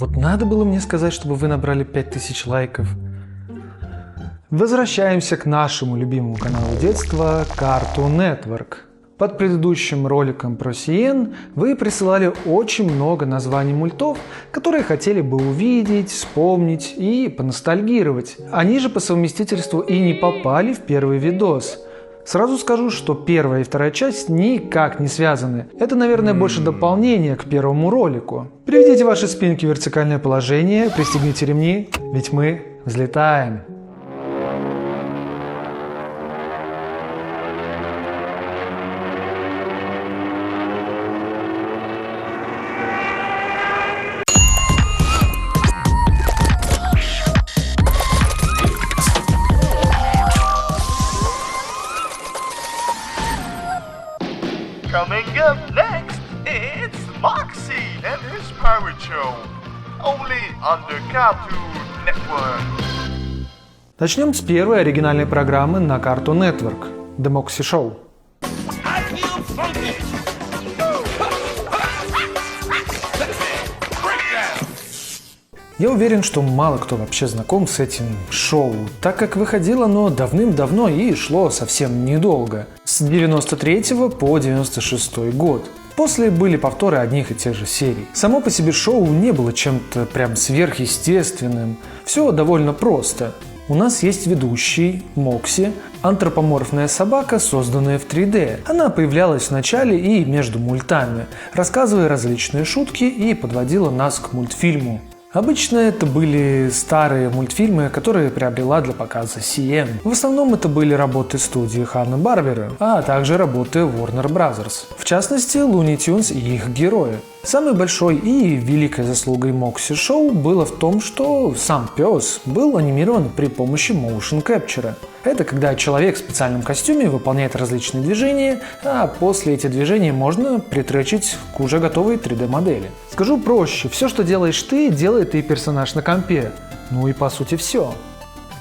Вот надо было мне сказать, чтобы вы набрали 5000 лайков. Возвращаемся к нашему любимому каналу детства Cartoon Network. Под предыдущим роликом про Сиен вы присылали очень много названий мультов, которые хотели бы увидеть, вспомнить и поностальгировать. Они же по совместительству и не попали в первый видос. Сразу скажу, что первая и вторая часть никак не связаны. Это, наверное, больше дополнение к первому ролику. Приведите ваши спинки в вертикальное положение, пристегните ремни, ведь мы взлетаем. Coming up next, it's Moxie and his Pirate Show, only on the Cartoon Network. Начнем с первой оригинальной программы на Cartoon Network – The Moxie Show. Я уверен, что мало кто вообще знаком с этим шоу, так как выходило оно давным-давно и шло совсем недолго, с 93 по 96 год. После были повторы одних и тех же серий. Само по себе шоу не было чем-то прям сверхъестественным, все довольно просто. У нас есть ведущий, Мокси, антропоморфная собака, созданная в 3D. Она появлялась в начале и между мультами, рассказывая различные шутки и подводила нас к мультфильму. Обычно это были старые мультфильмы, которые приобрела для показа Сиен. В основном это были работы студии Hanna-Barbera, а также работы Warner Bros. В частности, Looney Tunes и их герои. Самой большой и великой заслугой Moxie Show было в том, что сам пес был анимирован при помощи motion capture. Это когда человек в специальном костюме выполняет различные движения, а после эти движения можно притречить к уже готовой 3D-модели. Скажу проще, все, что делаешь ты, делает и персонаж на компе. Ну и по сути все.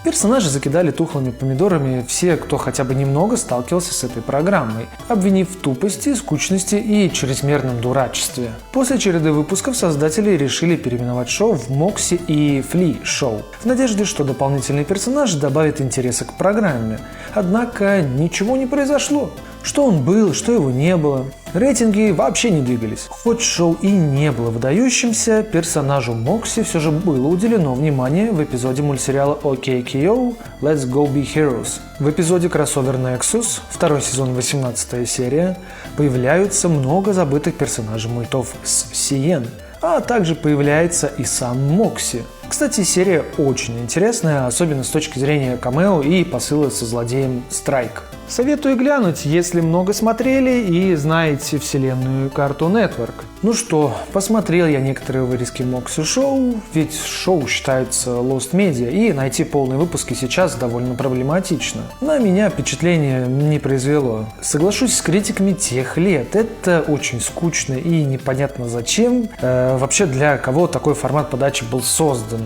Персонажи закидали тухлыми помидорами все, кто хотя бы немного сталкивался с этой программой, обвинив в тупости, скучности и чрезмерном дурачестве. После череды выпусков создатели решили переименовать шоу в Moxie и Flea Show, в надежде, что дополнительный персонаж добавит интереса к программе. Однако ничего не произошло. Что он был, что его не было. Рейтинги вообще не двигались. Хоть шоу и не было выдающимся, персонажу Мокси все же было уделено внимание в эпизоде мультсериала OK K.O. Let's Go Be Heroes. В эпизоде Crossover Nexus, 2 сезон 18 серия, появляются много забытых персонажей мультов с Сиен, а также появляется и сам Мокси. Кстати, серия очень интересная, особенно с точки зрения камео и посыла со злодеем Страйк. Советую глянуть, если много смотрели и знаете вселенную Cartoon Network. Ну что, посмотрел я некоторые вырезки Moxie Show, ведь шоу считается Lost Media, и найти полные выпуски сейчас довольно проблематично. На меня впечатление не произвело. Соглашусь с критиками тех лет, это очень скучно и непонятно зачем, вообще для кого такой формат подачи был создан.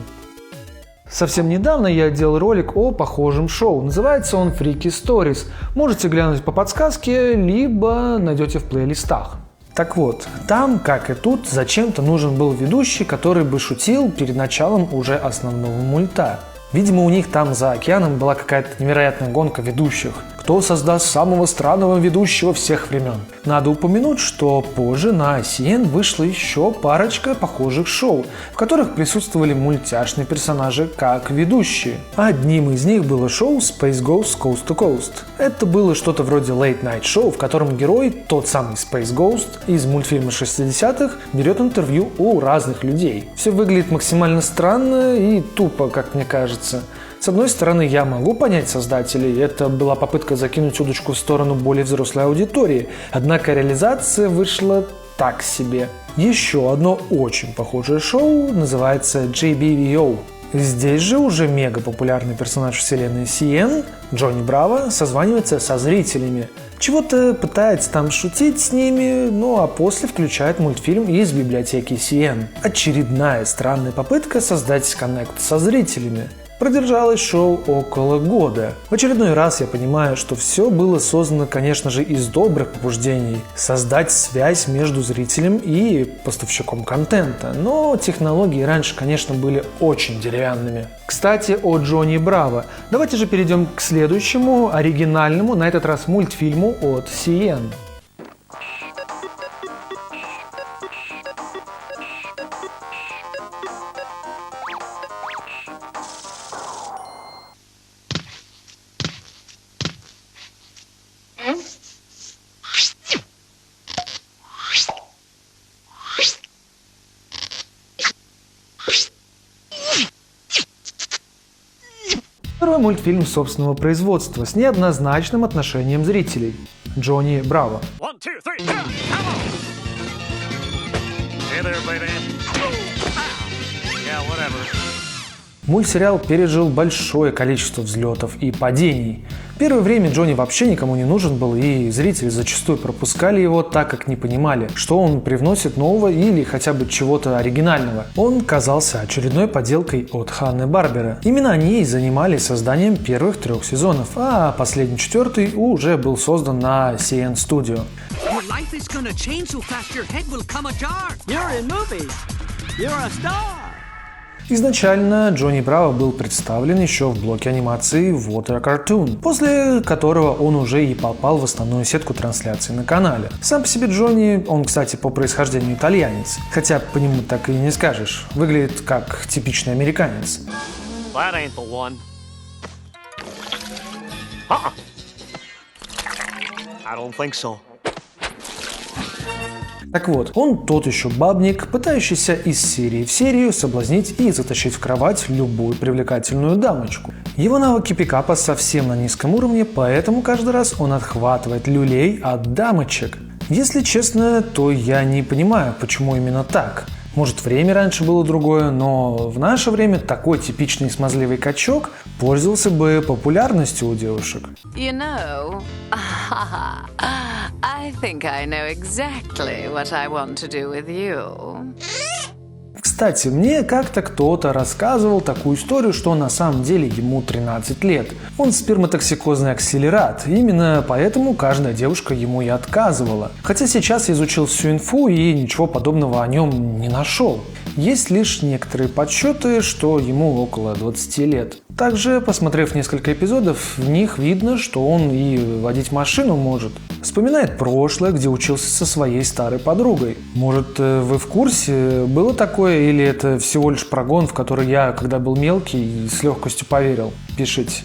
Совсем недавно я делал ролик о похожем шоу. Называется он Freaky Stories. Можете глянуть по подсказке, либо найдете в плейлистах. Так вот, там, как и тут, зачем-то нужен был ведущий, который бы шутил перед началом уже основного мульта. Видимо, у них там за океаном была какая-то невероятная гонка ведущих. Кто создаст самого странного ведущего всех времен? Надо упомянуть, что позже на Сиен вышла еще парочка похожих шоу, в которых присутствовали мультяшные персонажи как ведущие. Одним из них было шоу Space Ghost Coast to Coast. Это было что-то вроде Late Night Show, в котором герой, тот самый Space Ghost из мультфильма 60-х, берет интервью у разных людей. Все выглядит максимально странно и тупо, как мне кажется. С одной стороны, я могу понять создателей, это была попытка закинуть удочку в сторону более взрослой аудитории, однако реализация вышла так себе. Еще одно очень похожее шоу называется JBVO. Здесь же уже мега популярный персонаж вселенной Сиен, Джонни Браво, созванивается со зрителями. Чего-то пытается там шутить с ними, ну а после включает мультфильм из библиотеки Сиен. Очередная странная попытка создать коннект со зрителями. Продержалось шоу около года. В очередной раз я понимаю, что все было создано, конечно же, из добрых побуждений – создать связь между зрителем и поставщиком контента. Но технологии раньше, конечно, были очень деревянными. Кстати, о Джонни Браво. Давайте же перейдем к следующему, оригинальному, на этот раз мультфильму от CN. Второй мультфильм собственного производства с неоднозначным отношением зрителей. Джонни Браво. One, two, three, come on! Hey there, baby. Yeah, whatever. Мультсериал пережил большое количество взлетов и падений. Первое время Джонни вообще никому не нужен был, и зрители зачастую пропускали его, так как не понимали, что он привносит нового или хотя бы чего-то оригинального. Он казался очередной поделкой от Ханны-Барбера. Именно они и занимались созданием первых 3 сезонов, а последний 4 уже был создан на CN Studio. Изначально Джонни Браво был представлен еще в блоке анимации Water Cartoon, после которого он уже и попал в основную сетку трансляций на канале. Сам по себе Джонни, он, кстати, по происхождению итальянец, хотя по нему так и не скажешь, выглядит как типичный американец. That ain't the one. I don't think so. Так вот, он тот еще бабник, пытающийся из серии в серию соблазнить и затащить в кровать любую привлекательную дамочку. Его навыки пикапа совсем на низком уровне, поэтому каждый раз он отхватывает люлей от дамочек. Если честно, то я не понимаю, почему именно так. Может, время раньше было другое, но в наше время такой типичный смазливый качок пользовался бы популярностью у девушек. You know, I think I know exactly what I want to do with you. Кстати, мне как-то кто-то рассказывал такую историю, что на самом деле ему 13 лет. Он сперматоксикозный акселерат, именно поэтому каждая девушка ему и отказывала. Хотя сейчас я изучил всю инфу и ничего подобного о нем не нашел. Есть лишь некоторые подсчеты, что ему около 20 лет. Также, посмотрев несколько эпизодов, в них видно, что он и водить машину может. Вспоминает прошлое, где учился со своей старой подругой. Может, вы в курсе, было такое, или это всего лишь прогон, в который я, когда был мелкий, с легкостью поверил? Пишите.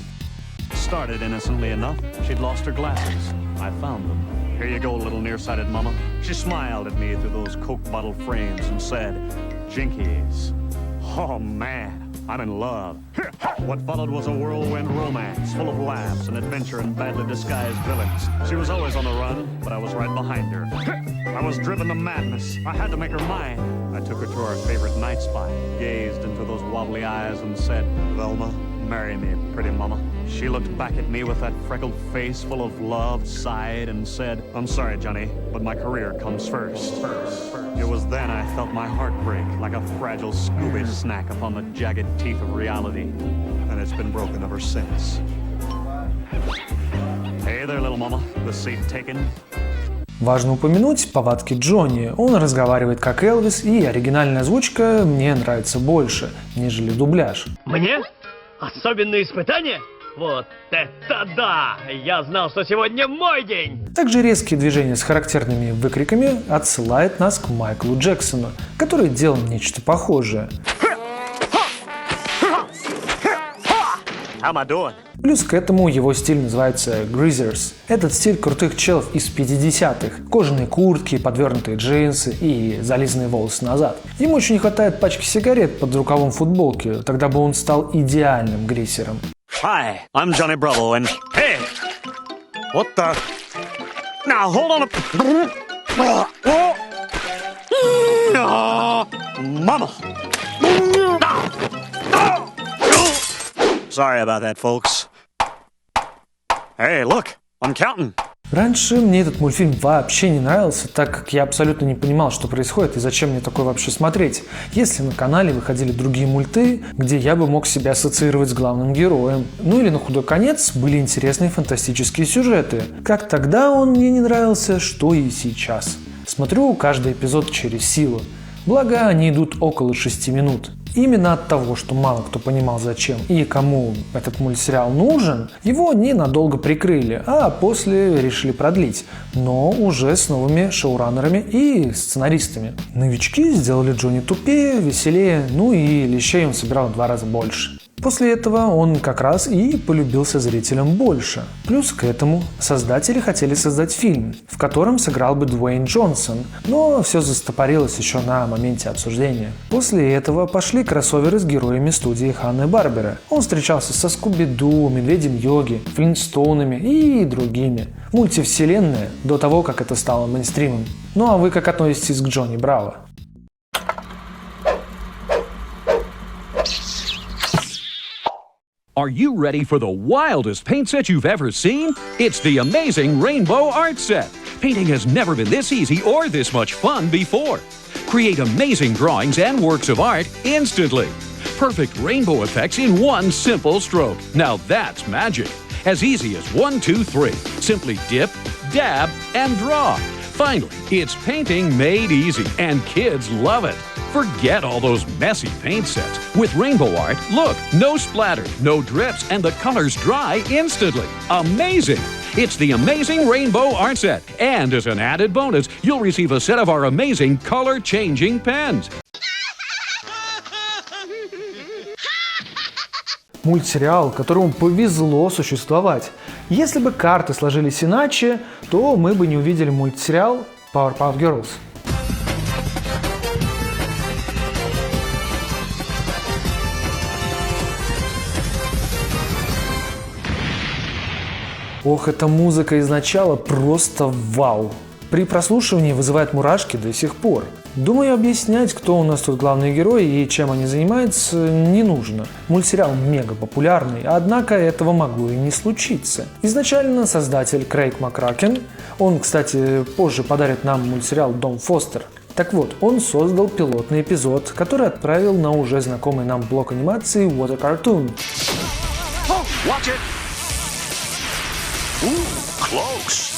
Started innocently enough. She'd lost her glasses. I found them. Here you go, little nearsighted mama. She smiled at me through those Coke bottle frames and said, Jinkies. Oh man, I'm in love. What followed was a whirlwind romance, full of laughs and adventure and badly disguised villains. She was always on the run, but I was right behind her. I was driven to madness. I had to make her mine. I took her to our favorite night spot, gazed into those wobbly eyes and said, Velma, marry me, pretty mama. She looked back at me with that freckled face full of love, sighed, and said, I'm sorry, Johnny, but my career comes first. It was then I felt my heart break like a fragile Scooby snack upon the jagged teeth of reality. And it's been broken ever since. Hey there, little mama. The seat taken. Важно упомянуть повадки Джонни. Он разговаривает как Элвис, и оригинальная озвучка мне нравится больше, нежели дубляж. Мне? Особенные испытания? Вот это да! Я знал, что сегодня мой день! Также резкие движения с характерными выкриками отсылают нас к Майклу Джексону, который делал нечто похожее. How am I doing? Плюс к этому его стиль называется Greasers. Этот стиль крутых челов из 50-х. Кожаные куртки, подвернутые джинсы и зализанные волосы назад. Ему очень не хватает пачки сигарет под рукавом футболки, тогда бы он стал идеальным грисером. Hi, I'm Johnny Bravo, and hey! What the? Now, hold on Mama! Sorry about that, folks. Hey, look, I'm counting. Раньше мне этот мультфильм вообще не нравился, так как я абсолютно не понимал, что происходит и зачем мне такое вообще смотреть, если на канале выходили другие мульты, где я бы мог себя ассоциировать с главным героем. Ну или на худой конец были интересные фантастические сюжеты. Как тогда он мне не нравился, что и сейчас. Смотрю каждый эпизод через силу. Благо, они идут около 6 минут. Именно от того, что мало кто понимал, зачем и кому этот мультсериал нужен, его ненадолго прикрыли, а после решили продлить, но уже с новыми шоураннерами и сценаристами. Новички сделали Джонни тупее, веселее, ну и лещей он собирал в 2 раза больше. После этого он как раз и полюбился зрителям больше. Плюс к этому создатели хотели создать фильм, в котором сыграл бы Дуэйн Джонсон, но все застопорилось еще на моменте обсуждения. После этого пошли кроссоверы с героями студии Ханны-Барбера. Он встречался со Скуби-Ду, Медведем Йоги, Флинстоунами и другими. Мультивселенная до того, как это стало мейнстримом. Ну а вы как относитесь к Джонни Браво? Are you ready for the wildest paint set you've ever seen? It's the amazing Rainbow Art Set. Painting has never been this easy or this much fun before. Create amazing drawings and works of art instantly. Perfect rainbow effects in one simple stroke. Now that's magic. As easy as 1, 2, 3. Simply dip, dab, and draw. Finally, it's painting made easy, and kids love it. Forget all those messy paint sets. With Rainbow Art, look, no splatter, no drips, and the colors dry instantly. Amazing! It's the amazing Rainbow Art Set. And as an added bonus, you'll receive a set of our amazing color-changing pens. Мультсериал, которому повезло существовать. Если бы карты сложились иначе, то мы бы не увидели мультсериал Powerpuff Girls. Ох, эта музыка из начала просто вау. При прослушивании вызывает мурашки до сих пор. Думаю, объяснять, кто у нас тут главный герой и чем они занимаются, не нужно. Мультсериал мега популярный, однако этого могло и не случиться. Изначально создатель Крейг Макракен, он, кстати, позже подарит нам мультсериал «Дом Фостер». Так вот, он создал пилотный эпизод, который отправил на уже знакомый нам блок анимации What a Cartoon. Oh, watch it! Ooh, close!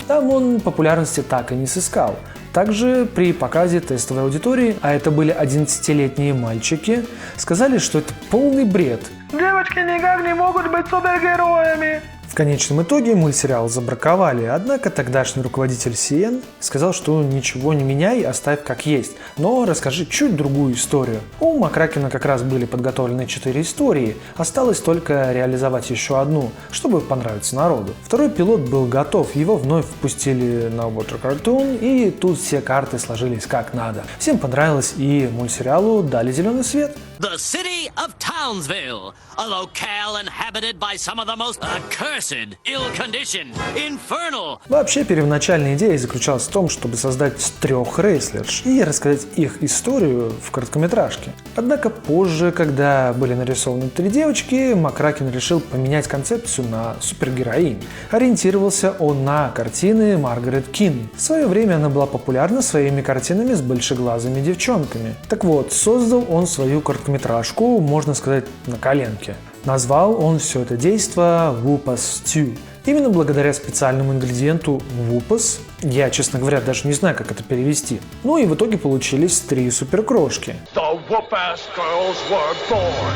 Там он популярности так и не сыскал. Также при показе тестовой аудитории, а это были 11-летние мальчики, сказали, что это полный бред. Девочки никак не могут быть супергероями. В конечном итоге мультсериал забраковали, однако тогдашний руководитель CN сказал, что ничего не меняй, оставь как есть, но расскажи чуть другую историю. У Макракена как раз были подготовлены 4 истории, осталось только реализовать еще одну, чтобы понравиться народу. Второй пилот был готов, его вновь впустили на What a Cartoon, и тут все карты сложились как надо. Всем понравилось, и мультсериалу дали зеленый свет. The city of Townsville, a locale inhabited by some of the most accursed, ill-conditioned, infernal. Вообще, первоначальная идея заключалась в том, чтобы создать 3 рестлерш и рассказать их историю в короткометражке. Однако позже, когда были нарисованы 3 девочки, Макракен решил поменять концепцию на супергероинь. Ориентировался он на картины Маргарет Кин. В свое время она была популярна своими картинами с большеглазыми девчонками. Так вот, создал он свою короткометражку, можно сказать, на коленке. Назвал он все это действо Whoopas Stew. Именно благодаря специальному ингредиенту Whoopas, я, честно говоря, даже не знаю, как это перевести. Ну и в итоге получились 3 суперкрошки. The Whoop-Ass Girls were born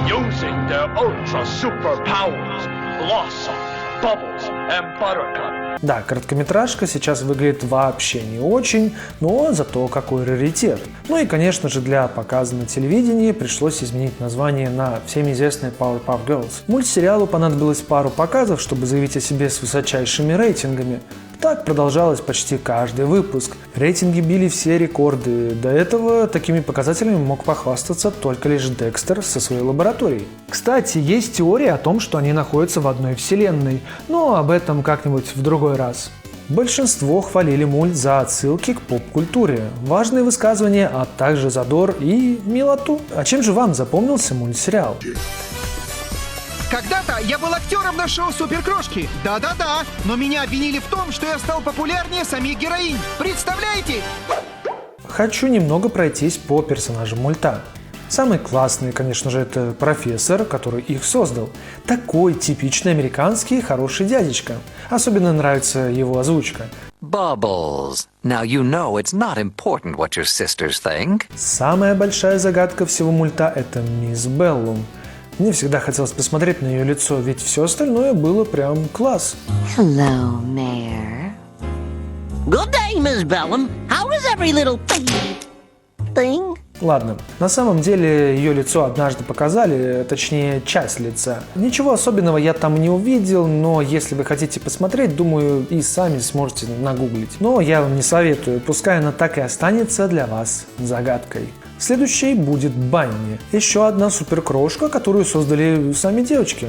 using their ultra superpowers, Blossom, Bubbles and Buttercup. Да, короткометражка сейчас выглядит вообще не очень, но зато какой раритет. Ну и, конечно же, для показа на телевидении пришлось изменить название на всем известное Powerpuff Girls. Мультсериалу понадобилось пару показов, чтобы заявить о себе с высочайшими рейтингами. Так продолжалось почти каждый выпуск. Рейтинги били все рекорды. До этого такими показателями мог похвастаться только лишь Декстер со своей лабораторией. Кстати, есть теория о том, что они находятся в одной вселенной, но об этом как-нибудь в другой раз. Большинство хвалили мульт за отсылки к поп-культуре, важные высказывания, а также задор и милоту. А чем же вам запомнился мультсериал? Когда-то я был актером на шоу «Суперкрошки». Да-да-да, но меня обвинили в том, что я стал популярнее самих героинь. Представляете? Хочу немного пройтись по персонажам мульта. Самый классный, конечно же, это профессор, который их создал. Такой типичный американский хороший дядечка. Особенно нравится его озвучка. Bubbles. Now you know it's not important what your sisters think. Самая большая загадка всего мульта – это мисс Беллум. Мне всегда хотелось посмотреть на ее лицо, ведь все остальное было прям класс. Hello, Mayor. Good day, Miss Bellum. How is every little thing? Ладно, на самом деле ее лицо однажды показали, точнее часть лица. Ничего особенного я там не увидел, но если вы хотите посмотреть, думаю, и сами сможете нагуглить. Но я вам не советую, пускай она так и останется для вас загадкой. Следующей будет Банни. Еще одна суперкрошка, которую создали сами девочки.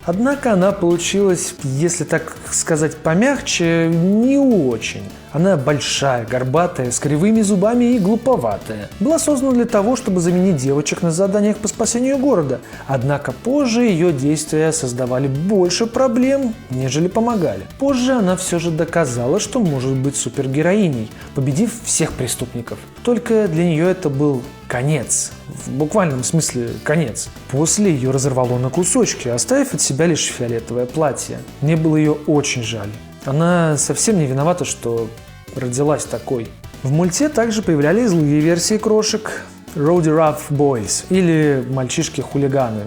Однако она получилась, если так сказать помягче, не очень. Она большая, горбатая, с кривыми зубами и глуповатая. Была создана для того, чтобы заменить девочек на заданиях по спасению города. Однако позже ее действия создавали больше проблем, нежели помогали. Позже она все же доказала, что может быть супергероиней, победив всех преступников. Только для нее это был конец. В буквальном смысле конец. После ее разорвало на кусочки, оставив от себя лишь фиолетовое платье. Мне было ее очень жаль. Она совсем не виновата, что родилась такой. В мульте также появлялись злые версии крошек Rowdy Rough Boys или мальчишки-хулиганы.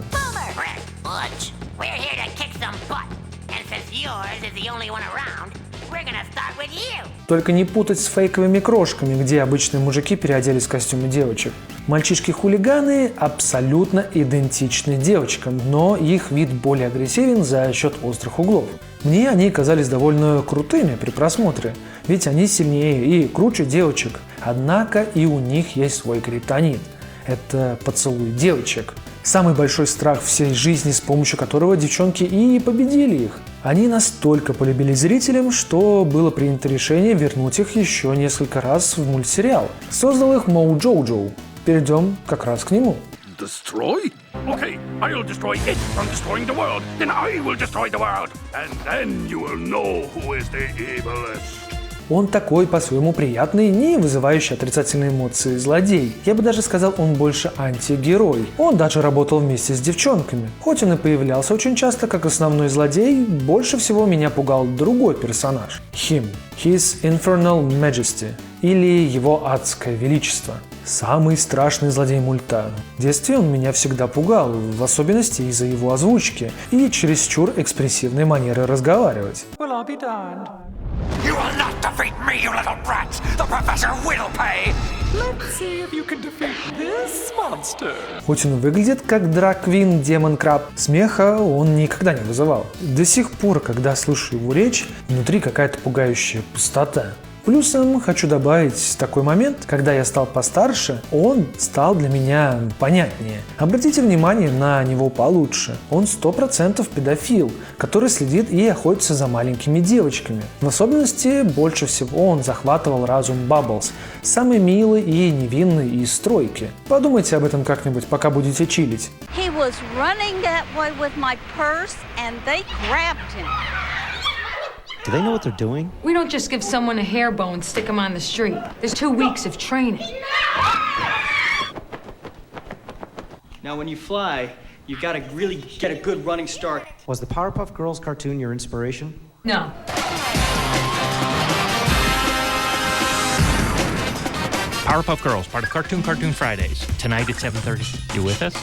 Только не путать с фейковыми крошками, где обычные мужики переоделись в костюмы девочек. Мальчишки-хулиганы абсолютно идентичны девочкам, но их вид более агрессивен за счет острых углов. Мне они казались довольно крутыми при просмотре, ведь они сильнее и круче девочек. Однако и у них есть свой криптонит. Это поцелуй девочек. Самый большой страх всей жизни, с помощью которого девчонки и победили их. Они настолько полюбили зрителям, что было принято решение вернуть их еще несколько раз в мультсериал. Создал их Моу Джоджо. Перейдем как раз к нему. Destroy? Okay, I'll destroy it from destroying the world. Then I will destroy the world. And then you will know who is the evilest. Он такой по-своему приятный, не вызывающий отрицательные эмоции злодей. Я бы даже сказал, он больше антигерой. Он даже работал вместе с девчонками. Хоть он и появлялся очень часто как основной злодей, больше всего меня пугал другой персонаж. Him. His Infernal Majesty. Или его адское величество. Самый страшный злодей мульта. В детстве он меня всегда пугал, в особенности из-за его озвучки и чересчур экспрессивной манеры разговаривать. You will not defeat me, you little brats! The professor will pay! Let's see if you can defeat this monster! Хоть он выглядит как драг-квин демон-краб, смеха он никогда не вызывал. До сих пор, когда слышу его речь, внутри какая-то пугающая пустота. Плюсом хочу добавить такой момент, когда я стал постарше, он стал для меня понятнее. Обратите внимание на него получше. Он 100% педофил, который следит и охотится за маленькими девочками. В особенности, больше всего он захватывал разум Бабблс, самый милый и невинный из тройки. Подумайте об этом как-нибудь, пока будете чилить. He was running that way with my purse, and they grabbed him. Do they know what they're doing? We don't just give someone a hair bone and stick them on the street. There's 2 weeks of training. Now, when you fly, you've got to really get a good running start. Was the Powerpuff Girls cartoon your inspiration? No. Powerpuff Girls, part of Cartoon Fridays. Tonight at 7:30. You with us?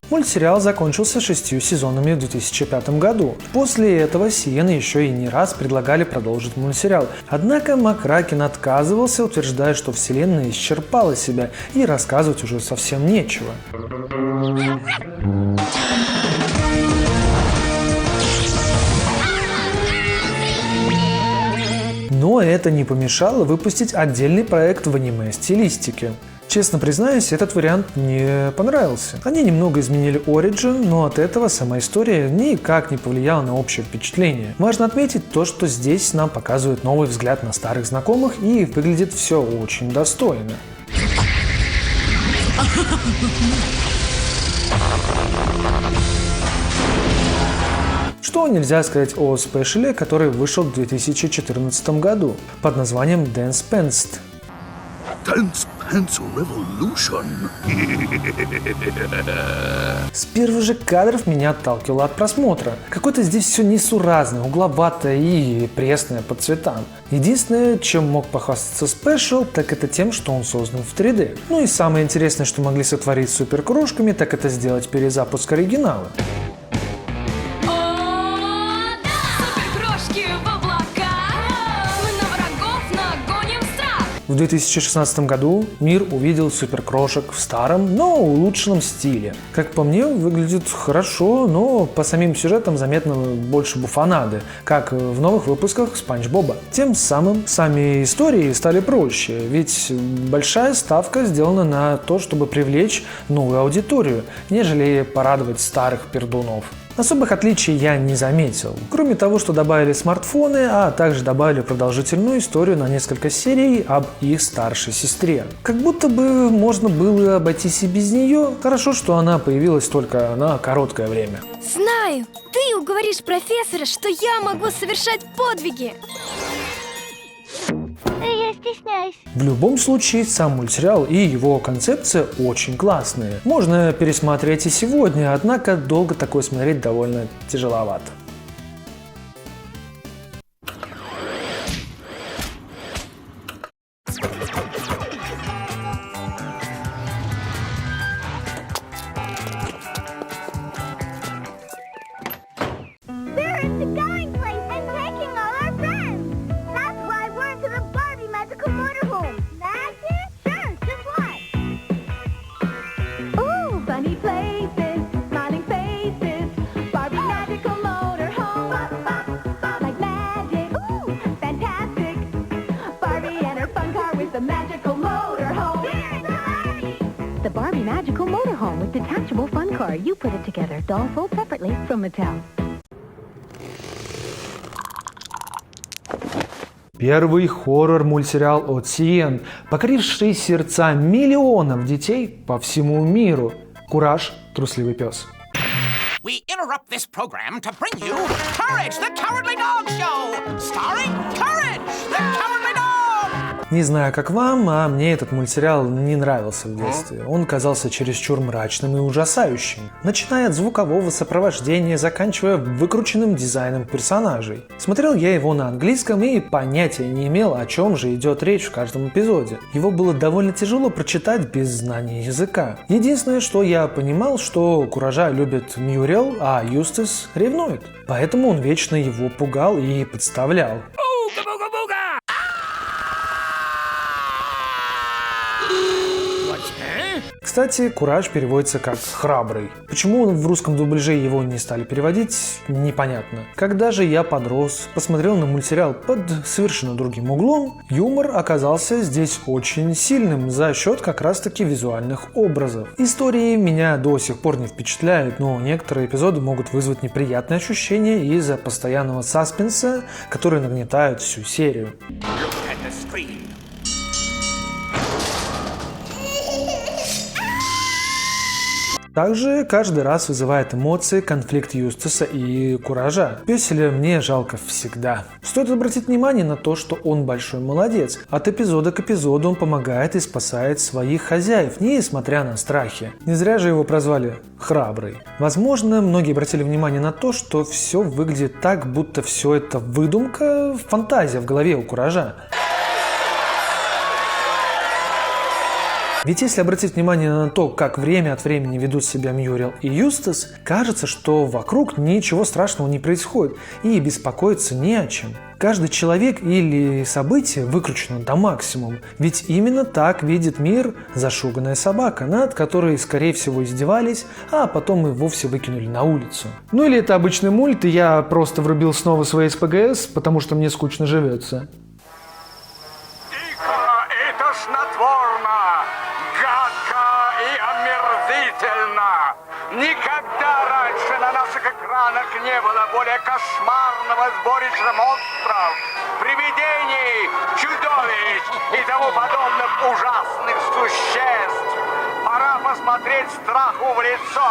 Мультсериал закончился 6 сезонами в 2005 году. После этого CNN еще и не раз предлагали продолжить мультсериал. Однако Макракен отказывался, утверждая, что вселенная исчерпала себя и рассказывать уже совсем нечего. Но это не помешало выпустить отдельный проект в аниме-стилистике. Честно признаюсь, этот вариант мне понравился. Они немного изменили Origin, но от этого сама история никак не повлияла на общее впечатление. Важно отметить то, что здесь нам показывают новый взгляд на старых знакомых, и выглядит все очень достойно. Что нельзя сказать о спешале, который вышел в 2014 году под названием Dance Pants. Dance Pants Revolution. С первых же кадров меня отталкивало от просмотра. Какое-то здесь все несуразное, угловатое и пресное по цветам. Единственное, чем мог похвастаться спешл, так это тем, что он создан в 3D. Ну и самое интересное, что могли сотворить с суперкрошками, так это сделать перезапуск оригинала. В 2016 году мир увидел суперкрошек в старом, но улучшенном стиле. Как по мне, выглядит хорошо, но по самим сюжетам заметно больше буфонады, как в новых выпусках Спанч Боба. Тем самым сами истории стали проще, ведь большая ставка сделана на то, чтобы привлечь новую аудиторию, нежели порадовать старых пердунов. Особых отличий я не заметил, кроме того, что добавили смартфоны, а также добавили продолжительную историю на несколько серий об их старшей сестре. Как будто бы можно было обойтись и без нее, хорошо, что она появилась только на короткое время. Знаю, ты уговоришь профессора, что я могу совершать подвиги. Я стесняюсь. В любом случае, сам мультсериал и его концепция очень классные. Можно пересмотреть и сегодня, однако долго такое смотреть довольно тяжеловато. The Barbie Magical Motorhome with detachable fun car. You put it together. Dolls sold separately from Mattel. Первый хоррор-мультсериал от Сиен, покоривший сердца миллионов детей по всему миру. «Кураж. Трусливый пес». We interrupt this program to bring you Courage, the Cowardly Dog Show, starring Courage, the Cowardly Dog! Не знаю, как вам, а мне этот мультсериал не нравился в детстве. Он казался чересчур мрачным и ужасающим, начиная от звукового сопровождения, заканчивая выкрученным дизайном персонажей. Смотрел я его на английском и понятия не имел, о чем же идет речь в каждом эпизоде. Его было довольно тяжело прочитать без знания языка. Единственное, что я понимал, что Куража любит Мюрриел, а Юстас ревнует. Поэтому он вечно его пугал и подставлял. Кстати, «Кураж» переводится как «храбрый». Почему в русском дубляже его не стали переводить, непонятно. Когда же я подрос, посмотрел на мультсериал под совершенно другим углом, юмор оказался здесь очень сильным за счет как раз-таки визуальных образов. Истории меня до сих пор не впечатляют, но некоторые эпизоды могут вызвать неприятные ощущения из-за постоянного саспенса, который нагнетает всю серию. Также каждый раз вызывает эмоции конфликт Юстаса и Куража. Пёселя мне жалко всегда. Стоит обратить внимание на то, что он большой молодец. От эпизода к эпизоду он помогает и спасает своих хозяев, несмотря на страхи. Не зря же его прозвали «храбрый». Возможно, многие обратили внимание на то, что все выглядит так, будто все это выдумка, фантазия в голове у Куража. Ведь если обратить внимание на то, как время от времени ведут себя Мюрриел и Юстас, кажется, что вокруг ничего страшного не происходит и беспокоиться не о чем. Каждый человек или событие выкручено до максимума, ведь именно так видит мир зашуганная собака, над которой, скорее всего, издевались, а потом и вовсе выкинули на улицу. Ну или это обычный мульт, и я просто врубил снова свои СПГС, потому что мне скучно живется. Никогда раньше на наших экранах не было более кошмарного сборища монстров, привидений, чудовищ и тому подобных ужасных существ. Пора посмотреть смотреть страху в лицо.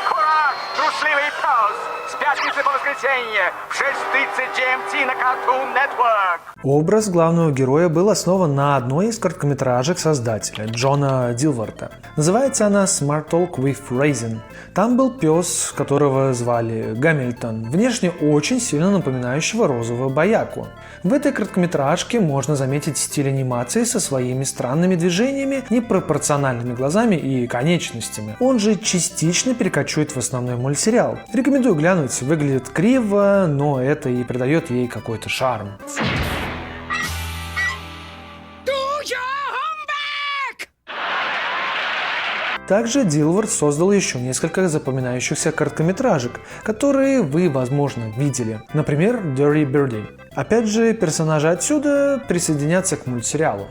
Кураж, трусливый пес. С пятницы по воскресенье в 6:30 GMT на Cartoon Network. Образ главного героя был основан на одной из короткометражек создателя, Джона Дилворта. Называется она Smart Talk with Raisin. Там был пес, которого звали Гамильтон, внешне очень сильно напоминающего розового бояку. В этой короткометражке можно заметить стиль анимации со своими странными движениями, непропорциональными глазами и конечностями. Он же частично перекочует в основной мультсериал. Рекомендую глянуть, выглядит криво, но это и придает ей какой-то шарм. Также Дилворт создал еще несколько запоминающихся короткометражек, которые вы, возможно, видели. Например, Dirty Birdie. Опять же, персонажи отсюда присоединятся к мультсериалу.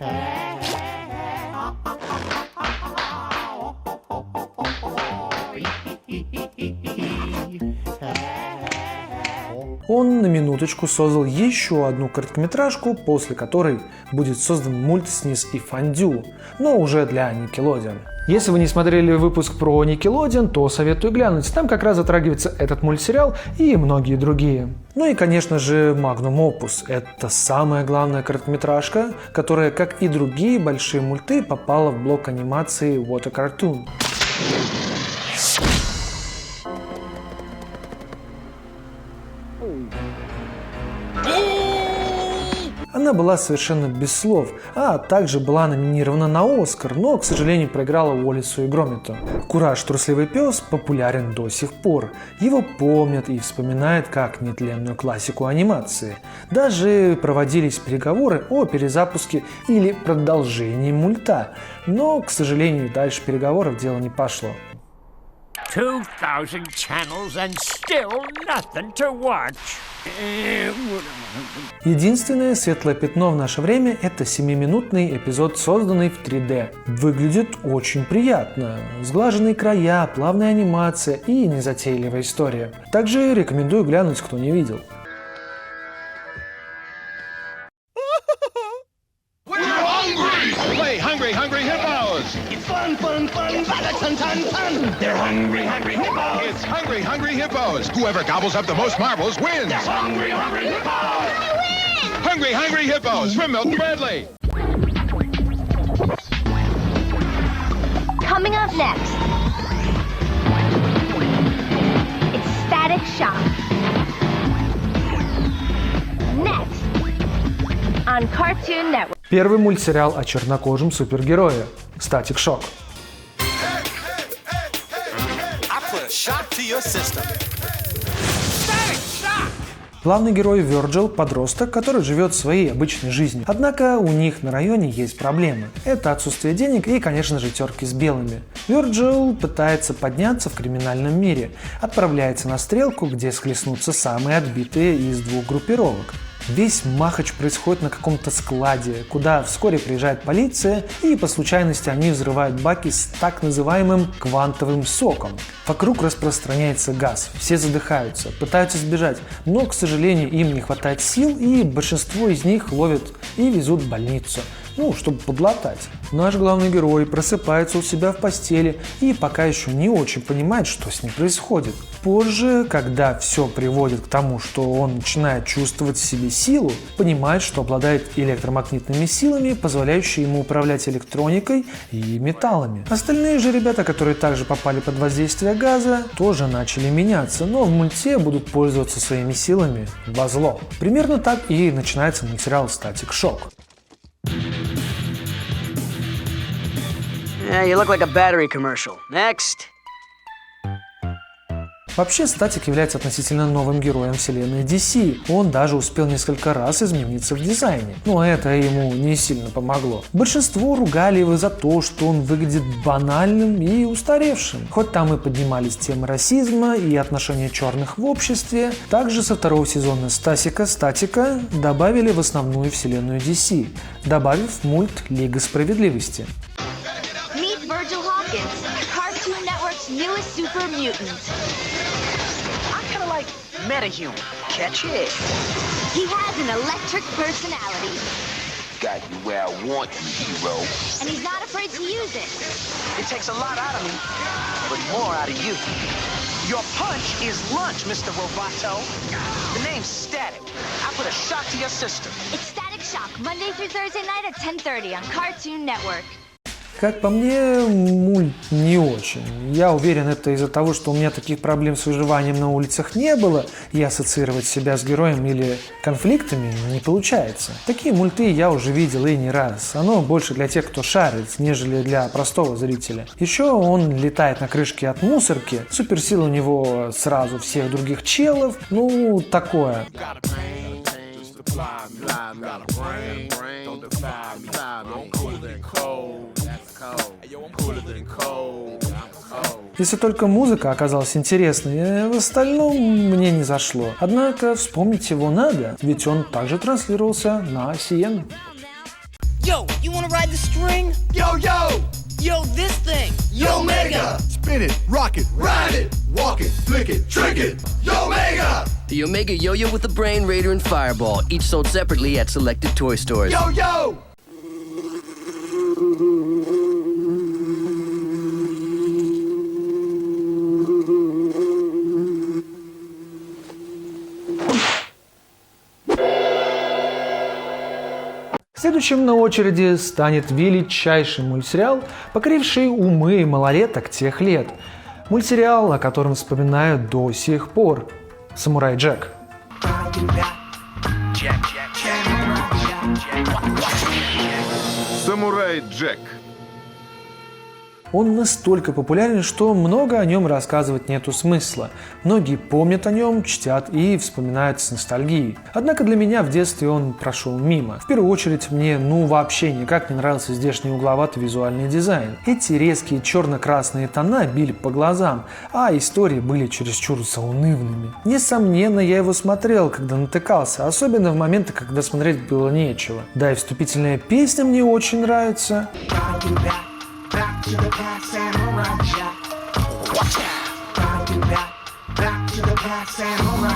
Он на минуточку создал еще одну короткометражку, после которой будет создан мульт «Снис и фондю», но уже для Nickelodeon. Если вы не смотрели выпуск про Nickelodeon, то советую глянуть. Там как раз затрагивается этот мультсериал и многие другие. Ну и, конечно же, Magnum Opus. Это самая главная короткометражка, которая, как и другие большие мульты, попала в блок анимации What a Cartoon. Она была совершенно без слов, а также была номинирована на Оскар, но, к сожалению, проиграла Уоллесу и Громиту. «Кураж, трусливый пес» популярен до сих пор. Его помнят и вспоминают как нетленную классику анимации. Даже проводились переговоры о перезапуске или продолжении мульта, но, к сожалению, дальше переговоров дело не пошло. 2,000 channels and still nothing to watch. Единственное светлое пятно в наше время – это 7-минутный эпизод, созданный в 3D. Выглядит очень приятно. Сглаженные края, плавная анимация и незатейливая история. Также рекомендую глянуть, кто не видел. Hungry hippos! It's fun, fun, fun, fun, fun. They're hungry hippos! It's hungry hippos! Whoever gobbles up the most marbles wins! They're hungry hippos! I win! Hungry hippos from Milton Bradley! Coming up next, it's Static Shock. Next, on Cartoon Network. Первый мультсериал о чернокожем супергерое – Static Shock. Главный герой Вирджил – подросток, который живет своей обычной жизнью. Однако у них на районе есть проблемы. Это отсутствие денег и, конечно же, терки с белыми. Вирджил пытается подняться в криминальном мире, отправляется на стрелку, где схлестнутся самые отбитые из двух группировок. Весь махач происходит на каком-то складе, куда вскоре приезжает полиция, и по случайности они взрывают баки с так называемым квантовым соком. Вокруг распространяется газ, все задыхаются, пытаются сбежать, но, к сожалению, им не хватает сил, и большинство из них ловят и везут в больницу, чтобы подлатать. Наш главный герой просыпается у себя в постели и пока еще не очень понимает, что с ним происходит. Позже, когда все приводит к тому, что он начинает чувствовать в себе силу, понимает, что обладает электромагнитными силами, позволяющими ему управлять электроникой и металлами. Остальные же ребята, которые также попали под воздействие газа, тоже начали меняться, но в мульте будут пользоваться своими силами во зло. Примерно так и начинается мультсериал Static Shock. Yeah, you look like a battery commercial. Next. Вообще, Статик является относительно новым героем вселенной DC. Он даже успел несколько раз измениться в дизайне, но это ему не сильно помогло. Большинство ругали его за то, что он выглядит банальным и устаревшим. Хоть там и поднимались темы расизма и отношения черных в обществе, также со второго сезона Статика добавили в основную вселенную DC, добавив мульт Лига Справедливости. Meet Virgil Hawkins, Cartoon Network's newest super mutant. I'm kind of like metahuman. Catch it. He has an electric personality. got you where I want you, hero. And he's not afraid to use it. It takes a lot out of me, but more out of you. Your punch is lunch, Mr. Roboto. The name's Static. I put a shock to your system. It's Static Shock, Monday through Thursday night at 10:30 on Cartoon Network. Как по мне, мульт не очень. Я уверен, это из-за того, что у меня таких проблем с выживанием на улицах не было, и ассоциировать себя с героем или конфликтами не получается. Такие мульты я уже видел и не раз. Оно больше для тех, кто шарит, нежели для простого зрителя. Еще он летает на крышке от мусорки, суперсила у него сразу всех других челов, ну такое. Если только музыка оказалась интересной, в остальном мне не зашло. Однако вспомнить его надо, ведь он также транслировался на CN. Yo, you wanna ride the string? Yo, yo! Yo, this thing! Yo, Mega! Spin it, rock it, ride it, walk it, flick it, trick it! Yo, Mega! The Omega Yo-Yo with the Brain, Raider, and Fireball, each sold separately at selected toy stores. Yo, yo! Следующим на очереди станет величайший мультсериал, покоривший умы малолеток тех лет. Мультсериал, о котором вспоминают до сих пор. «Самурай Джек». «Самурай Джек». Он настолько популярен, что много о нем рассказывать нету смысла. Многие помнят о нем, чтят и вспоминают с ностальгией. Однако для меня в детстве он прошел мимо. В первую очередь мне вообще никак не нравился здешний угловатый визуальный дизайн. Эти резкие черно-красные тона били по глазам, а истории были чересчур заунывными. Несомненно, я его смотрел, когда натыкался, особенно в моменты, когда смотреть было нечего. Да и вступительная песня мне очень нравится. Back to the past, Samurai Jack. Watch out! Back to the past, Samurai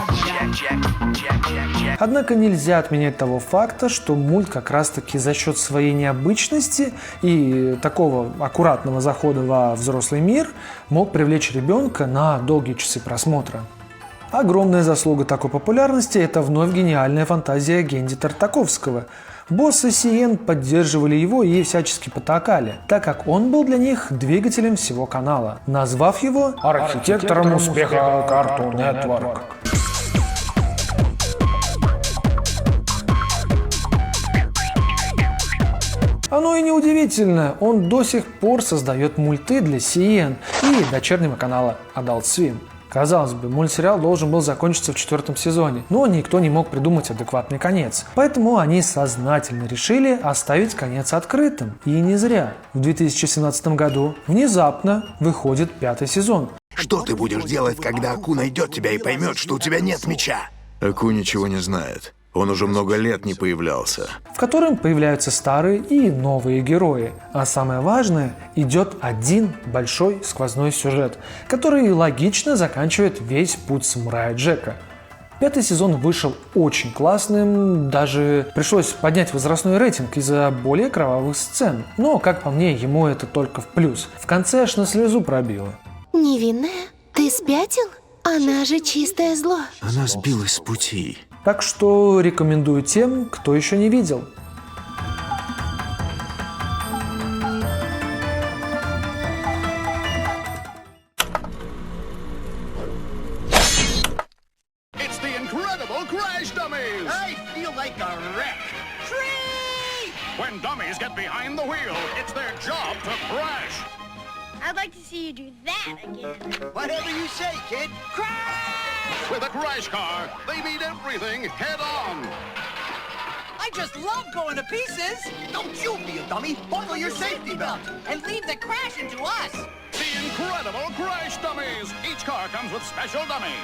Jack. Однако нельзя отменять того факта, что мульт как раз-таки за счет своей необычности и такого аккуратного захода во взрослый мир мог привлечь ребенка на долгие часы просмотра. Огромная заслуга такой популярности – это вновь гениальная фантазия Генди Тартаковского. Боссы CN поддерживали его и всячески потакали, так как он был для них двигателем всего канала, назвав его архитектором успеха Cartoon Network. Оно и неудивительно, он до сих пор создает мульты для CN и дочернего канала Adult Swim. Казалось бы, мультсериал должен был закончиться в 4-м сезоне, но никто не мог придумать адекватный конец. Поэтому они сознательно решили оставить конец открытым. И не зря. В 2017 году внезапно выходит 5-й сезон. Что ты будешь делать, когда Аку найдет тебя и поймет, что у тебя нет меча? Аку ничего не знает. Он уже много лет не появлялся. В котором появляются старые и новые герои. А самое важное, идет один большой сквозной сюжет, который логично заканчивает весь путь самурая Джека. 5-й сезон вышел очень классным, даже пришлось поднять возрастной рейтинг из-за более кровавых сцен. Но, как по мне, ему это только в плюс. В конце аж на слезу пробило. Невинная? Ты спятил? Она же чистое зло. Она сбилась с пути. Так что рекомендую тем, кто еще не видел. It's the incredible Crash Dummies! I feel like a wreck. Tree! When dummies get behind the wheel, it's their job to crash. I'd like to see you do that again. Whatever you say, kid. Crash! With a crash car, they meet everything head on. I just love going to pieces. Don't you be a dummy. Buckle your safety belt. And leave the crashing to us. The incredible Crash Dummies. Each car comes with special dummy.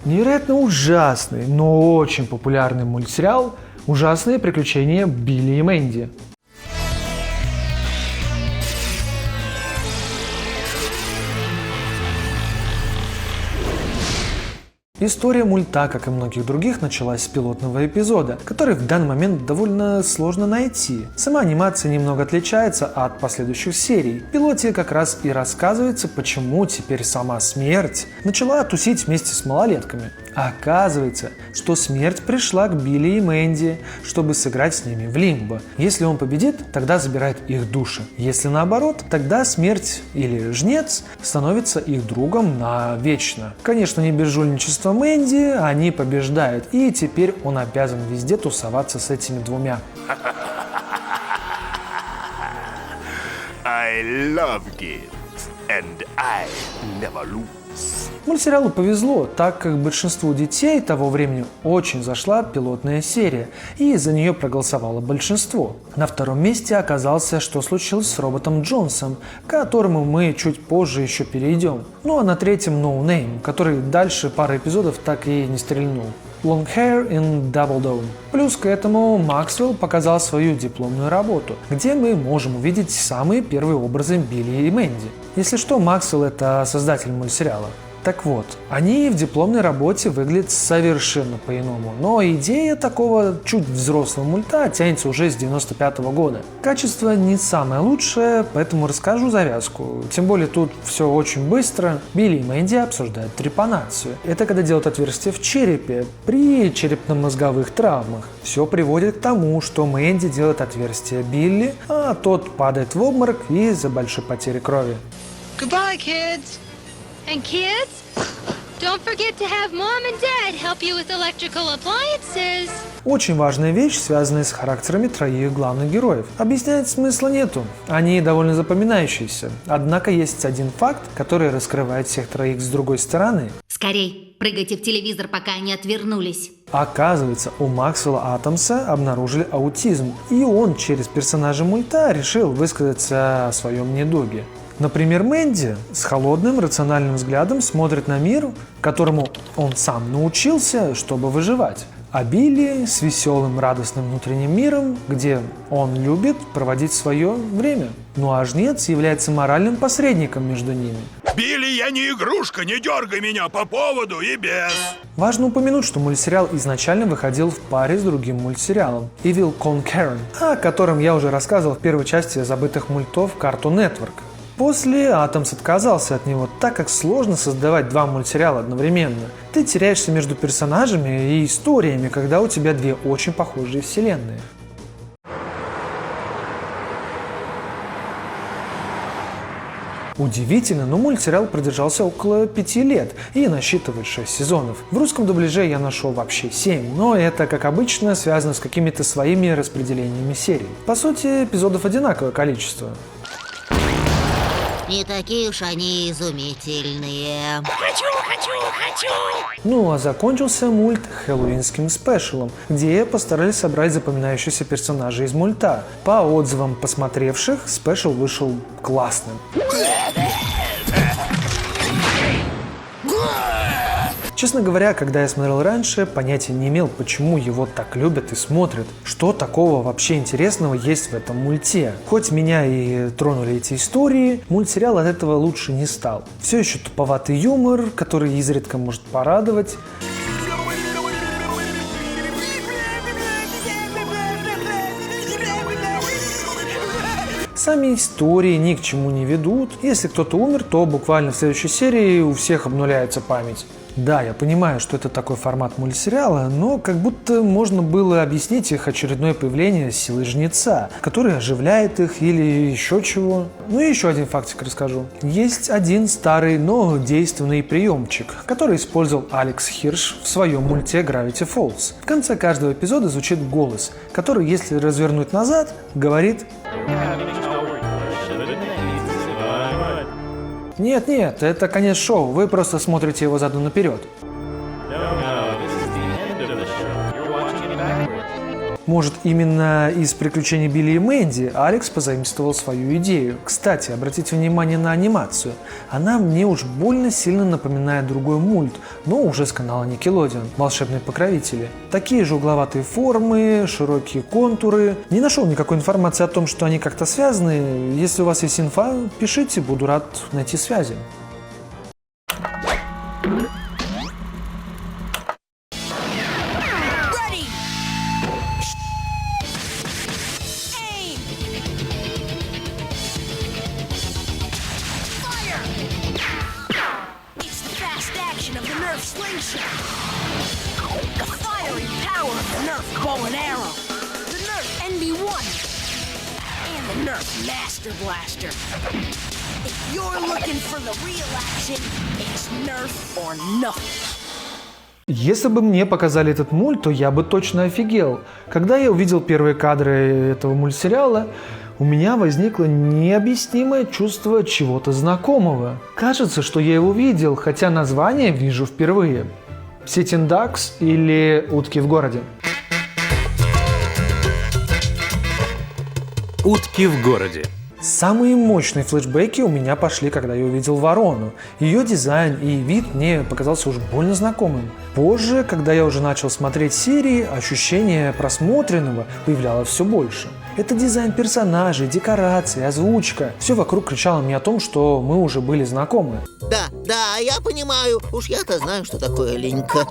Невероятно ужасный, но очень популярный мультсериал «Ужасные приключения Билли и Мэнди». История мульта, как и многих других, началась с пилотного эпизода, который в данный момент довольно сложно найти. Сама анимация немного отличается от последующих серий. В пилоте как раз и рассказывается, почему теперь сама смерть начала тусить вместе с малолетками. Оказывается, что смерть пришла к Билли и Мэнди, чтобы сыграть с ними в лимбо. Если он победит, тогда забирает их души. Если наоборот, тогда смерть или жнец становится их другом навечно. Конечно, не без жульничества Мэнди, они побеждают, и теперь он обязан везде тусоваться с этими двумя. I love kids, and I never lose. Мультсериалу повезло, так как большинству детей того времени очень зашла пилотная серия, и за нее проголосовало большинство. На втором месте оказался «Что случилось с роботом Джонсом», к которому мы чуть позже еще перейдем. Ну а на третьем «No Name», который дальше пары эпизодов так и не стрельнул. Long Hair in Double Dome. Плюс к этому Максвелл показал свою дипломную работу, где мы можем увидеть самые первые образы Билли и Мэнди. Если что, Максвелл — это создатель мультсериала. Так вот, они в дипломной работе выглядят совершенно по-иному, но идея такого чуть взрослого мульта тянется уже с 95-го года. Качество не самое лучшее, поэтому расскажу завязку. Тем более тут все очень быстро. Билли и Мэнди обсуждают трепанацию. Это когда делают отверстие в черепе при черепно-мозговых травмах. Все приводит к тому, что Мэнди делает отверстие Билли, а тот падает в обморок из-за большой потери крови. Goodbye, kids. And kids, don't forget to have mom and dad help you with electrical appliances. Очень важная вещь, связанная с характерами троих главных героев. Объяснять смысла нету, они довольно запоминающиеся. Однако есть один факт, который раскрывает всех троих с другой стороны. Скорей, прыгайте в телевизор, пока они отвернулись. Оказывается, у Максвелла Атомса обнаружили аутизм, и он через персонажа мульта решил высказаться о своем недуге. Например, Мэнди с холодным, рациональным взглядом смотрит на мир, которому он сам научился, чтобы выживать. А Билли с веселым, радостным внутренним миром, где он любит проводить свое время. Ну а жнец является моральным посредником между ними. Билли, я не игрушка, не дергай меня по поводу и без. Важно упомянуть, что мультсериал изначально выходил в паре с другим мультсериалом Evil Con Karen, о котором я уже рассказывал в первой части забытых мультов Cartoon Network. После Атомс отказался от него, так как сложно создавать два мультсериала одновременно. Ты теряешься между персонажами и историями, когда у тебя две очень похожие вселенные. Удивительно, но мультсериал продержался около 5 лет и насчитывает 6 сезонов. В русском дубляже я нашел вообще 7, но это, как обычно, связано с какими-то своими распределениями серий. По сути, эпизодов одинаковое количество. Не такие уж они изумительные. Хочу! Ну а закончился мульт хэллоуинским спешалом, где постарались собрать запоминающихся персонажей из мульта. По отзывам посмотревших, спешал вышел классным. Честно говоря, когда я смотрел раньше, понятия не имел, почему его так любят и смотрят. Что такого вообще интересного есть в этом мульте? Хоть меня и тронули эти истории, мультсериал от этого лучше не стал. Все еще туповатый юмор, который изредка может порадовать. Сами истории ни к чему не ведут. Если кто-то умер, то буквально в следующей серии у всех обнуляется память. Да, я понимаю, что это такой формат мультсериала, но как будто можно было объяснить их очередное появление силы жнеца, который оживляет их или еще чего. Ну и еще один фактик расскажу. Есть один старый, но действенный приемчик, который использовал Алекс Хирш в своем мульте Gravity Falls. В конце каждого эпизода звучит голос, который, если развернуть назад, говорит: Нет, это конец шоу, вы просто смотрите его задом наперед. Может, именно из «Приключений Билли и Мэнди» Алекс позаимствовал свою идею. Кстати, обратите внимание на анимацию. Она мне уж больно сильно напоминает другой мульт, но уже с канала Nickelodeon «Волшебные покровители». Такие же угловатые формы, широкие контуры. Не нашел никакой информации о том, что они как-то связаны. Если у вас есть инфа, пишите, буду рад найти связи. very power of the Nerf bow and arrow, the Nerf NB1, and the Nerf Master Blaster. If you're looking for the real action, it's Nerf or nothing. Если бы мне показали этот мульт, то я бы точно офигел. Когда я увидел первые кадры этого мультсериала, у меня возникло необъяснимое чувство чего-то знакомого. Кажется, что я его видел, хотя название вижу впервые. Sitting Ducks или Утки в городе? Утки в городе. Самые мощные флешбеки у меня пошли, когда я увидел Ворону. Ее дизайн и вид мне показался уж больно знакомым. Позже, когда я уже начал смотреть серии, ощущение просмотренного появлялось все больше. Это дизайн персонажей, декорации, озвучка. Все вокруг кричало мне о том, что мы уже были знакомы. Да, я понимаю. Уж я-то знаю, что такое линька.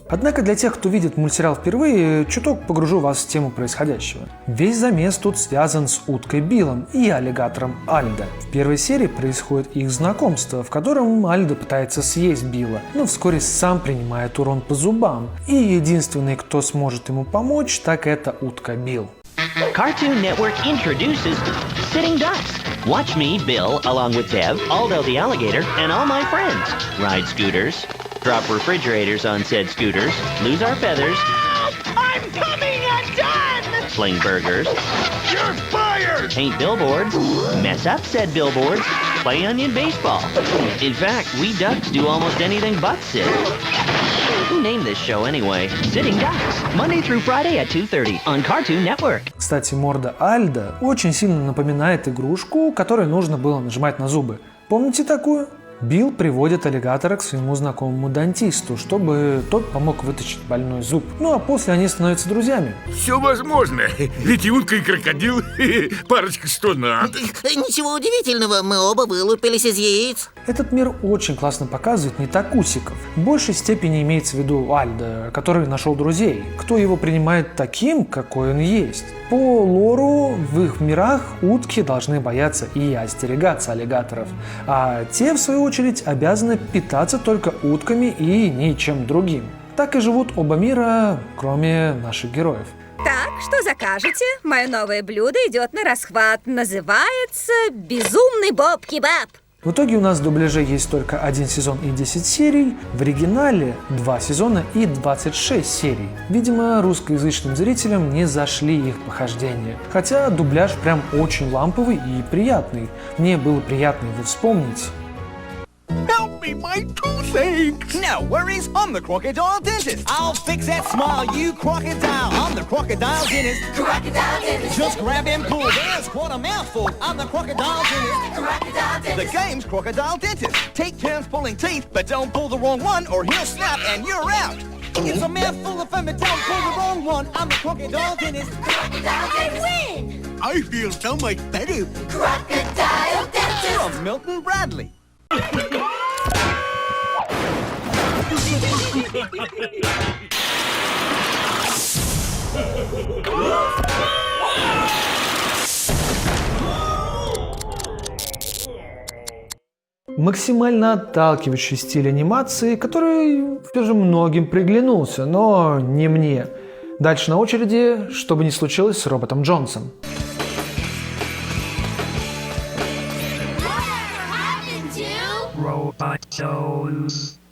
Однако для тех, кто видит мультсериал впервые, чуток погружу вас в тему происходящего. Весь замес тут связан с уткой Биллом и аллигатором Альдо. В первой серии происходит их знакомство, в котором Альдо пытается съесть Билла, но вскоре сам принимает урон по зубам. И единственный, кто сможет ему помочь, так это утка Билл. Cartoon Network introduces Sitting Ducks. Watch me, Bill, along with Dev, Aldo the alligator, and all my friends. Ride scooters, drop refrigerators on said scooters, lose our feathers. I'm coming undone! Sling burgers. You're fired! Paint billboards, mess up said billboards, play onion baseball. In fact, we ducks do almost anything but sit. Who named this show anyway? Sitting Ducks. Monday through Friday at 2:30 on Cartoon Network. Кстати, морда Альдо очень сильно напоминает игрушку, которой нужно было нажимать на зубы. Помните такую? Билл приводит аллигатора к своему знакомому дантисту, чтобы тот помог вытащить больной зуб. Ну а после они становятся друзьями. Все возможно. Ведь и утка, и крокодил, парочка что надо. Ничего удивительного, мы оба вылупились из яиц. Этот мир очень классно показывает не такусиков. В большей степени имеется в виду Альдо, который нашел друзей, кто его принимает таким, какой он есть. По лору в их мирах утки должны бояться и остерегаться аллигаторов, а те, в свою очередь, обязаны питаться только утками и ничем другим. Так и живут оба мира, кроме наших героев. Так, что закажете? Мое новое блюдо идет на расхват. Называется «Безумный Боб-кебаб». В итоге у нас в дубляже есть только 1 сезон и 10 серий, в оригинале 2 сезона и 26 серий. Видимо, русскоязычным зрителям не зашли их похождения. Хотя дубляж прям очень ламповый и приятный. Мне было приятно его вспомнить. Help me, my toothache! No worries, I'm the crocodile dentist. I'll fix that smile, you crocodile. I'm the crocodile dentist. Crocodile dentist. Just grab and pull. There's what a mouthful. I'm the crocodile dentist. Crocodile dentist. The game's crocodile dentist. Take turns pulling teeth, but don't pull the wrong one or he'll snap and you're out. It's a mouthful of fun, but don't pull the wrong one. I'm the crocodile dentist. Crocodile dentist. I win! I feel so much better. Crocodile dentist. From Milton Bradley. Максимально отталкивающий стиль анимации, который все же многим приглянулся, но не мне. Дальше на очереди, что бы ни случилось с Роботом Джонсом.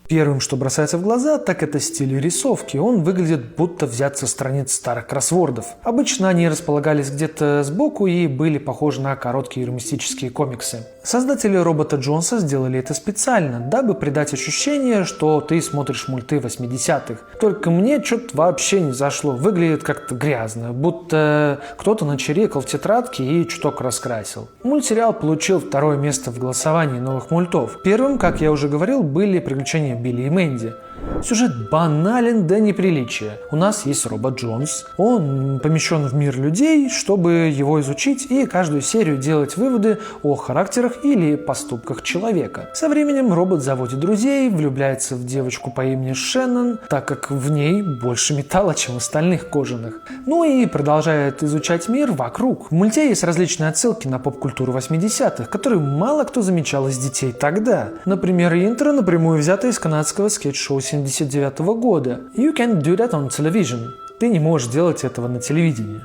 Первым, что бросается в глаза, так это стиль рисовки. Он выглядит будто взят со страниц старых кроссвордов. Обычно они располагались где-то сбоку и были похожи на короткие юмористические комиксы. Создатели Робота Джонса сделали это специально, дабы придать ощущение, что ты смотришь мульты 80-х. Только мне что-то вообще не зашло. Выглядит как-то грязно, будто кто-то начерекал в тетрадке и чуток раскрасил. Мультсериал получил 2-е место в голосовании новых мультов. Первым, как я уже говорил, были приключения Билли и Мэнди. Сюжет банален до неприличия. У нас есть робот Джонс. Он помещен в мир людей, чтобы его изучить и каждую серию делать выводы о характерах или поступках человека. Со временем робот заводит друзей, влюбляется в девочку по имени Шеннон, так как в ней больше металла, чем в остальных кожаных. Ну и продолжает изучать мир вокруг. В мульте есть различные отсылки на поп-культуру 80-х, которые мало кто замечал из детей тогда. Например, интро напрямую взято из канадского скетч-шоу 70-х 1989 года. You can't do that on television. Ты не можешь делать этого на телевидении.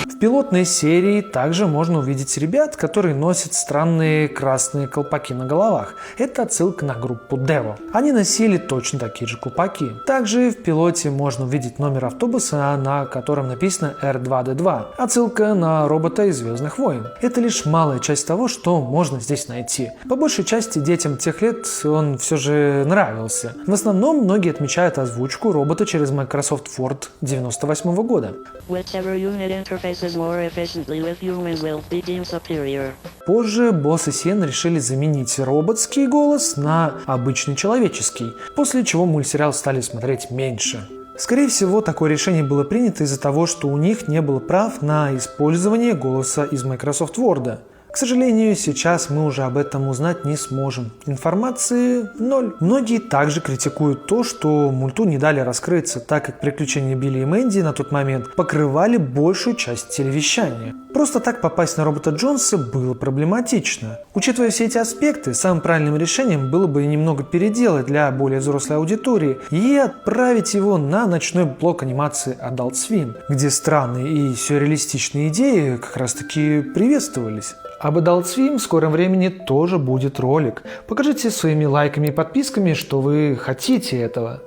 В пилотной серии также можно увидеть ребят, которые носят странные красные колпаки на головах. Это отсылка на группу Devo. Они носили точно такие же колпаки. Также в пилоте можно увидеть номер автобуса, на котором написано R2-D2. Отсылка на робота из «Звездных войн». Это лишь малая часть того, что можно здесь найти. По большей части детям тех лет он все же нравился. В основном многие отмечают озвучку робота через Microsoft Word 1998 года. Позже босс и Сиен решили заменить роботский голос на обычный человеческий, после чего мультсериал стали смотреть меньше. Скорее всего, такое решение было принято из-за того, что у них не было прав на использование голоса из Microsoft Word. К сожалению, сейчас мы уже об этом узнать не сможем. Информации ноль. Многие также критикуют то, что мульту не дали раскрыться, так как приключения Билли и Мэнди на тот момент покрывали большую часть телевещания. Просто так попасть на робота Джонса было проблематично. Учитывая все эти аспекты, самым правильным решением было бы немного переделать для более взрослой аудитории и отправить его на ночной блок анимации Adult Swim, где странные и сюрреалистичные идеи как раз таки приветствовались. Об Adult Swim в скором времени тоже будет ролик. Покажите своими лайками и подписками, что вы хотите этого.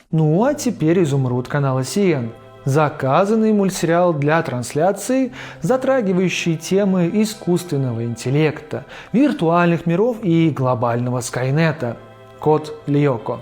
Ну а теперь изумруд канала Сиен. Заказанный мультсериал для трансляции, затрагивающий темы искусственного интеллекта, виртуальных миров и глобального Скайнета. Код Льоко.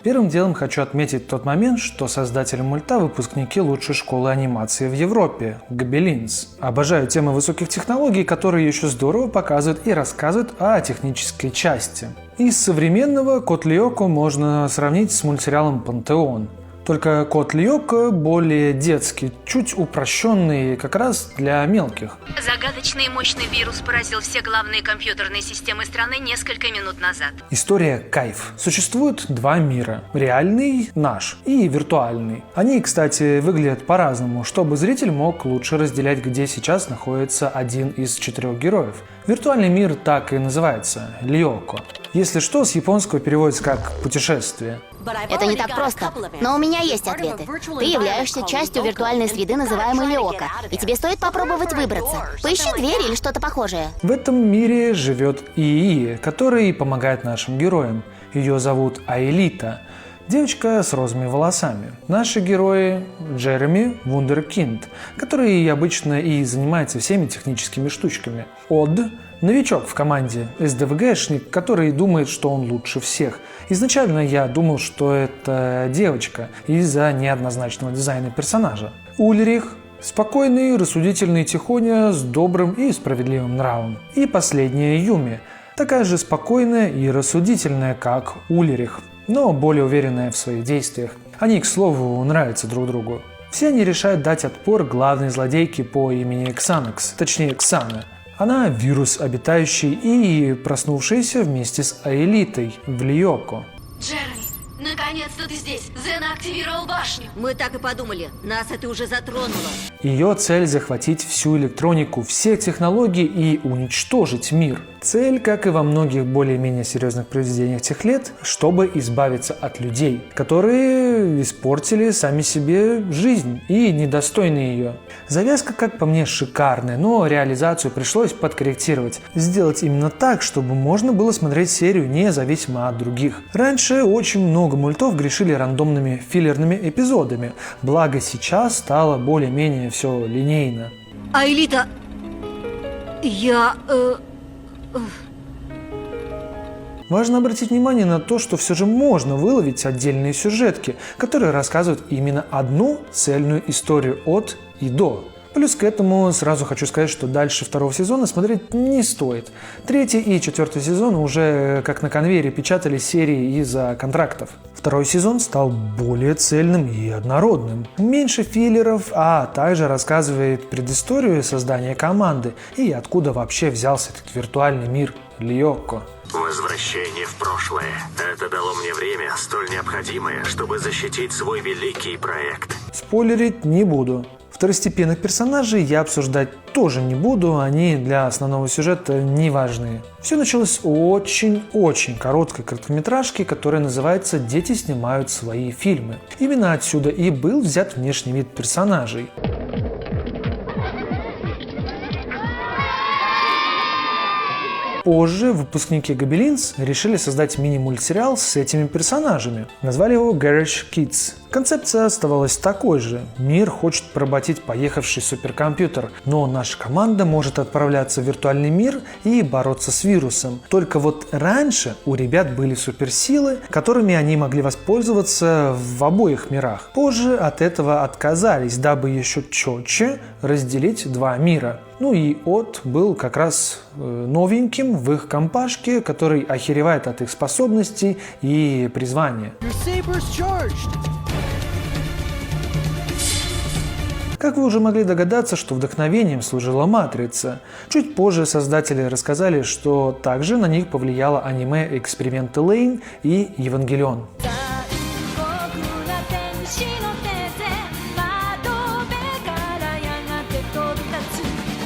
Первым делом хочу отметить тот момент, что создатели мульта – выпускники лучшей школы анимации в Европе – Гобелинс. Обожаю темы высоких технологий, которые еще здорово показывают и рассказывают о технической части. Из современного Код Льоко можно сравнить с мультсериалом «Пантеон». Только Код Льоко более детский, чуть упрощенный как раз для мелких. Загадочный и мощный вирус поразил все главные компьютерные системы страны несколько минут назад. История кайф. Существует два мира. Реальный, наш, и виртуальный. Они, кстати, выглядят по-разному, чтобы зритель мог лучше разделять, где сейчас находится один из 4 героев. Виртуальный мир так и называется – Льоко. Если что, с японского переводится как «путешествие». Это не так просто, но у меня есть ответы. Ты являешься частью виртуальной среды, называемой Льоко, и тебе стоит попробовать выбраться. Поищи дверь или что-то похожее. В этом мире живет ИИ, который помогает нашим героям. Ее зовут Аэлита. Девочка с розовыми волосами. Наши герои – Джереми Вундеркинд, который обычно и занимается всеми техническими штучками. Од – новичок в команде, СДВГшник, который думает, что он лучше всех. Изначально я думал, что это девочка из-за неоднозначного дизайна персонажа. Ульрих – спокойный, рассудительный тихоня с добрым и справедливым нравом. И последняя Юми – такая же спокойная и рассудительная, как Ульрих, но более уверенная в своих действиях. Они, к слову, нравятся друг другу. Все они решают дать отпор главной злодейке по имени Ксанакс, точнее Ксана. Она вирус, обитающий и проснувшийся вместе с Аэлитой в Льоко. Джереми, наконец-то ты здесь! Зен активировал башню! Мы так и подумали, нас это уже затронуло. Ее цель – захватить всю электронику, все технологии и уничтожить мир. Цель, как и во многих более-менее серьезных произведениях тех лет, чтобы избавиться от людей, которые испортили сами себе жизнь и недостойны ее. Завязка, как по мне, шикарная, но реализацию пришлось подкорректировать. Сделать именно так, чтобы можно было смотреть серию независимо от других. Раньше очень много мультов грешили рандомными филлерными эпизодами, благо сейчас стало более-менее все линейно. Аэлита, Важно обратить внимание на то, что все же можно выловить отдельные сюжетки, которые рассказывают именно одну цельную историю от и до. Плюс к этому сразу хочу сказать, что дальше 2-го сезона смотреть не стоит. 3-й и 4-й сезон уже как на конвейере печатали серии из-за контрактов. 2-й сезон стал более цельным и однородным. Меньше филлеров, а также рассказывает предысторию создания команды и откуда вообще взялся этот виртуальный мир Льокко. Возвращение в прошлое. Это дало мне время, столь необходимое, чтобы защитить свой великий проект. Спойлерить не буду. Второстепенных персонажей я обсуждать тоже не буду, они для основного сюжета не важны. Все началось с очень короткой короткометражки, которая называется «Дети снимают свои фильмы». Именно отсюда и был взят внешний вид персонажей. Позже выпускники Гобелинс решили создать мини-мультсериал с этими персонажами. Назвали его Garage Kids. Концепция оставалась такой же. Мир хочет поработить поехавший суперкомпьютер, но наша команда может отправляться в виртуальный мир и бороться с вирусом. Только вот раньше у ребят были суперсилы, которыми они могли воспользоваться в обоих мирах. Позже от этого отказались, дабы еще четче разделить два мира. Ну и От был как раз новеньким в их компашке, который охеревает от их способностей и призвания. Как вы уже могли догадаться, что вдохновением служила «Матрица». Чуть позже создатели рассказали, что также на них повлияло аниме «Эксперименты Лейн» и «Евангелион».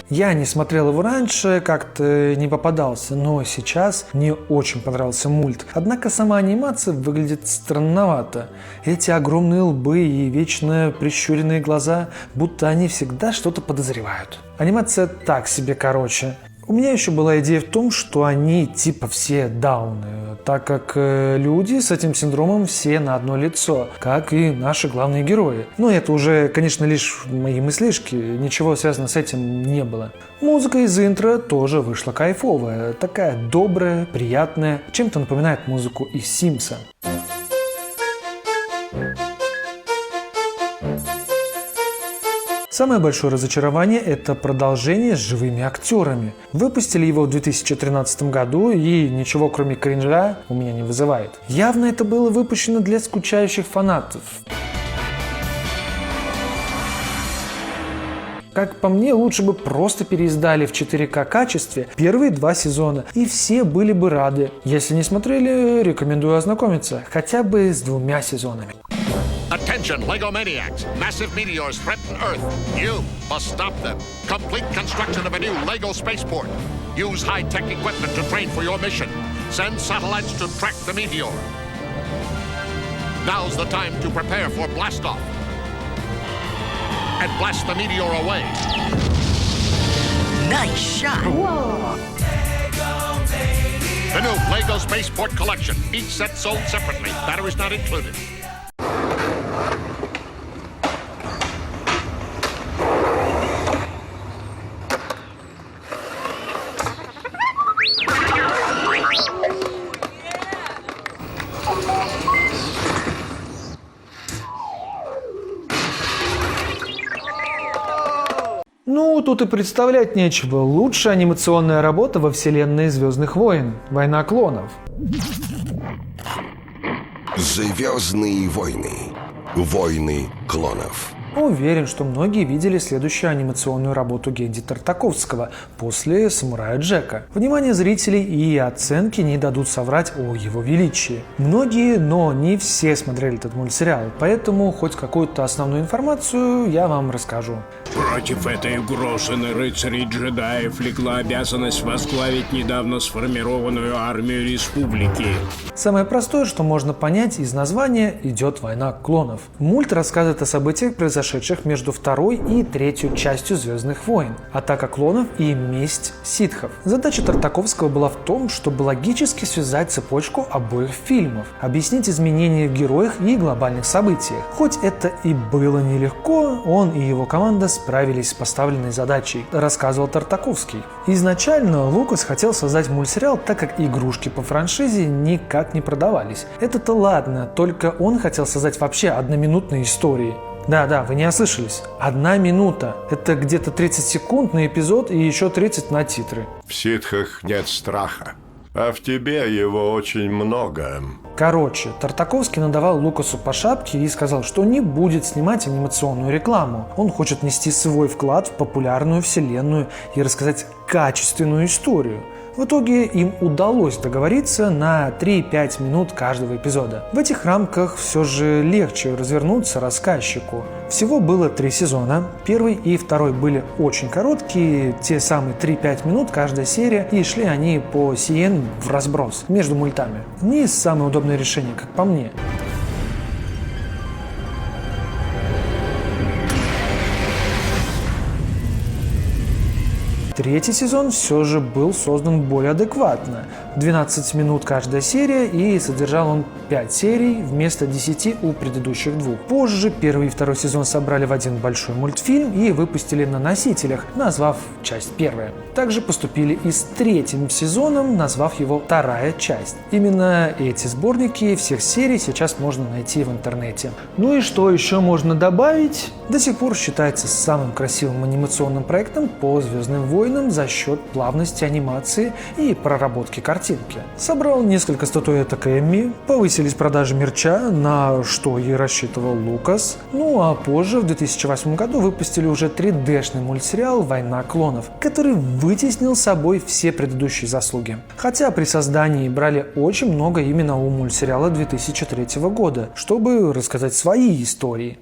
Я не смотрел его раньше, как-то не попадался, но сейчас мне очень понравился мульт. Однако сама анимация выглядит странновато. Эти огромные лбы и вечно прищуренные глаза, будто они всегда что-то подозревают. Анимация так себе, короче. У меня еще была идея в том, что они типа все дауны, так как люди с этим синдромом все на одно лицо, как и наши главные герои. Но это уже, конечно, лишь мои мыслишки, ничего связанного с этим не было. Музыка из интро тоже вышла кайфовая, такая добрая, приятная, чем-то напоминает музыку из «Симса». Самое большое разочарование – это продолжение с живыми актерами. Выпустили его в 2013 году, и ничего кроме кринжа у меня не вызывает. Явно это было выпущено для скучающих фанатов. Как по мне, лучше бы просто переиздали в 4К качестве первые 2 сезона, и все были бы рады. Если не смотрели, рекомендую ознакомиться, хотя бы с 2 сезонами. Attention, Lego Maniacs! Massive meteors threaten Earth. You must stop them. Complete construction of a new Lego spaceport. Use high-tech equipment to train for your mission. Send satellites to track the meteor. Now's the time to prepare for blastoff. And blast the meteor away. Nice shot. Whoa. The new Lego Spaceport Collection. Each set sold separately. Batteries not included. Ну, тут и представлять нечего. Лучшая анимационная работа во вселенной «Звездных войн» – «Война клонов». «Звездные войны. Войны клонов». Уверен, что многие видели следующую анимационную работу Генди Тартаковского после «Самурая Джека». Внимание зрителей и оценки не дадут соврать о его величии. Многие, но не все смотрели этот мультсериал, поэтому хоть какую-то основную информацию я вам расскажу. Против этой угрозы на рыцарей джедаев легла обязанность возглавить недавно сформированную армию республики. Самое простое, что можно понять из названия, идет «Война клонов». Мульт рассказывает о событиях, произошедших между 2-й и 3-й частью «Звездных войн», атака клонов и месть ситхов. Задача Тартаковского была в том, чтобы логически связать цепочку обоих фильмов, объяснить изменения в героях и глобальных событиях. Хоть это и было нелегко, он и его команда справились с поставленной задачей, рассказывал Тартаковский. Изначально Лукас хотел создать мультсериал, так как игрушки по франшизе никак не продавались. Это-то ладно, только он хотел создать вообще одноминутные истории. Да, вы не ослышались. 1 минута. Это где-то 30 секунд на эпизод и еще 30 на титры. В ситхах нет страха, а в тебе его очень много. Короче, Тартаковский надавал Лукасу по шапке и сказал, что не будет снимать анимационную рекламу. Он хочет нести свой вклад в популярную вселенную и рассказать качественную историю. В итоге им удалось договориться на 3-5 минут каждого эпизода. В этих рамках все же легче развернуться рассказчику. Всего было 3 сезона. Первый и второй были очень короткие, те самые 3-5 минут каждая серия, и шли они по CN в разброс между мультами. Не самое удобное решение, как по мне. Третий сезон все же был создан более адекватно. 12 минут каждая серия, и содержал он 5 серий вместо 10 у предыдущих 2. Позже первый и второй сезон собрали в один большой мультфильм и выпустили на носителях, назвав часть первая. Также поступили и с третьим сезоном, назвав его вторая часть. Именно эти сборники всех серий сейчас можно найти в интернете. Ну и что еще можно добавить? До сих пор считается самым красивым анимационным проектом по «Звездным войнам» за счет плавности анимации и проработки картинки. Собрал несколько статуэток Эмми, повысились продажи мерча, на что и рассчитывал Лукас. Ну а позже, в 2008 году, выпустили уже 3D-шный мультсериал «Война клонов», который вытеснил собой все предыдущие заслуги. Хотя при создании брали очень много именно у мультсериала 2003 года, чтобы рассказать свои истории.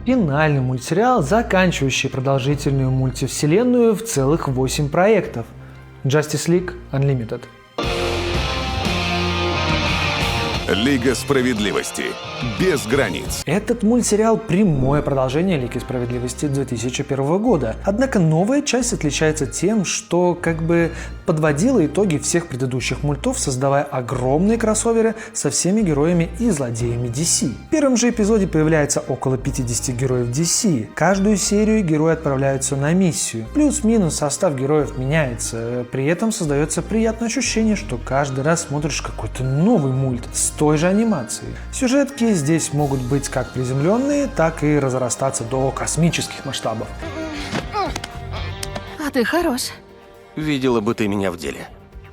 Финальный мультсериал, заканчивающий продолжительную мультивселенную в целых 8 проектов. Justice League Unlimited. Лига справедливости. Без границ. Этот мультсериал – прямое продолжение Лиги справедливости 2001 года. Однако новая часть отличается тем, что как бы подводила итоги всех предыдущих мультов, создавая огромные кроссоверы со всеми героями и злодеями DC. В первом же эпизоде появляется около 50 героев DC. Каждую серию герои отправляются на миссию. Плюс-минус состав героев меняется. При этом создается приятное ощущение, что каждый раз смотришь какой-то новый мульт с той же анимацией. Сюжетки здесь могут быть как приземленные, так и разрастаться до космических масштабов. А ты хорош. Видела бы ты меня в деле.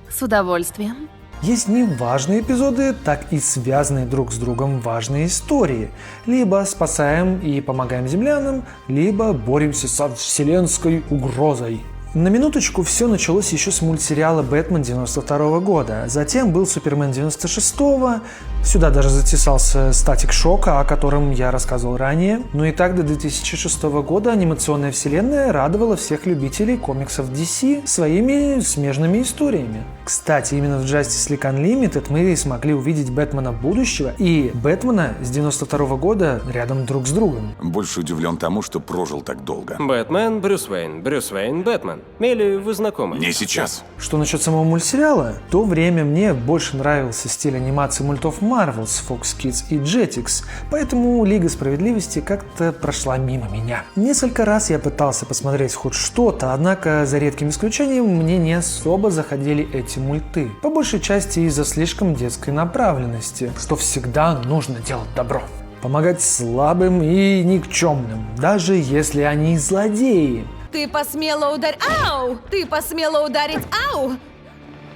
С удовольствием. Есть не важные эпизоды, так и связанные друг с другом важные истории. Либо спасаем и помогаем землянам, либо боремся со вселенской угрозой. На минуточку, все началось еще с мультсериала «Бэтмен» 92 года. Затем был «Супермен» 96-го. Сюда даже затесался «Статик Шока», о котором я рассказывал ранее. Ну и так до 2006 года анимационная вселенная радовала всех любителей комиксов DC своими смежными историями. Кстати, именно в Justice League Unlimited мы смогли увидеть Бэтмена будущего и Бэтмена с 92 года рядом друг с другом. Больше удивлен тому, что прожил так долго. Бэтмен, Брюс Уэйн, Бэтмен. Или вы знакомы? Не сейчас. Что насчет самого мультсериала? В то время мне больше нравился стиль анимации мультов Marvels, Fox Kids и Jetix, поэтому Лига справедливости как-то прошла мимо меня. Несколько раз я пытался посмотреть хоть что-то, однако за редким исключением мне не особо заходили эти мульты. По большей части из-за слишком детской направленности, что всегда нужно делать добро. Помогать слабым и никчемным, даже если они злодеи. Ты посмела ударить... Ау! Ты посмела ударить... Ау!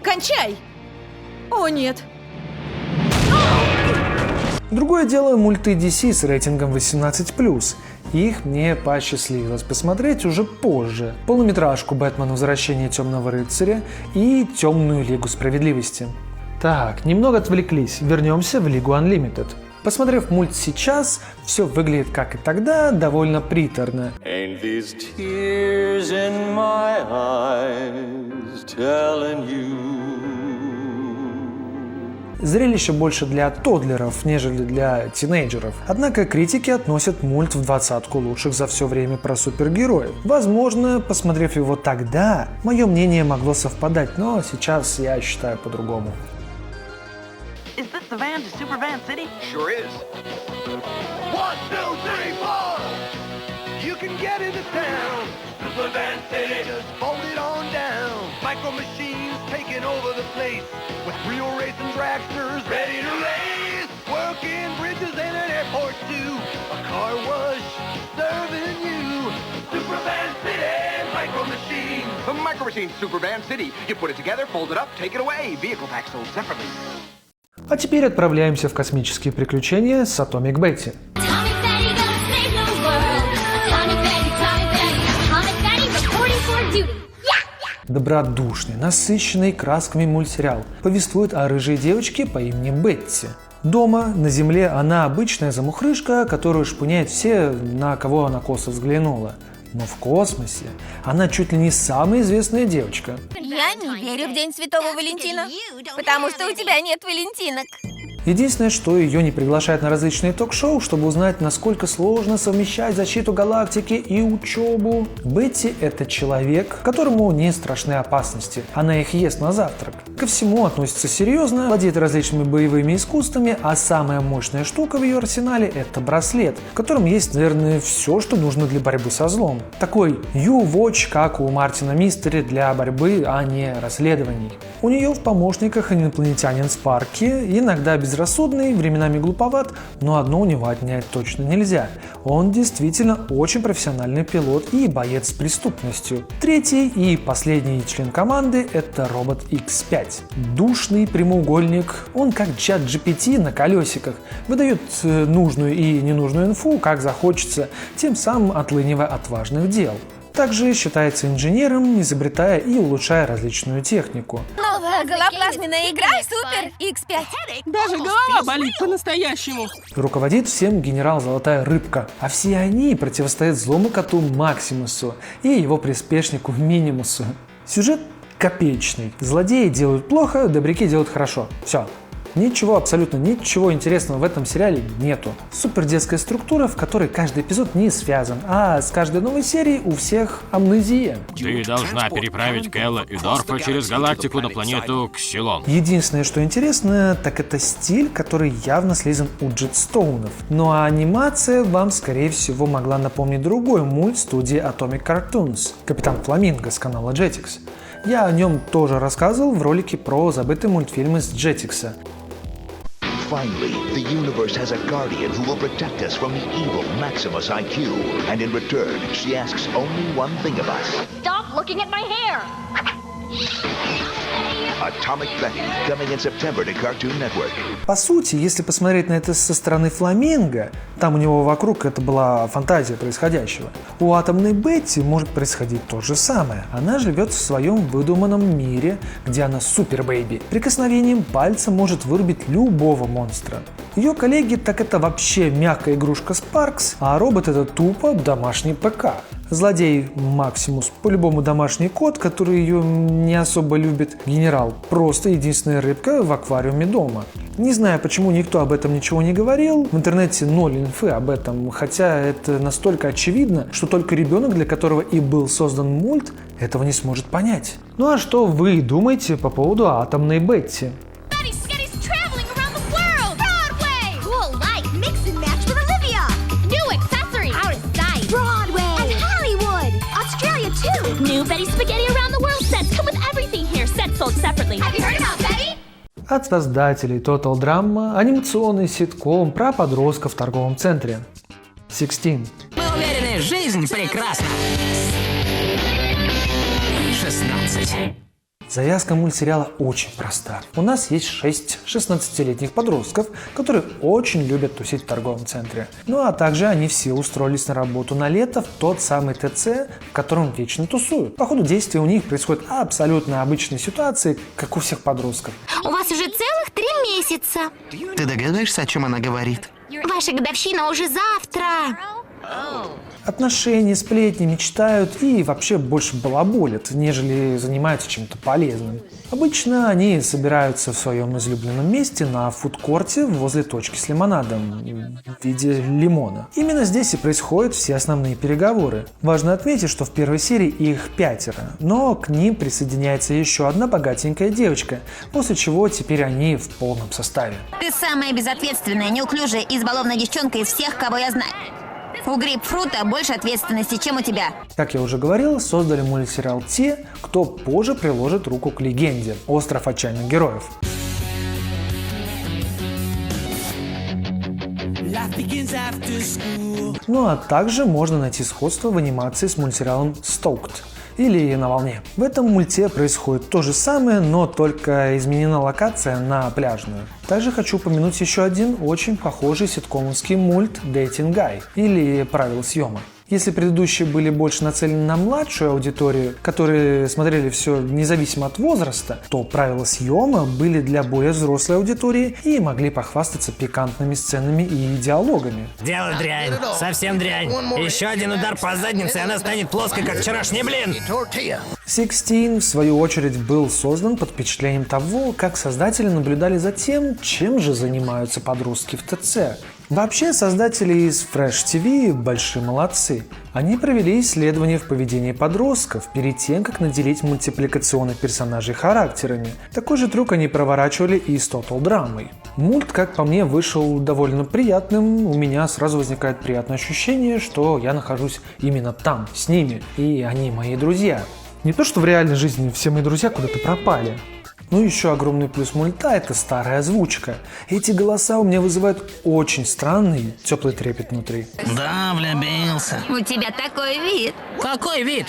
Кончай! О, нет. Другое дело мульты DC с рейтингом 18+. Их мне посчастливилось посмотреть уже позже. Полнометражку «Бэтмен. Возвращение темного рыцаря» и «Темную Лигу справедливости». Так, немного отвлеклись. Вернемся в Лигу Unlimited. Посмотрев мульт сейчас, все выглядит как и тогда, довольно приторно. Зрелище больше для тоддлеров, нежели для тинейджеров. Однако критики относят мульт в 20-ку лучших за все время про супергероев. Возможно, посмотрев его тогда, мое мнение могло совпадать, но сейчас я считаю по-другому. Is this the van to Super Van City? Sure is. 1, 2, 3, 4. You can get into town. Super Van City. Just fold it on down. Micro Machines taking over the place with real racing dragsters ready to race. broken bridges and an airport too. A car wash serving you. Superman City, Micro Machine. The Micro Machine, Superman City. You put it together, fold it up, take it away. Vehicle pack sold separately. А теперь отправляемся в космические приключения с Atomic Betty. Добродушный, насыщенный красками мультсериал повествует о рыжей девочке по имени Бетти. Дома, на Земле, она обычная замухрышка, которую шпыняют все, на кого она косо взглянула. Но в космосе она чуть ли не самая известная девочка. Я не верю в День Святого Валентина, потому что у тебя нет валентинок. Единственное, что ее не приглашают на различные ток-шоу, чтобы узнать, насколько сложно совмещать защиту галактики и учебу. Бетти – это человек, которому не страшны опасности. Она их ест на завтрак. Ко всему относится серьезно, владеет различными боевыми искусствами, а самая мощная штука в ее арсенале – это браслет, в котором есть, наверное, все, что нужно для борьбы со злом. Такой U-Watch, как у Мартина Мистери, для борьбы, а не расследований. У нее в помощниках инопланетянин Спарки, иногда безрассудный, временами глуповат, но одно у него отнять точно нельзя. Он действительно очень профессиональный пилот и боец с преступностью. Третий и последний член команды – это робот X5. Душный прямоугольник, он как чат GPT на колесиках, выдает нужную и ненужную инфу, как захочется, тем самым отлынивая от важных дел. Также считается инженером, изобретая и улучшая различную технику. Новая голоплазменная игра супер X5. Даже голова болит по-настоящему. Руководит всем генерал Золотая Рыбка, а все они противостоят злому коту Максимусу и его приспешнику Минимусу. Сюжет копеечный. Злодеи делают плохо, добряки делают хорошо. Все. Ничего, абсолютно ничего интересного в этом сериале нету. Супер детская структура, в которой каждый эпизод не связан, а с каждой новой серией у всех амнезия. Ты должна переправить Кэлла и Дорфа через галактику на планету Ксилон. Единственное, что интересно, так это стиль, который явно слизан у Джетстоунов. Ну а анимация вам, скорее всего, могла напомнить другой мульт студии Atomic Cartoons – Капитан Фламинго с канала Jetix. Я о нем тоже рассказывал в ролике про забытые мультфильмы с Jetix. Finally, the universe has a guardian who will protect us from the evil Maximus IQ. And in return, she asks only one thing of us. Stop looking at my hair. Atomic Betty, coming in September to Cartoon Network. По сути, если посмотреть на это со стороны Фламинго, там у него вокруг это была фантазия происходящего. У Атомной Бетти может происходить то же самое. Она живет в своем выдуманном мире, где она супер-бэйби. Прикосновением пальца может вырубить любого монстра. Ее коллеги так это вообще мягкая игрушка Спаркс, а робот это тупо домашний ПК. Злодей Максимус по-любому домашний кот, который ее не особо любит. Генерал просто единственная рыбка в аквариуме дома. Не знаю, почему никто об этом ничего не говорил. В интернете ноль инфы об этом, хотя это настолько очевидно, что только ребенок, для которого и был создан мульт, этого не сможет понять. Ну а что вы думаете по поводу Атомной Бетти? New Betty Spaghetti Around the World sets come with everything here, sets sold separately. Have you heard about Betty? От создателей Total Drama анимационный ситком про подростков в торговом центре. 16. Мы уверены, жизнь прекрасна. 16. Завязка мультсериала очень проста. У нас есть 6 16-летних подростков, которые очень любят тусить в торговом центре. Ну а также они все устроились на работу на лето в тот самый ТЦ, в котором вечно тусуют. По ходу действия у них происходят абсолютно обычные ситуации, как у всех подростков. У вас уже целых 3 месяца. Ты догадываешься, о чем она говорит? Ваша годовщина уже завтра. Отношения, сплетни, мечтают и вообще больше балаболят, нежели занимаются чем-то полезным. Обычно они собираются в своем излюбленном месте на фудкорте возле точки с лимонадом в виде лимона. Именно здесь и происходят все основные переговоры. Важно отметить, что в первой серии их 5, но к ним присоединяется еще одна богатенькая девочка, после чего теперь они в полном составе. Ты самая безответственная, неуклюжая, избалованная девчонка из всех, кого я знаю. У Грейпфрута больше ответственности, чем у тебя. Как я уже говорил, создали мультсериал те, кто позже приложит руку к легенде «Остров отчаянных героев». Ну а также можно найти сходство в анимации с мультсериалом «Stoked» или «На волне». В этом мульте происходит то же самое, но только изменена локация на пляжную. Также хочу упомянуть еще один очень похожий ситкомовский мульт «Dating Guy» или «Правила съема». Если предыдущие были больше нацелены на младшую аудиторию, которые смотрели все независимо от возраста, то правила съема были для более взрослой аудитории и могли похвастаться пикантными сценами и диалогами. Дело дрянь. Совсем дрянь. Еще один удар по заднице, и она станет плоской, как вчерашний блин. Sixteen, в свою очередь, был создан под впечатлением того, как создатели наблюдали за тем, чем же занимаются подростки в ТЦ. Вообще, создатели из Fresh TV большие молодцы. Они провели исследования в поведении подростков перед тем, как наделить мультипликационных персонажей характерами. Такой же трюк они проворачивали и с Total Drama. Мульт, как по мне, вышел довольно приятным. У меня сразу возникает приятное ощущение, что я нахожусь именно там, с ними, и они мои друзья. Не то, что в реальной жизни все мои друзья куда-то пропали. Ну и еще огромный плюс мульта – это старая озвучка. Эти голоса у меня вызывают очень странный теплый трепет внутри. Да, влюбился. У тебя такой вид. Какой вид?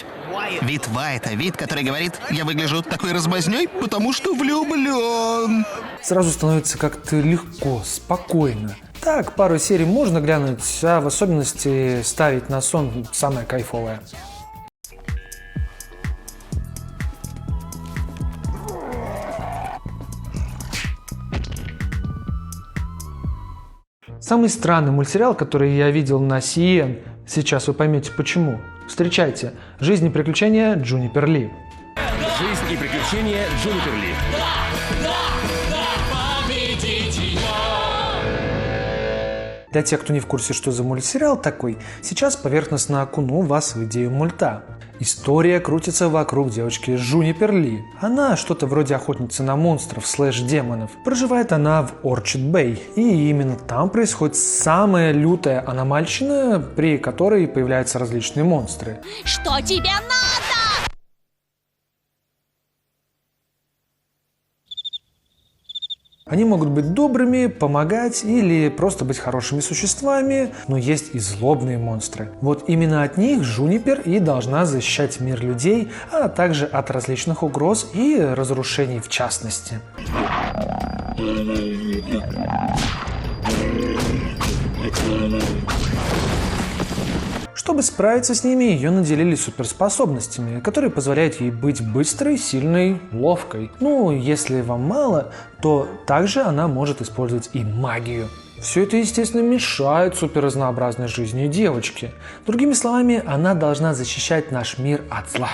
Вид Вайта, вид, который говорит, я выгляжу такой размазнёй, потому что влюблен. Сразу становится как-то легко, спокойно. Так, пару серий можно глянуть, а в особенности ставить на сон самое кайфовое. Самый странный мультсериал, который я видел на CN, сейчас вы поймете почему. Встречайте, «Жизнь и приключения Джунипер Ли». Жизнь и приключения Джунипер Ли. Для тех, кто не в курсе, что за мультсериал такой, сейчас поверхностно окуну вас в идею мульта. История крутится вокруг девочки Джунипер Ли. Она что-то вроде охотницы на монстров /демонов. Проживает она в Орчард-Бэй. И именно там происходит самая лютая аномальщина, при которой появляются различные монстры. Что тебе надо? Они могут быть добрыми, помогать или просто быть хорошими существами, но есть и злобные монстры. Вот именно от них Джунипер и должна защищать мир людей, а также от различных угроз и разрушений в частности. Чтобы справиться с ними, ее наделили суперспособностями, которые позволяют ей быть быстрой, сильной, ловкой. Ну, если вам мало, то также она может использовать и магию. Все это, естественно, мешает суперразнообразной жизни девочки. Другими словами, она должна защищать наш мир от зла.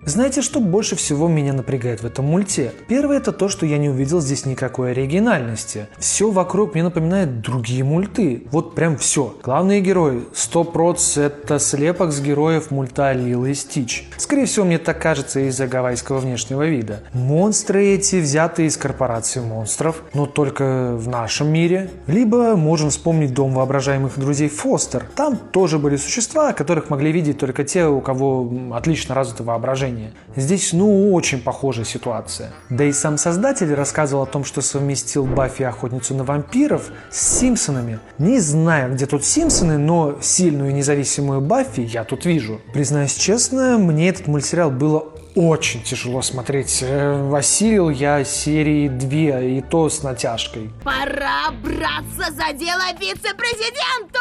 Знаете, что больше всего меня напрягает в этом мульте? Первое — это то, что я не увидел здесь никакой оригинальности. Все вокруг мне напоминает другие мульты. Вот прям все. Главные герои 100% это слепок с героев мульта Лило и Стич. Скорее всего, мне так кажется из-за гавайского внешнего вида. Монстры эти взяты из корпорации монстров, но только в нашем мире. Либо можем вспомнить дом воображаемых друзей Фостер. Там тоже были существа, которых могли видеть только те, у кого отлично развито воображение. Здесь, очень похожая ситуация. Да и сам создатель рассказывал о том, что совместил Баффи охотницу на вампиров с Симпсонами. Не знаю, где тут Симпсоны, но сильную и независимую Баффи я тут вижу. Признаюсь честно, мне этот мультсериал было очень тяжело смотреть. Осилил я серии 2, и то с натяжкой. Пора браться за дело вице-президенту!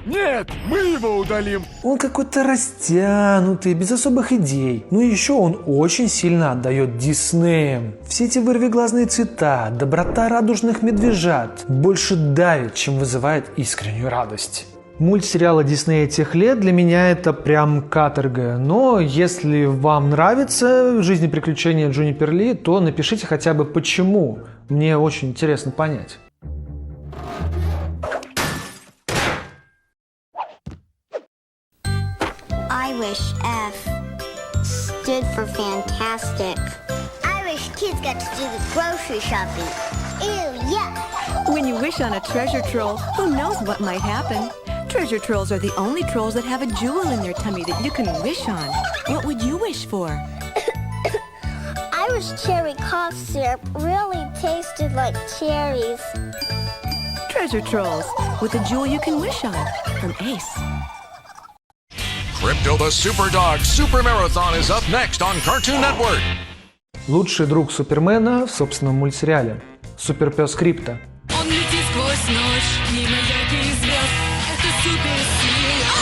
Нет, мы его удалим. Он какой-то растянутый, без особых идей. Ну и еще он очень сильно отдает Диснеям. Все эти вырвиглазные цвета, доброта радужных медвежат больше давит, чем вызывает искреннюю радость. Мультсериалы Диснея тех лет для меня это прям каторга. Но если вам нравится «Жизнь и приключения Джунипер Ли», то напишите хотя бы почему. Мне очень интересно понять. I wish F stood for fantastic. I wish kids got to do the grocery shopping. Ew, yuck. When you wish on a treasure troll, who knows what might happen? Treasure trolls are the only trolls that have a jewel in their tummy that you can wish on. What would you wish for? Irish cherry cough syrup really tasted like cherries. Treasure trolls with a jewel you can wish on from Ace. Crypto the Superdog Super Marathon is up next on Cartoon Network. Лучший друг Супермена в собственном мультсериале. Суперпес Крипто. Он летит сквозь ночь, мимо ярких звезд. Это суперсила.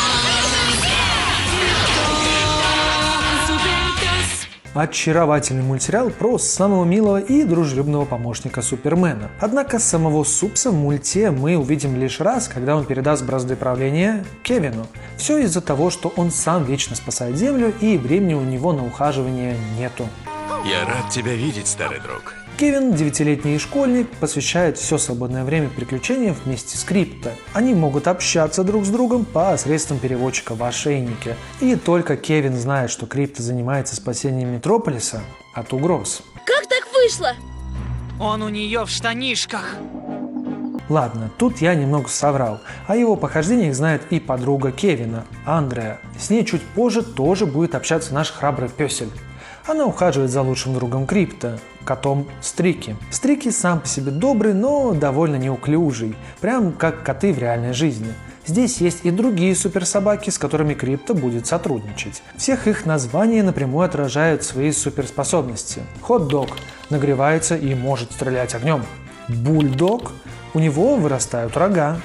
Суперпес. Очаровательный мультсериал про самого милого и дружелюбного помощника Супермена. Однако самого Супса в мульте мы увидим лишь раз, когда он передаст бразды правления Кевину. Все из-за того, что он сам вечно спасает Землю и времени у него на ухаживание нету. Я рад тебя видеть, старый друг. Кевин, 9-летний школьник, посвящает все свободное время приключениям вместе с Крипто. Они могут общаться друг с другом посредством переводчика в ошейнике. И только Кевин знает, что Крипто занимается спасением Метрополиса от угроз. Как так вышло? Он у нее в штанишках. Ладно, тут я немного соврал. О его похождениях знает и подруга Кевина, Андреа. С ней чуть позже тоже будет общаться наш храбрый пёсель. Она ухаживает за лучшим другом Крипто, котом Стрики. Стрики сам по себе добрый, но довольно неуклюжий, прям как коты в реальной жизни. Здесь есть и другие суперсобаки, с которыми Крипто будет сотрудничать. Всех их названия напрямую отражают свои суперспособности. Хот-дог нагревается и может стрелять огнем. Бульдог, у него вырастают рога.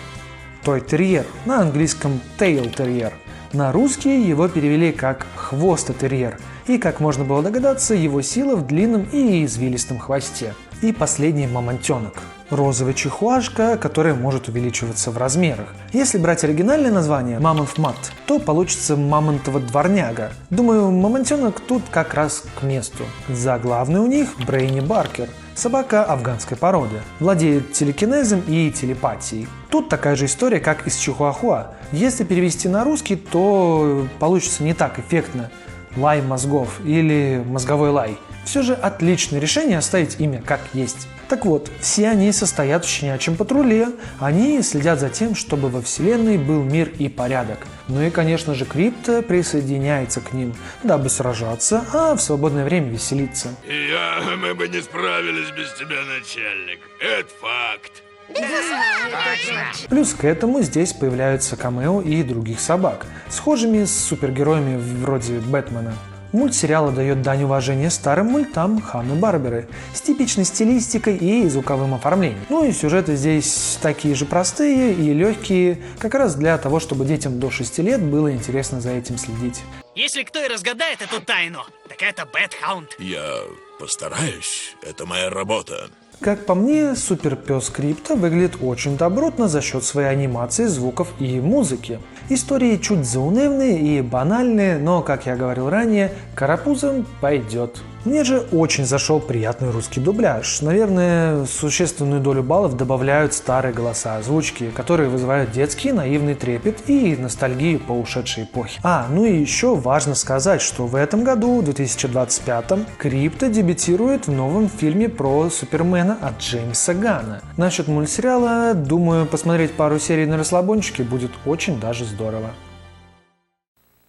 Той-терьер, на английском тейл-терьер. На русский его перевели как хвостотерьер. И, как можно было догадаться, его сила в длинном и извилистом хвосте. И последний мамонтенок. Розовый чихуашка, который может увеличиваться в размерах. Если брать оригинальное название Мамонт Мат, то получится мамонтова дворняга. Думаю, мамонтенок тут как раз к месту. Заглавный у них Брейни Баркер. Собака афганской породы. Владеет телекинезом и телепатией. Тут такая же история, как и с Чихуахуа. Если перевести на русский, то получится не так эффектно. Лай мозгов или мозговой лай. Все же отличное решение оставить имя как есть. Так вот, все они состоят в щенячьем патруле. Они следят за тем, чтобы во вселенной был мир и порядок. Ну и, конечно же, Крипто присоединяется к ним, дабы сражаться, а в свободное время веселиться. Мы бы не справились без тебя, начальник. Это факт. Плюс к этому здесь появляются камео и других собак, схожими с супергероями вроде Бэтмена. Мультсериал дает дань уважения старым мультам Ханны-Барберы с типичной стилистикой и звуковым оформлением. Ну и сюжеты здесь такие же простые и легкие, как раз для того, чтобы детям до 6 лет было интересно за этим следить. Если кто и разгадает эту тайну, так это Бэтхаунд. Я постараюсь. Это моя работа. Как по мне, Суперпес Крипто выглядит очень добротно за счет своей анимации, звуков и музыки. Истории чуть заунывные и банальные, но, как я говорил ранее, карапузом пойдет. Мне же очень зашел приятный русский дубляж. Наверное, существенную долю баллов добавляют старые голоса озвучки, которые вызывают детский наивный трепет и ностальгию по ушедшей эпохе. Ну и еще важно сказать, что в этом году, в 2025-м, Крипто дебютирует в новом фильме про Супермена от Джеймса Ганна. Насчет мультсериала, думаю, посмотреть пару серий на расслабончике будет очень даже здорово.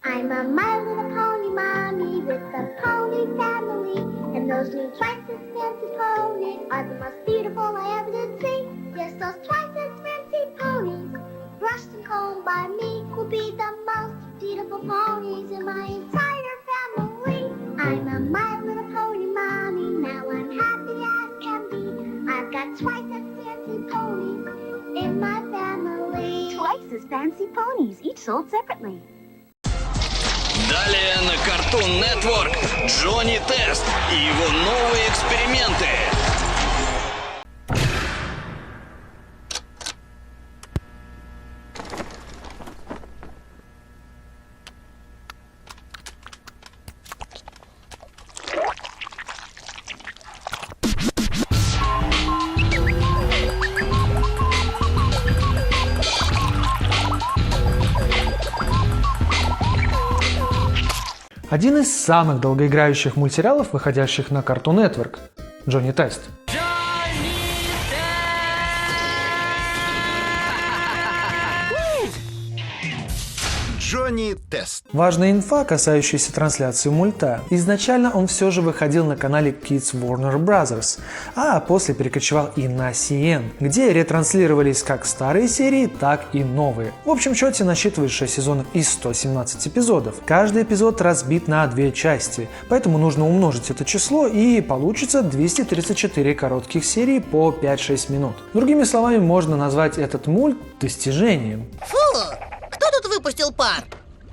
I'm a My Little Pony mommy with a pony family, and those new twice as fancy ponies are the most beautiful I ever did see. Yes, those twice as fancy ponies, brushed and combed by me, will be the most beautiful ponies in my entire family. I'm a My Little Pony mommy, now I'm happy as can be. I've got twice as fancy ponies in my family. Twice as fancy ponies, each sold separately. Далее на Cartoon Network Джонни Тест и его новые эксперименты. Один из самых долгоиграющих мультсериалов, выходящих на Cartoon Network – Джонни Тест. Джонни Тест. Важная инфа, касающаяся трансляции мульта. Изначально он все же выходил на канале Kids Warner Bros., а после перекочевал и на CN, где ретранслировались как старые серии, так и новые. В общем счете насчитывает 6 сезонов и 117 эпизодов. Каждый эпизод разбит на 2 части, поэтому нужно умножить это число и получится 234 коротких серий по 5-6 минут. Другими словами, можно назвать этот мульт достижением. Фу! Кто тут выпустил пар?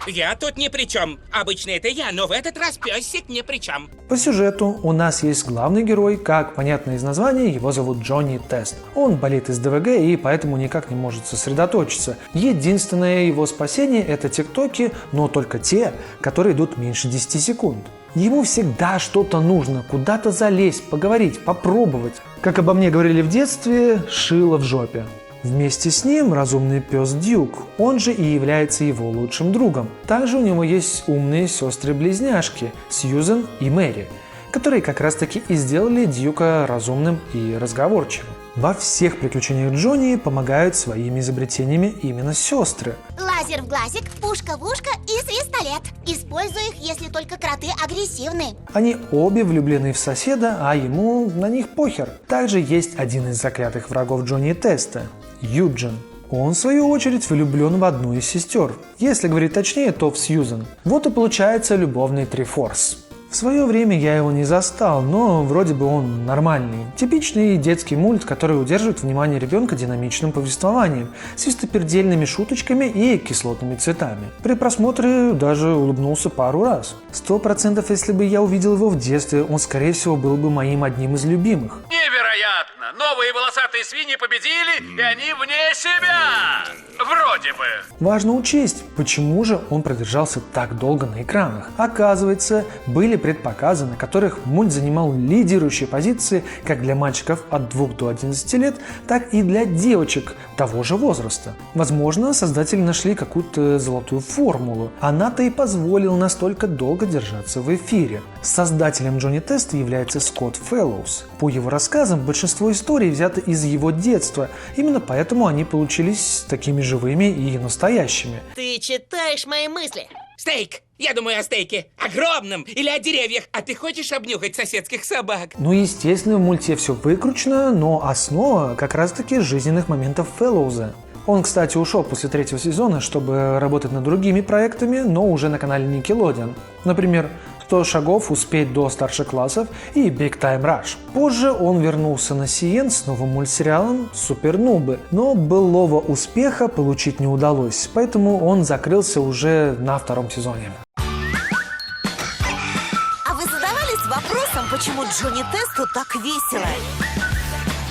Я тут ни при чем. Обычно это я, но в этот раз песик ни при чем. По сюжету у нас есть главный герой, как понятно из названия, его зовут Джонни Тест. Он болеет из ДВГ и поэтому никак не может сосредоточиться. Единственное его спасение — это тиктоки, но только те, которые идут меньше 10 секунд. Ему всегда что-то нужно, куда-то залезть, поговорить, попробовать. Как обо мне говорили в детстве, шило в жопе. Вместе с ним разумный пес Дьюк, он же и является его лучшим другом. Также у него есть умные сестры-близняшки Сьюзен и Мэри, которые как раз таки и сделали Дьюка разумным и разговорчивым. Во всех приключениях Джонни помогают своими изобретениями именно сестры. Лазер в глазик, пушка в ушко и свистолет. Используй их, если только кроты агрессивны. Они обе влюблены в соседа, а ему на них похер. Также есть один из заклятых врагов Джонни Теста – Юджин. Он, в свою очередь, влюблен в одну из сестер. Если говорить точнее, то в Сьюзен. Вот и получается любовный трифорс. В свое время я его не застал, но вроде бы он нормальный. Типичный детский мульт, который удерживает внимание ребенка динамичным повествованием, свистопердельными шуточками и кислотными цветами. При просмотре даже улыбнулся пару раз. 100% если бы я увидел его в детстве, он скорее всего был бы моим одним из любимых. Невероятно! Новые волосатые свиньи победили, и они вне себя! Вроде бы. Важно учесть, почему же он продержался так долго на экранах. Оказывается, были предпоказы, на которых мульт занимал лидирующие позиции как для мальчиков от 2 до 11 лет, так и для девочек того же возраста. Возможно, создатели нашли какую-то золотую формулу. Она-то и позволила настолько долго держаться в эфире. Создателем Джонни Теста является Скотт Фэллоус. По его рассказам, большинство историй взято из его детства. Именно поэтому они получились такими живыми и настоящими. Ты читаешь мои мысли. Стейк! Я думаю о стейке. Огромном! Или о деревьях. А ты хочешь обнюхать соседских собак? Ну, естественно, в мульте все выкручено, но основа как раз-таки жизненных моментов Фэллоуза. Он, кстати, ушел после 3-го сезона, чтобы работать над другими проектами, но уже на канале Nickelodeon. Например, 100 шагов успеть до старших классов и Big Time Rush. Позже он вернулся на CN с новым мультсериалом Супернубы, но былого успеха получить не удалось, поэтому он закрылся уже на 2-м сезоне. А вы задавались вопросом, почему Джонни Тесту так весело?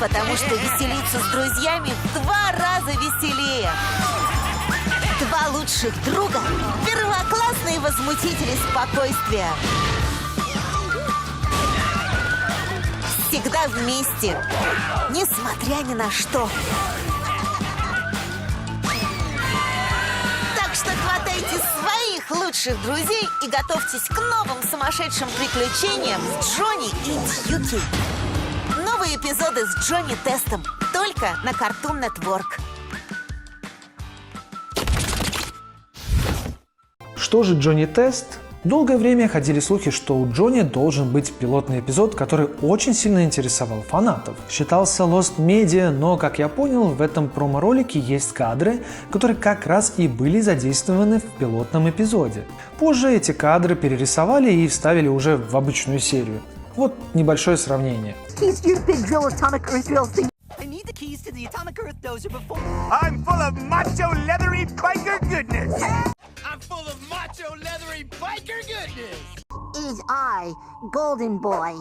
Потому что веселиться с друзьями в 2 раза веселее. 2 лучших друга – первоклассные возмутители спокойствия. Всегда вместе, несмотря ни на что. Так что хватайте своих лучших друзей и готовьтесь к новым сумасшедшим приключениям с Джонни и Дьюки. Новые эпизоды с Джонни Тестом только на Cartoon Network. Что же Джонни Тест? Долгое время ходили слухи, что у Джонни должен быть пилотный эпизод, который очень сильно интересовал фанатов. Считался Lost Media, но, как я понял, в этом промо-ролике есть кадры, которые как раз и были задействованы в пилотном эпизоде. Позже эти кадры перерисовали и вставили уже в обычную серию. Вот небольшое сравнение. I'm full of macho, leathery biker goodness. I'm full of macho, leathery biker goodness. It is I, Golden Boy.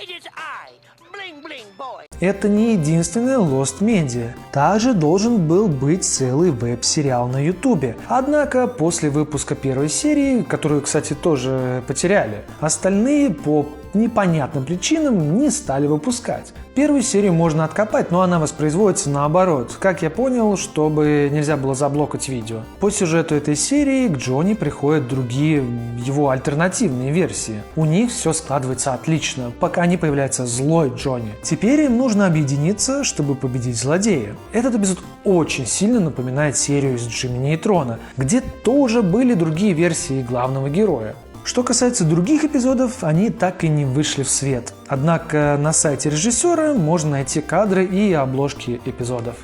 It is I, Bling Bling Boy. Это не единственный Lost Media. Также должен был быть целый веб-сериал на Ютубе. Однако после выпуска 1-й серии, которую, кстати, тоже потеряли, остальные по непонятным причинам не стали выпускать. 1-ю серию можно откопать, но она воспроизводится наоборот. Как я понял, чтобы нельзя было заблокать видео. По сюжету этой серии к Джонни приходят другие его альтернативные версии. У них все складывается отлично, пока не появляется злой Джонни. Теперь им нужен нужно объединиться, чтобы победить злодея. Этот эпизод очень сильно напоминает серию из Джимми Нейтрона, где тоже были другие версии главного героя. Что касается других эпизодов, они так и не вышли в свет. Однако на сайте режиссера можно найти кадры и обложки эпизодов.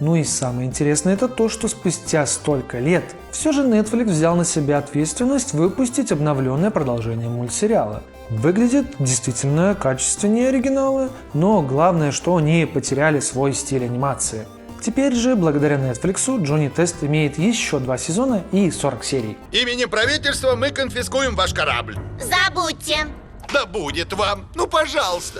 Ну и самое интересное это то, что спустя столько лет все же Netflix взял на себя ответственность выпустить обновленное продолжение мультсериала. Выглядит действительно качественнее оригинала, но главное, что они потеряли свой стиль анимации. Теперь же, благодаря Netflix, Джонни Тест имеет еще 2 сезона и 40 серий. Именем правительства мы конфискуем ваш корабль. Забудьте. Да будет вам. Ну, пожалуйста.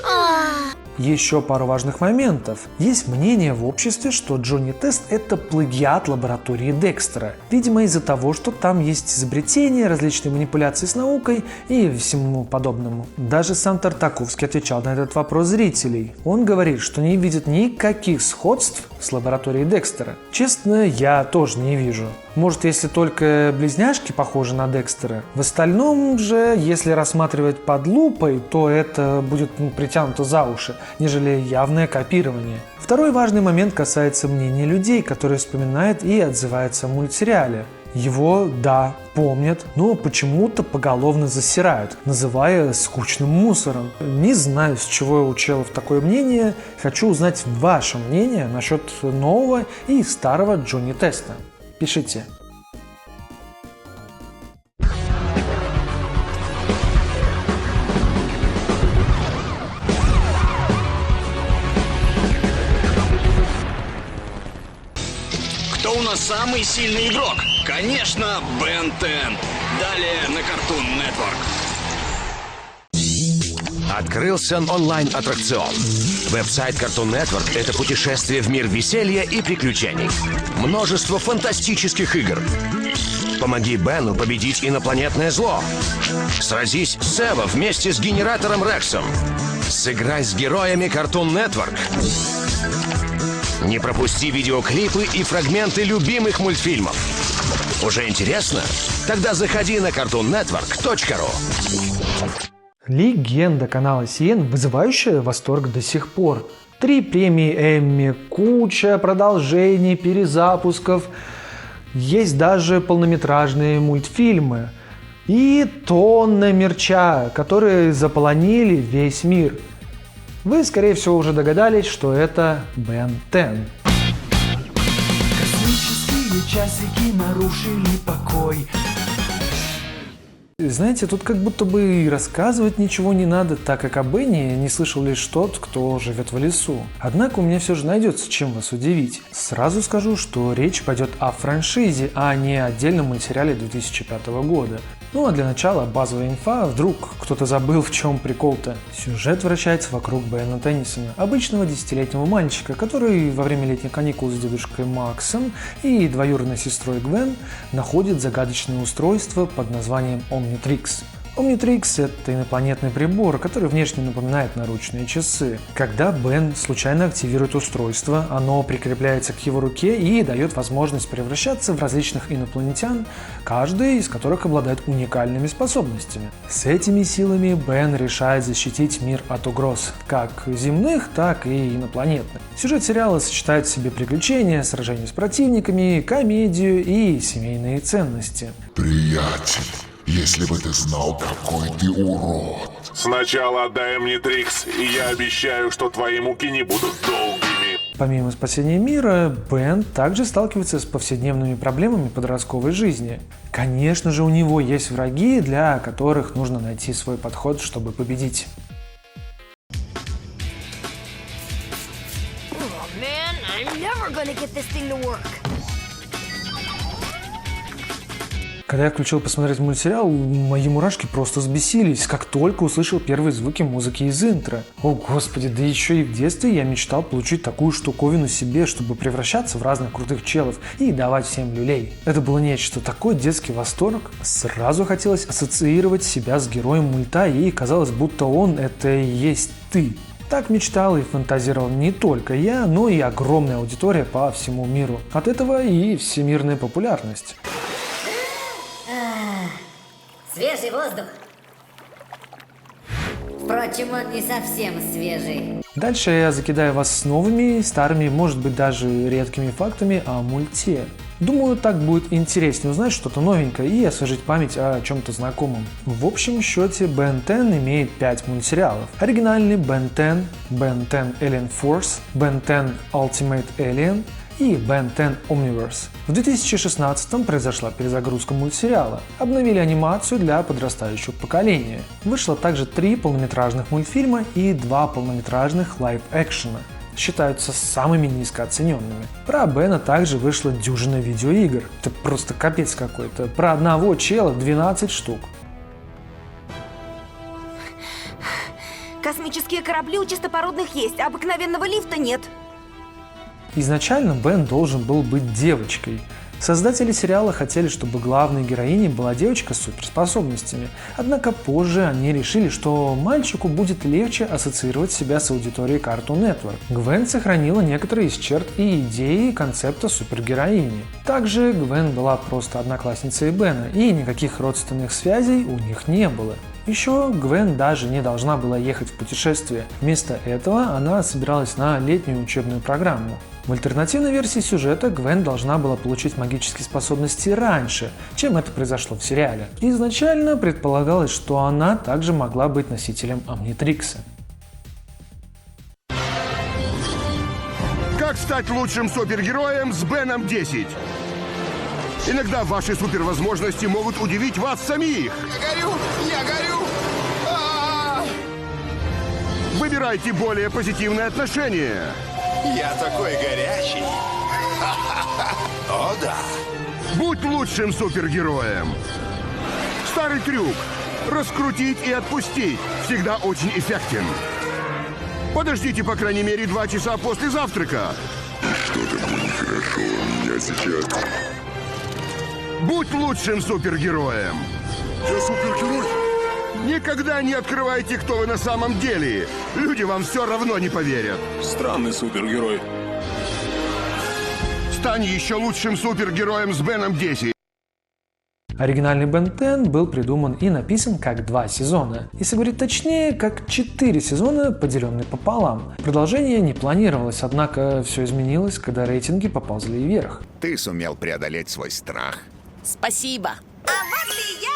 Еще пару важных моментов. Есть мнение в обществе, что Джонни Тест – это плагиат лаборатории Декстера. Видимо, из-за того, что там есть изобретения, различные манипуляции с наукой и всему подобному. Даже сам Тартаковский отвечал на этот вопрос зрителей. Он говорит, что не видит никаких сходств с лабораторией Декстера. Честно, я тоже не вижу. Может, если только близняшки похожи на Декстера. В остальном же, если рассматривать под лупой, то это будет притянуто за уши, нежели явное копирование. Второй важный момент касается мнения людей, которые вспоминают и отзываются о мультсериале. Его, да, помнят, но почему-то поголовно засирают, называя скучным мусором. Не знаю, с чего у челов такое мнение. Хочу узнать ваше мнение насчет нового и старого Джонни Теста. Пишите. Кто у нас самый сильный игрок? Конечно, Бен 10. Далее на Cartoon Network. Открылся онлайн-аттракцион. Веб-сайт Cartoon Network — это путешествие в мир веселья и приключений. Множество фантастических игр. Помоги Бену победить инопланетное зло. Сразись с Эво вместе с генератором Рексом. Сыграй с героями Cartoon Network. Не пропусти видеоклипы и фрагменты любимых мультфильмов. Уже интересно? Тогда заходи на cartoonnetwork.ru. Легенда канала CN, вызывающая восторг до сих пор. 3 премии Эмми, куча продолжений, перезапусков. Есть даже полнометражные мультфильмы. И тонна мерча, которые заполонили весь мир. Вы, скорее всего, уже догадались, что это Бен 10. Космические часики нарушили покой. Знаете, тут как будто бы и рассказывать ничего не надо, так как о Бенни не слышал лишь тот, кто живет в лесу. Однако у меня все же найдется чем вас удивить. Сразу скажу, что речь пойдет о франшизе, а не отдельном мультсериале 2005 года. Ну а для начала базовая инфа, вдруг кто-то забыл, в чем прикол-то. Сюжет вращается вокруг Бена Теннисона, обычного 10-летнего мальчика, который во время летних каникул с дедушкой Максом и двоюродной сестрой Гвен находит загадочное устройство под названием Omnitrix. Omnitrix — это инопланетный прибор, который внешне напоминает наручные часы. Когда Бен случайно активирует устройство, оно прикрепляется к его руке и дает возможность превращаться в различных инопланетян, каждый из которых обладает уникальными способностями. С этими силами Бен решает защитить мир от угроз, как земных, так и инопланетных. Сюжет сериала сочетает в себе приключения, сражения с противниками, комедию и семейные ценности. Приятель, если бы ты знал, какой ты урод. Сначала отдай мне Трикс, и я обещаю, что твои муки не будут долгими. Помимо спасения мира, Бен также сталкивается с повседневными проблемами подростковой жизни. Конечно же, у него есть враги, для которых нужно найти свой подход, чтобы победить. Когда я включил посмотреть мультсериал, мои мурашки просто взбесились, как только услышал первые звуки музыки из интро. О господи, да еще и в детстве я мечтал получить такую штуковину себе, чтобы превращаться в разных крутых челов и давать всем люлей. Это было нечто, такой детский восторг. Сразу хотелось ассоциировать себя с героем мульта, и казалось, будто он — это и есть ты. Так мечтал и фантазировал не только я, но и огромная аудитория по всему миру. От этого и всемирная популярность. Свежий воздух. Впрочем, он не совсем свежий. Дальше я закидаю вас новыми, старыми, может быть даже редкими фактами о мульте. Думаю, так будет интереснее узнать что-то новенькое и освежить память о чем-то знакомом. В общем счете Ben 10 имеет 5 мультсериалов. Оригинальный Ben 10, Ben 10 Alien Force, Ben 10 Ultimate Alien и Ben 10 Omniverse. В 2016-м произошла перезагрузка мультсериала. Обновили анимацию для подрастающего поколения. Вышло также 3 полнометражных мультфильма и 2 полнометражных лайв-экшена. Считаются самыми низкооцененными. Про Бена также вышла дюжина видеоигр. Это просто капец какой-то. Про одного чела 12 штук. Космические корабли у чистопородных есть, а обыкновенного лифта нет. Изначально Бен должен был быть девочкой. Создатели сериала хотели, чтобы главной героиней была девочка с суперспособностями, однако позже они решили, что мальчику будет легче ассоциировать себя с аудиторией Cartoon Network. Гвен сохранила некоторые из черт и идеи концепта супергероини. Также Гвен была просто одноклассницей Бена, и никаких родственных связей у них не было. Еще Гвен даже не должна была ехать в путешествие. Вместо этого она собиралась на летнюю учебную программу. В альтернативной версии сюжета Гвен должна была получить магические способности раньше, чем это произошло в сериале. Изначально предполагалось, что она также могла быть носителем Омнитрикса. Как стать лучшим супергероем с Беном 10? Иногда ваши супервозможности могут удивить вас самих. Я горю! Я горю! Выбирайте более позитивное отношение. Я такой горячий. О, да. Будь лучшим супергероем. Старый трюк. Раскрутить и отпустить. Всегда очень эффектен. Подождите, по крайней мере, 2 часа после завтрака. Что-то будет хорошо у меня сейчас. Будь лучшим супергероем. Я супергерой. Никогда не открывайте, кто вы на самом деле. Люди вам все равно не поверят. Странный супергерой. Стань еще лучшим супергероем с Беном 10. Оригинальный Ben 10 был придуман и написан как 2 сезона. Если говорить точнее, как 4 сезона, поделенные пополам. Продолжение не планировалось, однако все изменилось, когда рейтинги поползли вверх. Ты сумел преодолеть свой страх. Спасибо. А вот и я!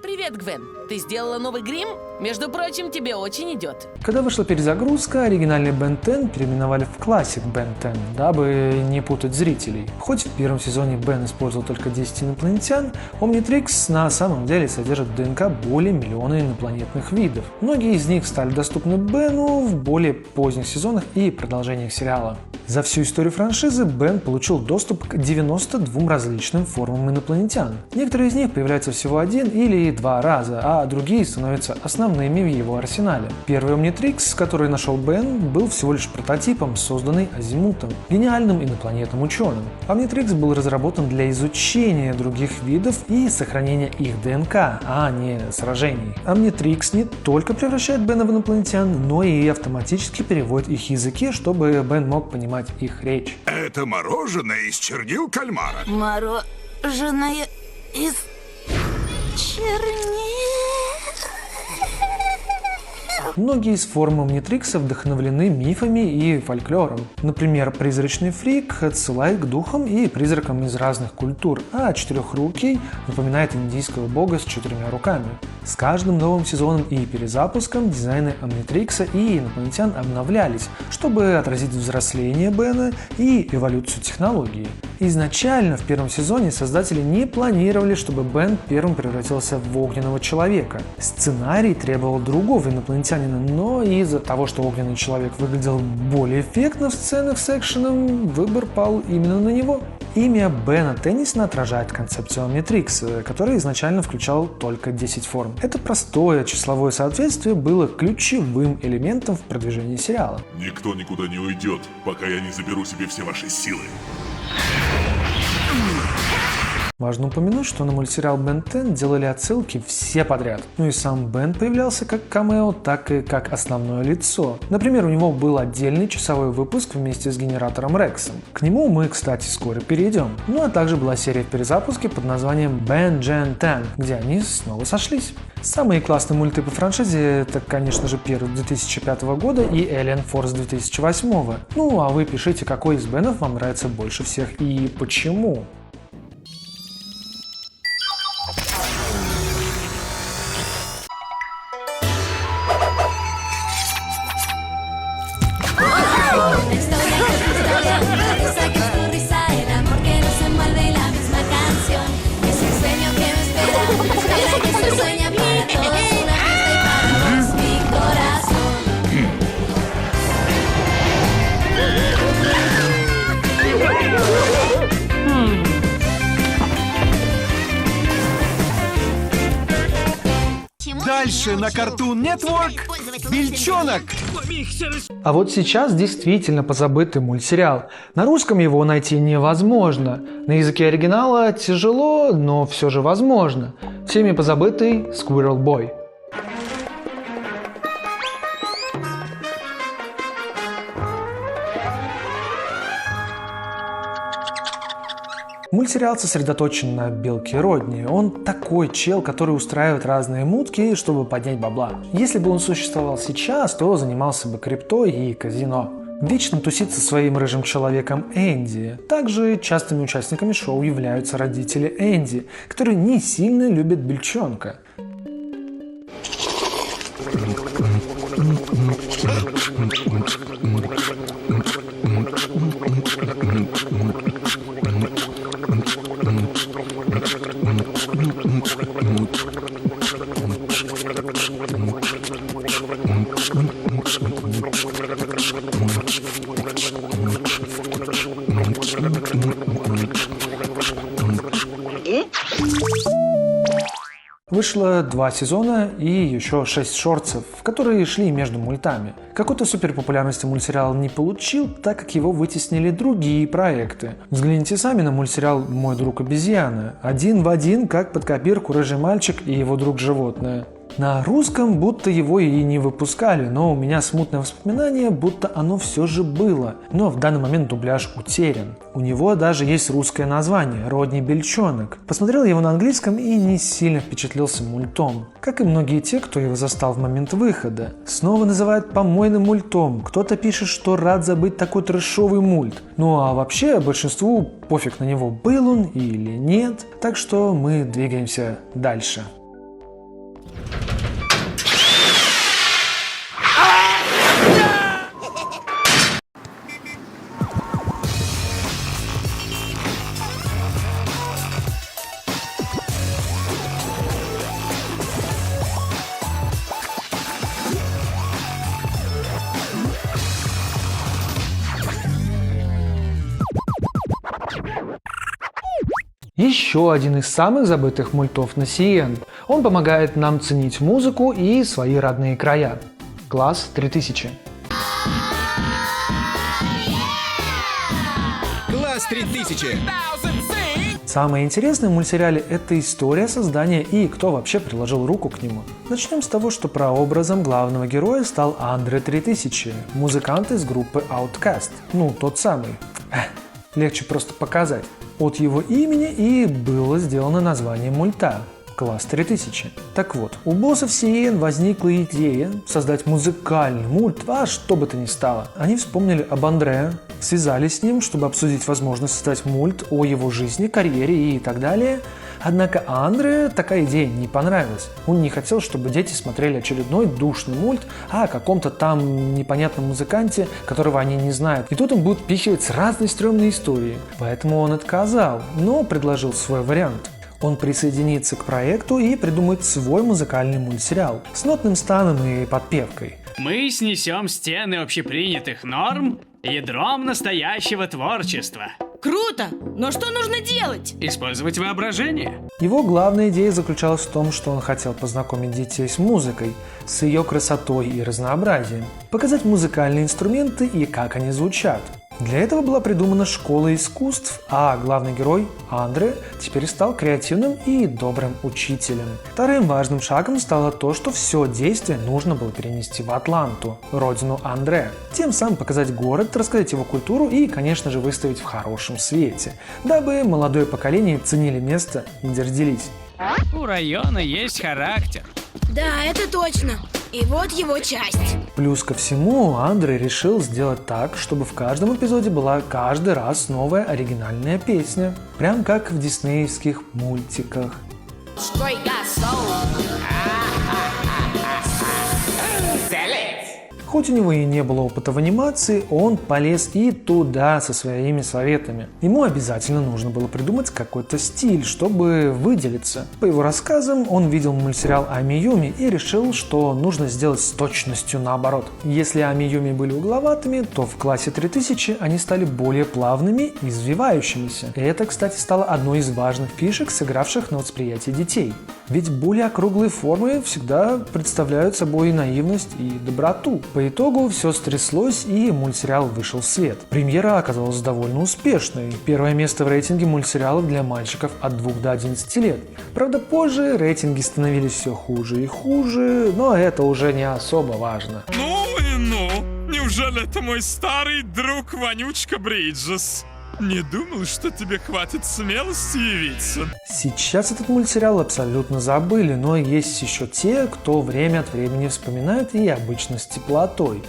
Привет, Гвен. Ты сделала новый грим? Между прочим, тебе очень идет. Когда вышла перезагрузка, оригинальный Ben 10 переименовали в Classic Ben 10, дабы не путать зрителей. Хоть в первом сезоне Бен использовал только 10 инопланетян, Omnitrix на самом деле содержит ДНК более миллиона инопланетных видов. Многие из них стали доступны Бену в более поздних сезонах и продолжениях сериала. За всю историю франшизы Бен получил доступ к 92 различным формам инопланетян. Некоторые из них появляются всего 1 или 2 раза, а другие становятся основными в его арсенале. Первый Omnitrix, который нашел Бен, был всего лишь прототипом, созданный Азимутом, гениальным инопланетным ученым. Omnitrix был разработан для изучения других видов и сохранения их ДНК, а не сражений. Omnitrix не только превращает Бена в инопланетян, но и автоматически переводит их языки, чтобы Бен мог понимать их речь. Это мороженое из чернил кальмара. Мороженое из чернил. Многие из форм Omnitrix вдохновлены мифами и фольклором. Например, призрачный фрик отсылает к духам и призракам из разных культур, а четырехрукий напоминает индийского бога с 4 руками. С каждым новым сезоном и перезапуском дизайны Omnitrix и инопланетян обновлялись, чтобы отразить взросление Бена и эволюцию технологии. Изначально в первом сезоне создатели не планировали, чтобы Бен первым превратился в огненного человека. Сценарий требовал другого инопланетянина, но из-за того, что огненный человек выглядел более эффектно в сценах с экшеном, выбор пал именно на него. Имя Бена Теннисона отражает концепцию Omnitrix, который изначально включал только 10 форм. Это простое числовое соответствие было ключевым элементом в продвижении сериала. Никто никуда не уйдет, пока я не заберу себе все ваши силы. Важно упомянуть, что на мультсериал Бен 10 делали отсылки все подряд. Ну и сам Бен появлялся как камео, так и как основное лицо. Например, у него был отдельный часовой выпуск вместе с генератором Рексом. К нему мы, кстати, скоро перейдем. Ну а также была серия в перезапуске под названием Ben Gen 10, где они снова сошлись. Самые классные мульты по франшизе — это, конечно же, первый 2005 года и Alien Force 2008. Ну а вы пишите, какой из Бенов вам нравится больше всех и почему. Дальше на Cartoon Network «Бельчонок». А вот сейчас действительно позабытый мультсериал. На русском его найти невозможно. На языке оригинала тяжело, но все же возможно. Всеми позабытый Squirrel Boy. Мультсериал сосредоточен на Белке Родни. Он такой чел, который устраивает разные мутки, чтобы поднять бабла. Если бы он существовал сейчас, то занимался бы криптой и казино. Вечно тусит со своим рыжим человеком Энди. Также частыми участниками шоу являются родители Энди, которые не сильно любят Бельчонка. Вышло 2 сезона и еще 6 шортсов, которые шли между мультами. Какой-то суперпопулярности мультсериал не получил, так как его вытеснили другие проекты. Взгляните сами на мультсериал «Мой друг обезьяна». Один в один, как под копирку «Рыжий мальчик и его друг животное». На русском будто его и не выпускали, но у меня смутное воспоминание, будто оно все же было. Но в данный момент дубляж утерян. У него даже есть русское название – «Родни Бельчонок». Посмотрел его на английском и не сильно впечатлился мультом. Как и многие те, кто его застал в момент выхода. Снова называют помойным мультом. Кто-то пишет, что рад забыть такой трэшовый мульт. Ну а вообще большинству пофиг на него, был он или нет. Так что мы двигаемся дальше. Еще один из самых забытых мультов на CN. Он помогает нам ценить музыку и свои родные края. Класс 3000. Класс 3000. Самое интересное в мультсериале – это история создания и кто вообще приложил руку к нему. Начнем с того, что прообразом главного героя стал Андре 3000, музыкант из группы Outkast. Ну, тот самый. Легче просто показать. От его имени и было сделано название мульта – Класс 3000. Так вот, у боссов CN возникла идея создать музыкальный мульт, а что бы то ни стало. Они вспомнили об Андре, связались с ним, чтобы обсудить возможность создать мульт о его жизни, карьере и так далее. Однако Андре такая идея не понравилась. Он не хотел, чтобы дети смотрели очередной душный мульт о каком-то там непонятном музыканте, которого они не знают. И тут он будет впихивать разные стрёмные истории. Поэтому он отказал, но предложил свой вариант. Он присоединится к проекту и придумает свой музыкальный мультсериал с нотным станом и подпевкой. Мы снесем стены общепринятых норм ядром настоящего творчества. Круто! Но что нужно делать? Использовать воображение. Его главная идея заключалась в том, что он хотел познакомить детей с музыкой, с ее красотой и разнообразием, показать музыкальные инструменты и как они звучат. Для этого была придумана школа искусств, а главный герой, Андре, теперь стал креативным и добрым учителем. Вторым важным шагом стало то, что все действие нужно было перенести в Атланту, родину Андре. Тем самым показать город, рассказать его культуру и, конечно же, выставить в хорошем свете, дабы молодое поколение ценили место, где родились. У района есть характер. Да, это точно. И вот его часть. Плюс ко всему, Андре решил сделать так, чтобы в каждом эпизоде была каждый раз новая оригинальная песня. Прям как в диснеевских мультиках. Хоть у него и не было опыта в анимации, он полез и туда со своими советами. Ему обязательно нужно было придумать какой-то стиль, чтобы выделиться. По его рассказам, он видел мультсериал Ами-Юми и решил, что нужно сделать с точностью наоборот. Если Ами-Юми были угловатыми, то в классе 3000 они стали более плавными и извивающимися. И это, кстати, стало одной из важных фишек, сыгравших на восприятие детей. Ведь более округлые формы всегда представляют собой наивность и доброту. По итогу все стряслось, и мультсериал вышел в свет. Премьера оказалась довольно успешной. Первое место в рейтинге мультсериалов для мальчиков от 2 до 11 лет. Правда, позже рейтинги становились все хуже и хуже, но это уже не особо важно. Ну и ну! Неужели это мой старый друг Вонючка Бриджес? Не думал, что тебе хватит смелости явиться. Сейчас этот мультсериал абсолютно забыли, но есть еще те, кто время от времени вспоминает и обычно с теплотой.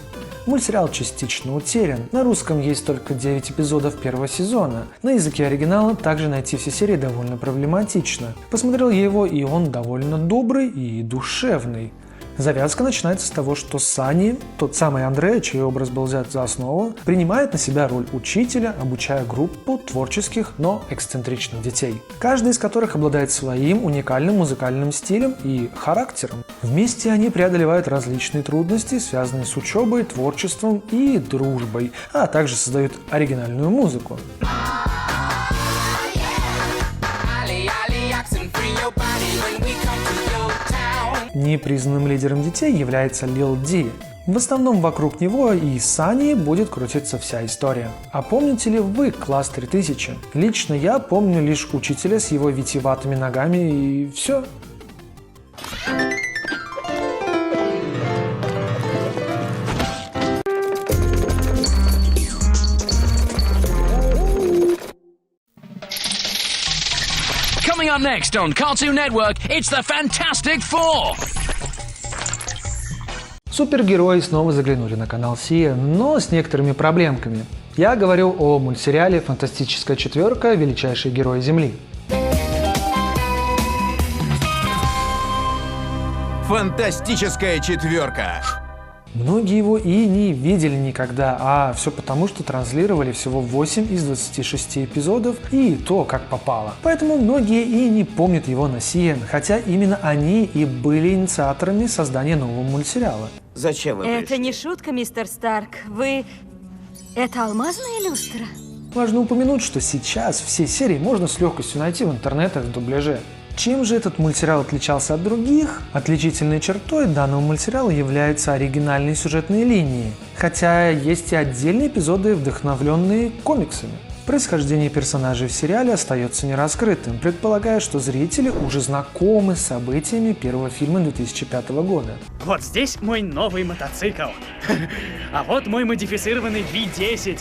Мультсериал частично утерян. На русском есть только 9 эпизодов первого сезона. На языке оригинала также найти все серии довольно проблематично. Посмотрел я его, и он довольно добрый и душевный. Завязка начинается с того, что Сани, тот самый Андре, чей образ был взят за основу, принимает на себя роль учителя, обучая группу творческих, но эксцентричных детей, каждый из которых обладает своим уникальным музыкальным стилем и характером. Вместе они преодолевают различные трудности, связанные с учебой, творчеством и дружбой, а также создают оригинальную музыку. Непризнанным лидером детей является Лил Ди. В основном вокруг него и Сани будет крутиться вся история. А помните ли вы класс 3000? Лично я помню лишь учителя с его витиеватыми ногами и все. Coming up next on Cartoon Network, it's the Fantastic Four! Супергерои снова заглянули на канал Сия, но с некоторыми проблемками. Я говорю о мультсериале «Фантастическая четверка. Величайшие герои Земли». Фантастическая четверка. Многие его и не видели никогда, а все потому, что транслировали всего 8 из 26 эпизодов, и то как попало. Поэтому многие и не помнят его на CN, хотя именно они и были инициаторами создания нового мультсериала. Зачем вы Это пришли? не шутка, мистер Старк. Вы... Это алмазная люстра? Важно упомянуть, что сейчас все серии можно с легкостью найти в интернетах в дубляже. Чем же этот мультсериал отличался от других? Отличительной чертой данного мультсериала являются оригинальные сюжетные линии, хотя есть и отдельные эпизоды, вдохновленные комиксами. Происхождение персонажей в сериале остается нераскрытым, предполагая, что зрители уже знакомы с событиями первого фильма 2005 года. Вот здесь мой новый мотоцикл. А вот мой модифицированный V10.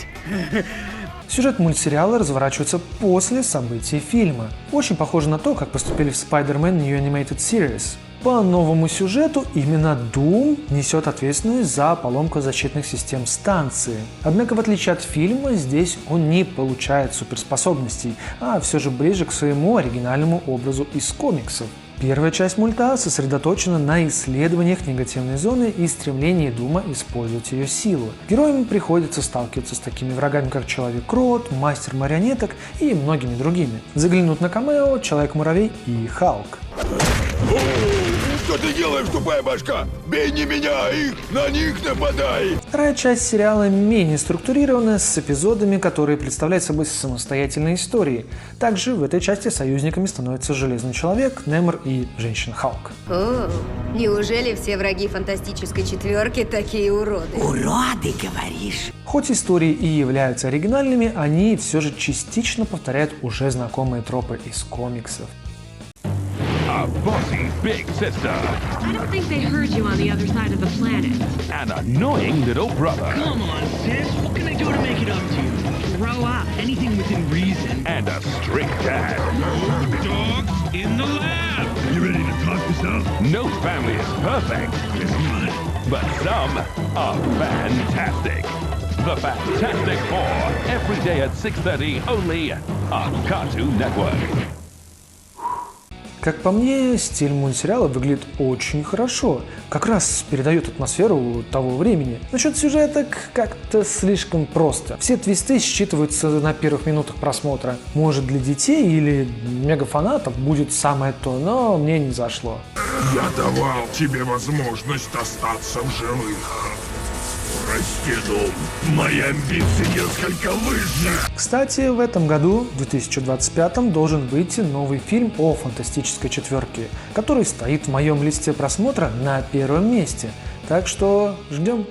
Сюжет мультсериала разворачивается после событий фильма. Очень похоже на то, как поступили в Spider-Man New Animated Series. По новому сюжету именно Doom несет ответственность за поломку защитных систем станции. Однако, в отличие от фильма, здесь он не получает суперспособностей, а все же ближе к своему оригинальному образу из комиксов. Первая часть мульта сосредоточена на исследованиях негативной зоны и стремлении Дума использовать ее силу. Героям приходится сталкиваться с такими врагами, как Человек-Крот, Мастер Марионеток и многими другими. Заглянут на камео Человек-Муравей и Халк. Что ты делаешь, тупая башка? Бей не меня, их на них нападай! Вторая часть сериала менее структурирована, с эпизодами, которые представляют собой самостоятельные истории. Также в этой части союзниками становятся Железный Человек, Немор и Женщина-Халк. О, неужели все враги Фантастической Четверки такие уроды? Уроды, говоришь? Хоть истории и являются оригинальными, они все же частично повторяют уже знакомые тропы из комиксов. A bossy big sister. I don't think they heard you on the other side of the planet. An annoying little brother. Come on, sis. What can I do to make it up to you? Grow up. Anything within reason. And a strict dad. No dogs in the lab. You ready to talk this out? No family is perfect. It's not. But some are fantastic. The Fantastic Four. Every day at 6:30 only on Cartoon Network. Как по мне, стиль мультсериала выглядит очень хорошо. Как раз передает атмосферу того времени. Насчет сюжета как-то слишком просто. Все твисты считываются на первых минутах просмотра. Может, для детей или мегафанатов будет самое то, но мне не зашло. Я давал тебе возможность остаться в живых. Прости, но мои амбиции несколько выше. Кстати, в этом году, в 2025, должен выйти новый фильм о Фантастической Четверке, который стоит в моем листе просмотра на первом месте. Так что ждем.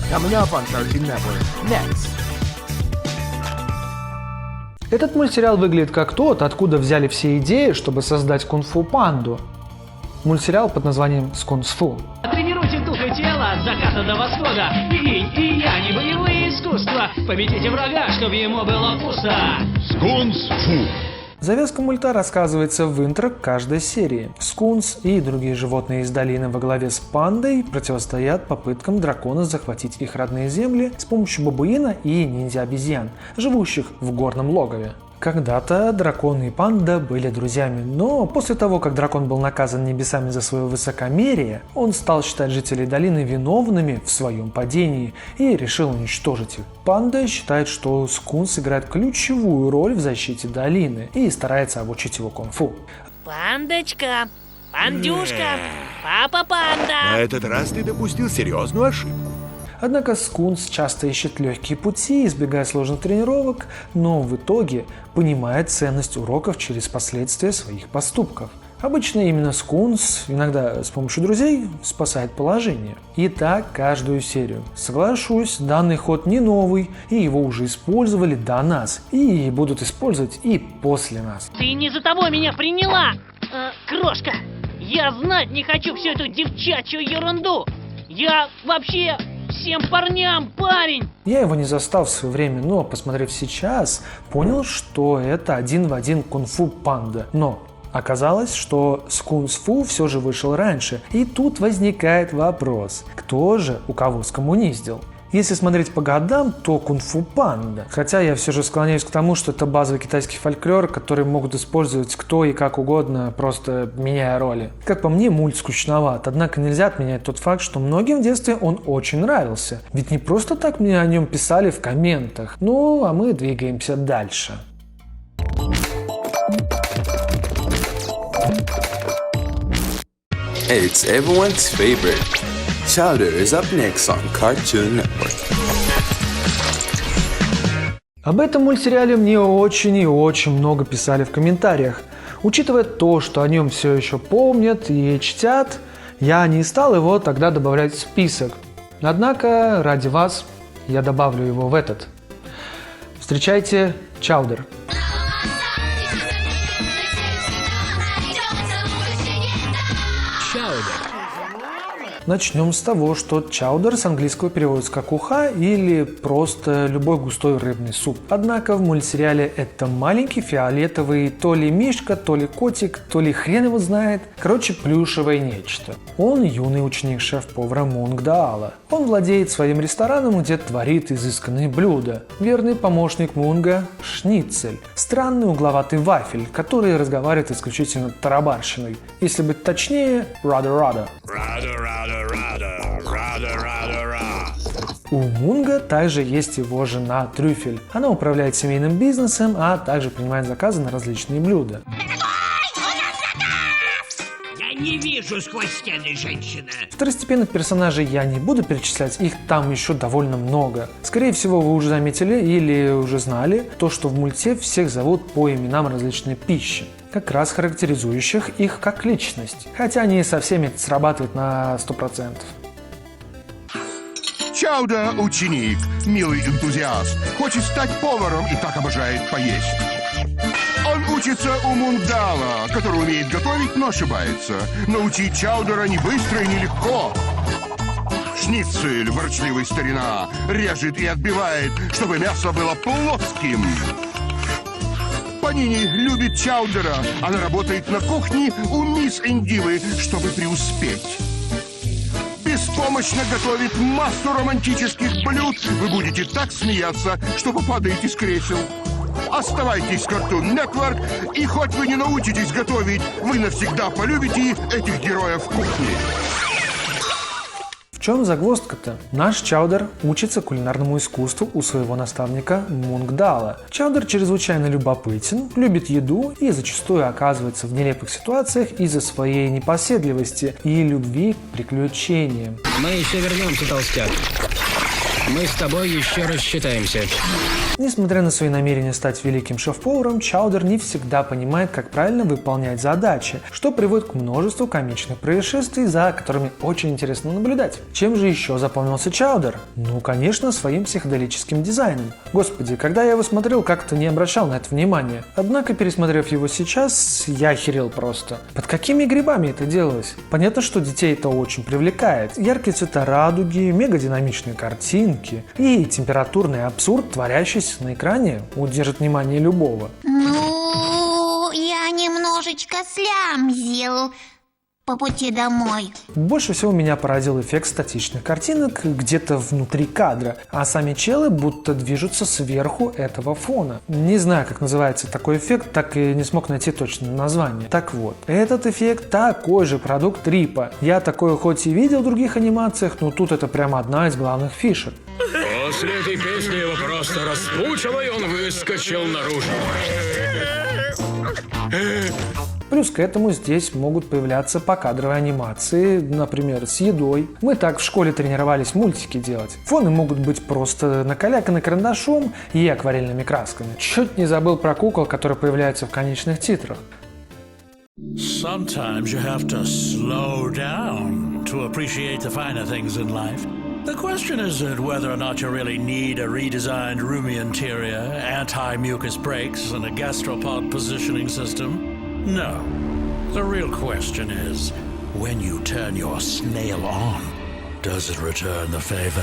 Coming up on Cartoon Network. Next. Этот мультсериал выглядит как тот, откуда взяли все идеи, чтобы создать кунг-фу панду. Мультсериал под названием «Скунс-фу». Тренируйте дух и тело от заката до восхода. Инь и янь, боевые искусства. Победите врага, чтобы ему было пусто. Скунс-фу. Завязка мульта рассказывается в интро каждой серии. Скунс и другие животные из долины во главе с пандой противостоят попыткам дракона захватить их родные земли с помощью бабуина и ниндзя-обезьян, живущих в горном логове. Когда-то дракон и панда были друзьями, но после того, как дракон был наказан небесами за свое высокомерие, он стал считать жителей долины виновными в своем падении и решил уничтожить их. Панда считает, что скунс играет ключевую роль в защите долины и старается обучить его кунг-фу. Пандочка, пандюшка, папа панда. На этот раз ты допустил серьезную ошибку. Однако скунс часто ищет легкие пути, избегая сложных тренировок, но в итоге понимает ценность уроков через последствия своих поступков. Обычно именно скунс, иногда с помощью друзей, спасает положение. И так каждую серию. Соглашусь, данный ход не новый, и его уже использовали до нас, и будут использовать и после нас. Ты не за того меня приняла, крошка. Я знать не хочу всю эту девчачью ерунду. Я вообще... всем парням, парень! Я его не застал в свое время, но, посмотрев сейчас, понял, что это один в один кунг-фу панда. Но оказалось, что скунс-фу все же вышел раньше. И тут возникает вопрос, кто же у кого скоммуниздил? Если смотреть по годам, то кунг-фу панда. Хотя я все же склоняюсь к тому, что это базовый китайский фольклор, который могут использовать кто и как угодно, просто меняя роли. Как по мне, мульт скучноват, однако нельзя отменять тот факт, что многим в детстве он очень нравился. Ведь не просто так мне о нем писали в комментах. Ну, а мы двигаемся дальше. It's everyone's favorite. Chowder is up next on Cartoon Network. Об этом мультсериале мне очень и очень много писали в комментариях. Учитывая то, что о нем все еще помнят и чтят, я не стал его тогда добавлять в список. Однако, ради вас, я добавлю его в этот. Встречайте Чаудер. Начнем с того, что чаудер с английского переводится как уха или просто любой густой рыбный суп. Однако в мультсериале это маленький фиолетовый то ли мишка, то ли котик, то ли хрен его знает. Короче, плюшевое нечто. Он юный ученик шеф-повара Мунг Даала. Он владеет своим рестораном, где творит изысканные блюда. Верный помощник Мунга – шницель. Странный угловатый вафель, который разговаривает исключительно тарабарщиной. Если быть точнее, рада-рада. У Мунга также есть его жена Трюфель. Она управляет семейным бизнесом, а также принимает заказы на различные блюда. Я не вижу сквозь стены женщины. Второстепенных персонажей я не буду перечислять, их там еще довольно много. Скорее всего, вы уже заметили или уже знали то, что в мульте всех зовут по именам различной пищи, как раз характеризующих их как личность. Хотя не со всеми это срабатывает на 100%. Чауда – ученик, милый энтузиаст, хочет стать поваром и так обожает поесть. Он учится у Мунг Даала, который умеет готовить, но ошибается. Научить Чаудера не быстро и нелегко. Шницель, ворчливый старина, режет и отбивает, чтобы мясо было плоским. Панини любит Чаудера. Она работает на кухне у мисс Эндивы, чтобы преуспеть. Беспомощно готовит массу романтических блюд. Вы будете так смеяться, что попадаете с кресел. Оставайтесь в Cartoon Network, и хоть вы не научитесь готовить, вы навсегда полюбите этих героев кухни. В чем загвоздка-то? Наш Чаудер учится кулинарному искусству у своего наставника Мунг Даала. Чаудер чрезвычайно любопытен, любит еду и зачастую оказывается в нелепых ситуациях из-за своей непоседливости и любви к приключениям. Мы еще вернемся, толстяк. Мы с тобой еще рассчитаемся. Несмотря на свои намерения стать великим шеф-поваром, Чаудер не всегда понимает, как правильно выполнять задачи, что приводит к множеству комичных происшествий, за которыми очень интересно наблюдать. Чем же еще запомнился Чаудер? Ну, конечно, своим психоделическим дизайном. Господи, когда я его смотрел, как-то не обращал на это внимания. Однако, пересмотрев его сейчас, я охерел просто. Под какими грибами это делалось? Понятно, что детей это очень привлекает. Яркие цвета радуги, мегадинамичные картинки и температурный абсурд, творящийся на экране, удержит внимание любого. Ну, я немножечко слямзил по пути домой. Больше всего меня поразил эффект статичных картинок где-то внутри кадра, а сами челы будто движутся сверху этого фона. Не знаю, как называется такой эффект, так и не смог найти точное название. Так вот, этот эффект такой же продукт Рипа. Я такое хоть и видел в других анимациях, но тут это прямо одна из главных фишек. После этой песни его просто распучило, и он выскочил наружу. Плюс к этому здесь могут появляться покадровые анимации, например, с едой. Мы так в школе тренировались мультики делать. Фоны могут быть просто накаляканы карандашом и акварельными красками. Чуть не забыл про кукол, которые появляются в конечных титрах. Sometimes you have to slow down to appreciate the finer things in life. The question isn't whether or not you really need a redesigned roomy interior, anti-mucus brakes, and a gastropod positioning system. No. The real question is, when you turn your snail on, does it return the favor?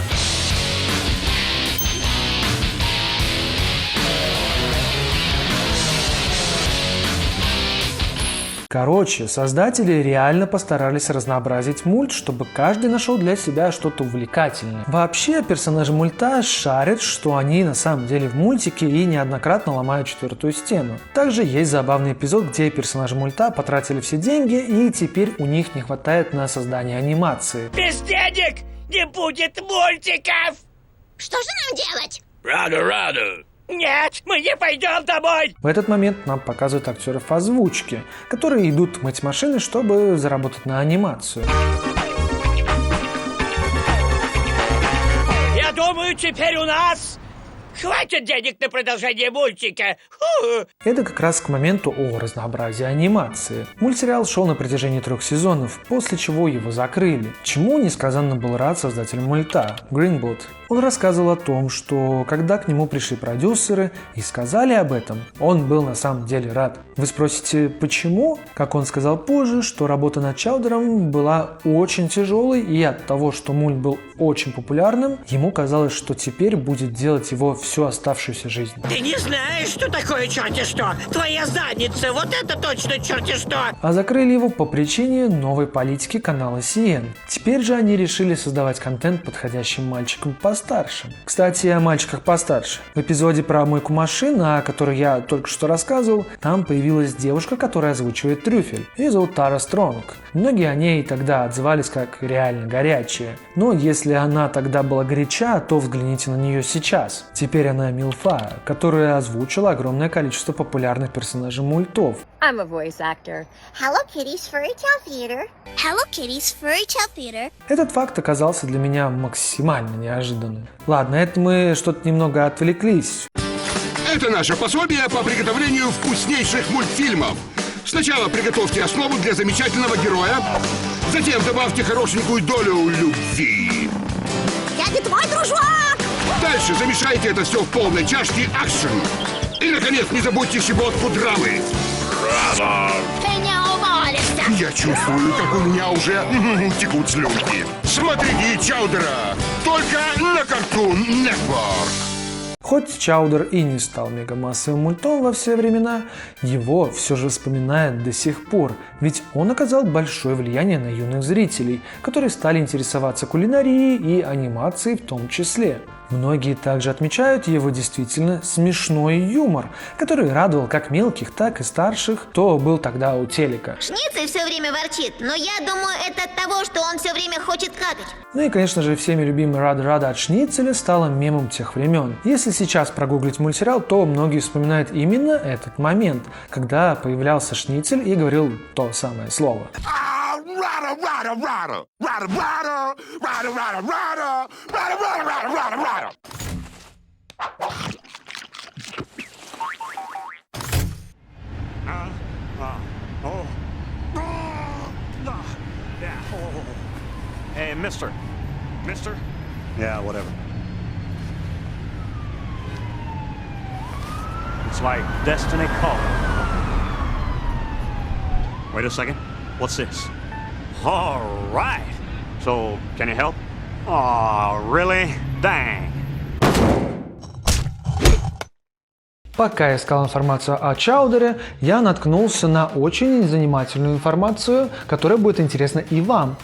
Короче, создатели реально постарались разнообразить мульт, чтобы каждый нашел для себя что-то увлекательное. Вообще, персонажи мульта шарят, что они на самом деле в мультике и неоднократно ломают четвертую стену. Также есть забавный эпизод, где персонажи мульта потратили все деньги и теперь у них не хватает на создание анимации. Без денег не будет мультиков! Что же нам делать? Рада. Нет, мы не пойдем домой! В этот момент нам показывают актеров озвучки, которые идут мыть машины, чтобы заработать на анимацию. Я думаю, теперь у нас хватит денег на продолжение мультика. Фу. Это как раз к моменту о разнообразии анимации. Мультсериал шел на протяжении 3 сезонов, после чего его закрыли. Чему несказанно был рад создатель мульта, Greenblatt. Он рассказывал о том, что когда к нему пришли продюсеры и сказали об этом, он был на самом деле рад. Вы спросите, почему? Как он сказал позже, что работа над Чаудером была очень тяжелой, и от того, что мульт был очень популярным, ему казалось, что теперь будет делать его всю оставшуюся жизнь. Ты не знаешь, что такое черти что? Твоя задница, вот это точно черти что! А закрыли его по причине новой политики канала CN. Теперь же они решили создавать контент, подходящий мальчикам постарше. Кстати, о мальчиках постарше. В эпизоде про мойку машин, о которой я только что рассказывал, там появилась девушка, которая озвучивает Трюфель. Ее зовут Тара Стронг. Многие о ней тогда отзывались как реально горячая. Но если она тогда была горяча, то взгляните на нее сейчас. Теперь она милфа, которая озвучила огромное количество популярных персонажей мультов. I'm a voice actor. Hello Kitty's Fairy Tale Theater. Hello Kitty's Fairy Tale Theater. Этот факт оказался для меня максимально неожиданным. Ладно, это мы что-то немного отвлеклись. Это наше пособие по приготовлению вкуснейших мультфильмов. Сначала приготовьте основу для замечательного героя, затем добавьте хорошенькую долю любви. Я не твой дружок! Дальше замешайте это все в полной чашке акшен. И, наконец, не забудьте щепотку драмы. Ты не умолишься! Я чувствую, как у меня уже текут слюнки. Смотрите Чаудера только на Cartoon Network. Хоть Чаудер и не стал мегамассовым мультом во все времена, его все же вспоминают до сих пор, ведь он оказал большое влияние на юных зрителей, которые стали интересоваться кулинарией и анимацией в том числе. Многие также отмечают его действительно смешной юмор, который радовал как мелких, так и старших, кто был тогда у телека. Шницель все время ворчит, но я думаю, это от того, что он все время хочет какать. Ну и, конечно же, всеми любимый Рада-Рада от Шницеля стала мемом тех времен. Если сейчас прогуглить мультсериал, то многие вспоминают именно этот момент, когда появлялся Шницель и говорил то самое слово. Hey, mister. Mister? Yeah, whatever. It's like destiny calling. Wait a second. What's this? All right. So, can you help? Aw, really? Dang. Пока я искал информацию о Чаудере, я наткнулся на очень занимательную информацию, которая будет интересна и вам.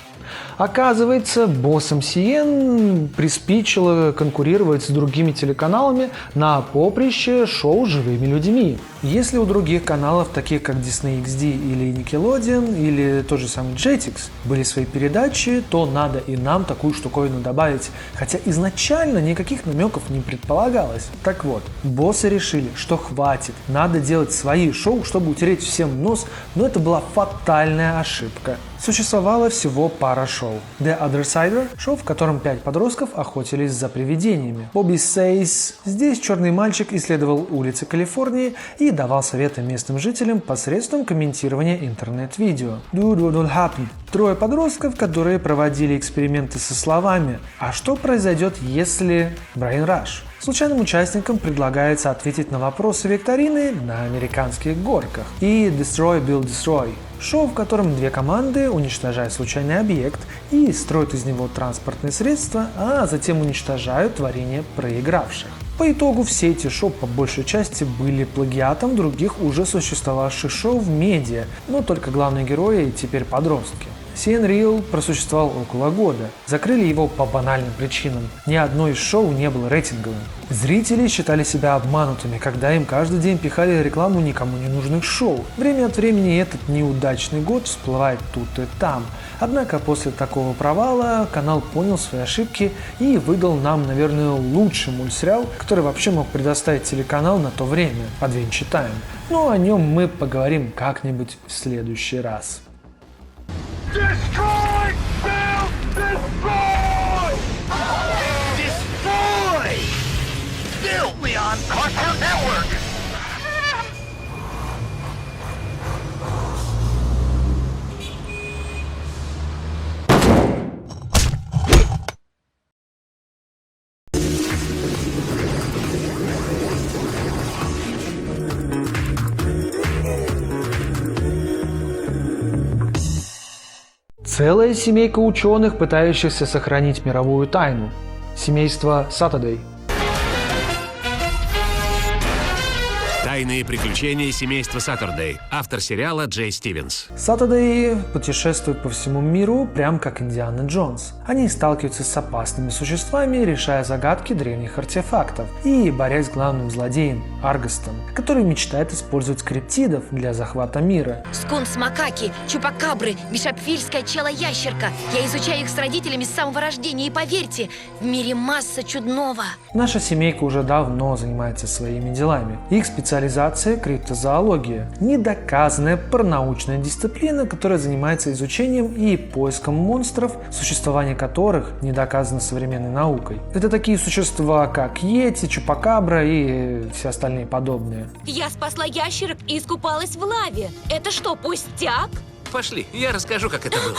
Оказывается, боссам CN приспичило конкурировать с другими телеканалами на поприще шоу с живыми людьми. Если у других каналов, таких как Disney XD или Nickelodeon, или тот же самый Jetix, были свои передачи, то надо и нам такую штуковину добавить, хотя изначально никаких намеков не предполагалось. Так вот, боссы решили, что хватит, надо делать свои шоу, чтобы утереть всем нос, но это была фатальная ошибка. Существовало всего пара шоу. The Other Sider – шоу, в котором 5 подростков охотились за привидениями. Bobby Says – здесь черный мальчик исследовал улицы Калифорнии и давал советы местным жителям посредством комментирования интернет-видео. Do What Will Happen – 3 подростков, которые проводили эксперименты со словами «А что произойдет, если…» Brain Rush. Случайным участникам предлагается ответить на вопросы викторины на американских горках. И Destroy Build Destroy – шоу, в котором 2 команды уничтожают случайный объект и строят из него транспортные средства, а затем уничтожают творение проигравших. По итогу все эти шоу по большей части были плагиатом других уже существовавших шоу в медиа, но только главные герои теперь подростки. CN Real просуществовал около года. Закрыли его по банальным причинам. Ни одно из шоу не было рейтинговым. Зрители считали себя обманутыми, когда им каждый день пихали рекламу никому не нужных шоу. Время от времени этот неудачный год всплывает тут и там. Однако после такого провала канал понял свои ошибки и выдал нам, наверное, лучший мультсериал, который вообще мог предоставить телеканал на то время – Adventure Time. Но о нем мы поговорим как-нибудь в следующий раз. Destroy! Build! Destroy! Destroy! Build me целая семейка ученых, пытающихся сохранить мировую тайну. Семейство Saturday. Тайные приключения семейства Saturday. Автор сериала Джей Стивенс. Saturday путешествуют по всему миру, прям как Индиана Джонс. Они сталкиваются с опасными существами, решая загадки древних артефактов и борясь с главным злодеем Аргостом, который мечтает использовать криптидов для захвата мира. Скунс-макаки, чупакабры, бишопфильская чела-ящерка. Я изучаю их с родителями с самого рождения, и поверьте, в мире масса чудного. Наша семейка уже давно занимается своими делами. Их специализация – криптозоология. Недоказанная паранаучная дисциплина, которая занимается изучением и поиском монстров, существование которых не доказано современной наукой. Это такие существа, как йети, чупакабра и все остальные подобные. Я спасла ящерок и искупалась в лаве. Это что, пустяк? Пошли, я расскажу, как это было.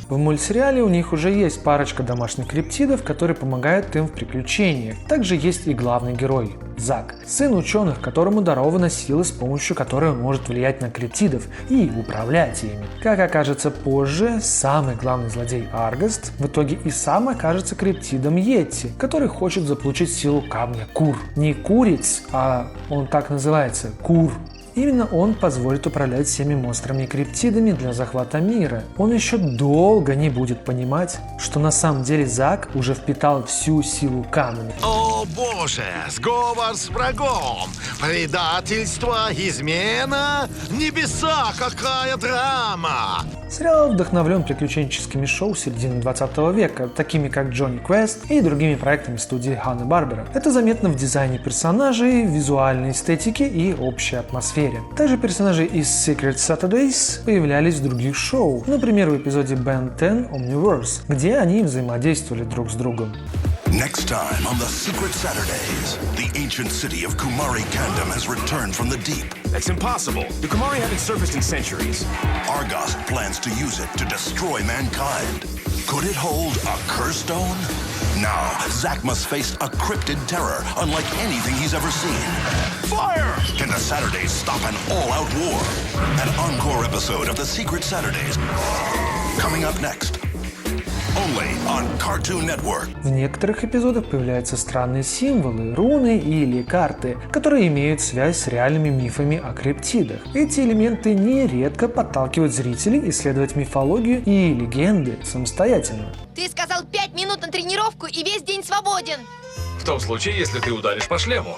В мультсериале у них уже есть парочка домашних криптидов, которые помогают им в приключениях. Также есть и главный герой – Зак, сын ученых, которому дарована сила, с помощью которой он может влиять на криптидов и управлять ими. Как окажется позже, самый главный злодей Аргост в итоге и сам окажется криптидом Йети, который хочет заполучить силу камня Кур. Не куриц, а он так называется – Кур. Именно он позволит управлять всеми монстрами и криптидами для захвата мира. Он еще долго не будет понимать, что на самом деле Зак уже впитал всю силу камня. О боже, сговор с врагом, предательство, измена, небеса, какая драма! Сериал вдохновлен приключенческими шоу середины 20 века, такими как Джонни Квест и другими проектами студии Hanna-Barbera. Это заметно в дизайне персонажей, визуальной эстетике и общей атмосфере. Также персонажи из Secret Saturdays появлялись в других шоу, например, в эпизоде Ben 10 Omniverse, где они взаимодействовали друг с другом. Next time on the Secret Saturdays, the ancient city of Kumari Kingdom has returned from the deep. That's impossible. The Kumari haven't surfaced in centuries. Argos plans to use it to destroy mankind. Could it hold a curse stone? Now, Zack must face a cryptid terror unlike anything he's ever seen. Fire! Can the Saturdays stop an all-out war? An encore episode of the Secret Saturdays. Coming up next. Only on Cartoon Network. В некоторых эпизодах появляются странные символы, руны или карты, которые имеют связь с реальными мифами о криптидах. Эти элементы нередко подталкивают зрителей исследовать мифологию и легенды самостоятельно. Ты сказал 5 минут на тренировку и весь день свободен. В том случае, если ты ударишь по шлему.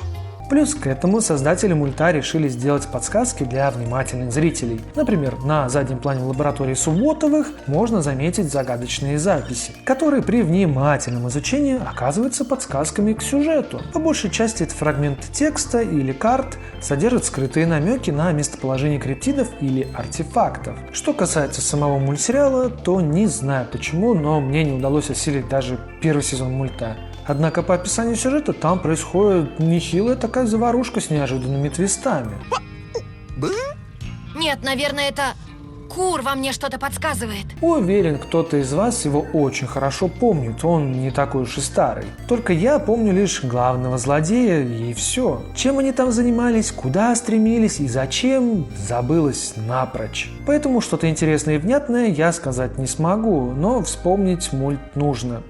Плюс к этому создатели мульта решили сделать подсказки для внимательных зрителей. Например, на заднем плане лаборатории Субботовых можно заметить загадочные записи, которые при внимательном изучении оказываются подсказками к сюжету. По большей части это фрагменты текста или карт содержат скрытые намеки на местоположение криптидов или артефактов. Что касается самого мультсериала, то не знаю почему, но мне не удалось осилить даже первый сезон мульта. Однако по описанию сюжета там происходит нехилая такая заварушка с неожиданными твистами. Нет, наверное, это Кур во мне что-то подсказывает. Уверен, кто-то из вас его очень хорошо помнит, он не такой уж и старый. Только я помню лишь главного злодея и все. Чем они там занимались, куда стремились и зачем, забылось напрочь. Поэтому что-то интересное и внятное я сказать не смогу, но вспомнить мульт нужно.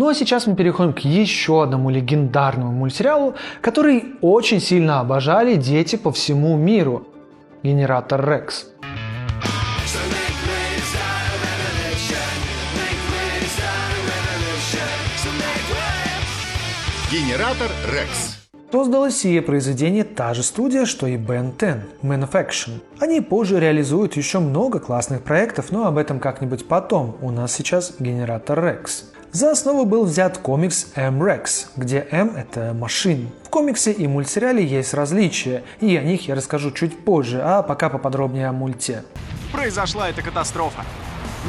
Ну а сейчас мы переходим к еще одному легендарному мультсериалу, который очень сильно обожали дети по всему миру. Генератор Рекс. Генератор Рекс. Создала сие произведение та же студия, что и Ben 10, Man of Action. Они позже реализуют еще много классных проектов, но об этом как-нибудь потом. У нас сейчас Генератор Рекс. За основу был взят комикс M-Rex, где M – это машин. В комиксе и мультсериале есть различия, и о них я расскажу чуть позже, а пока поподробнее о мульте. Произошла эта катастрофа.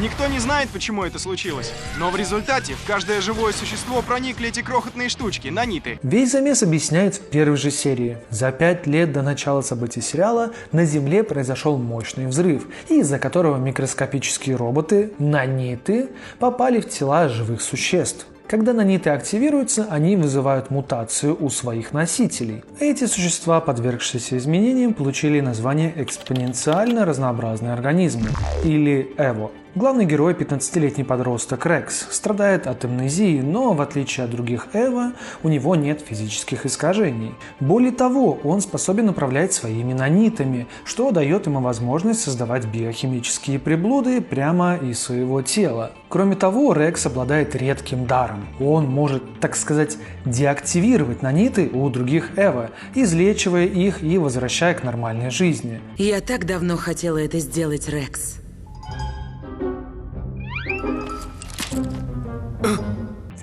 Никто не знает, почему это случилось. Но в результате в каждое живое существо проникли эти крохотные штучки, наниты. Весь замес объясняют в первой же серии. За 5 лет до начала событий сериала на Земле произошел мощный взрыв, из-за которого микроскопические роботы, наниты, попали в тела живых существ. Когда наниты активируются, они вызывают мутацию у своих носителей. Эти существа, подвергшиеся изменениям, получили название экспоненциально разнообразные организмы, или ЭВО. Главный герой, 15-летний подросток Рекс, страдает от амнезии, но в отличие от других Эво, у него нет физических искажений. Более того, он способен управлять своими нанитами, что дает ему возможность создавать биохимические приблуды прямо из своего тела. Кроме того, Рекс обладает редким даром. Он может, так сказать, деактивировать наниты у других Эво, излечивая их и возвращая к нормальной жизни. Я так давно хотела это сделать, Рекс.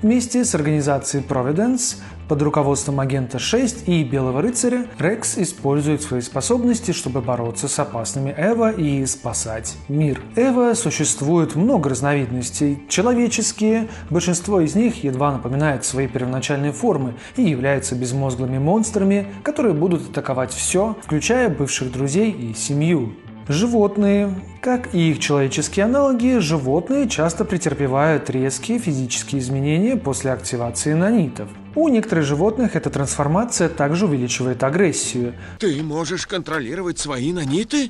Вместе с организацией Providence под руководством агента 6 и Белого рыцаря Рекс использует свои способности, чтобы бороться с опасными Эво и спасать мир. Эво существует много разновидностей. Человеческие, большинство из них едва напоминают свои первоначальные формы и являются безмозглыми монстрами, которые будут атаковать все, включая бывших друзей и семью. Животные. Как и их человеческие аналоги, животные часто претерпевают резкие физические изменения после активации нанитов. У некоторых животных эта трансформация также увеличивает агрессию. Ты можешь контролировать свои наниты?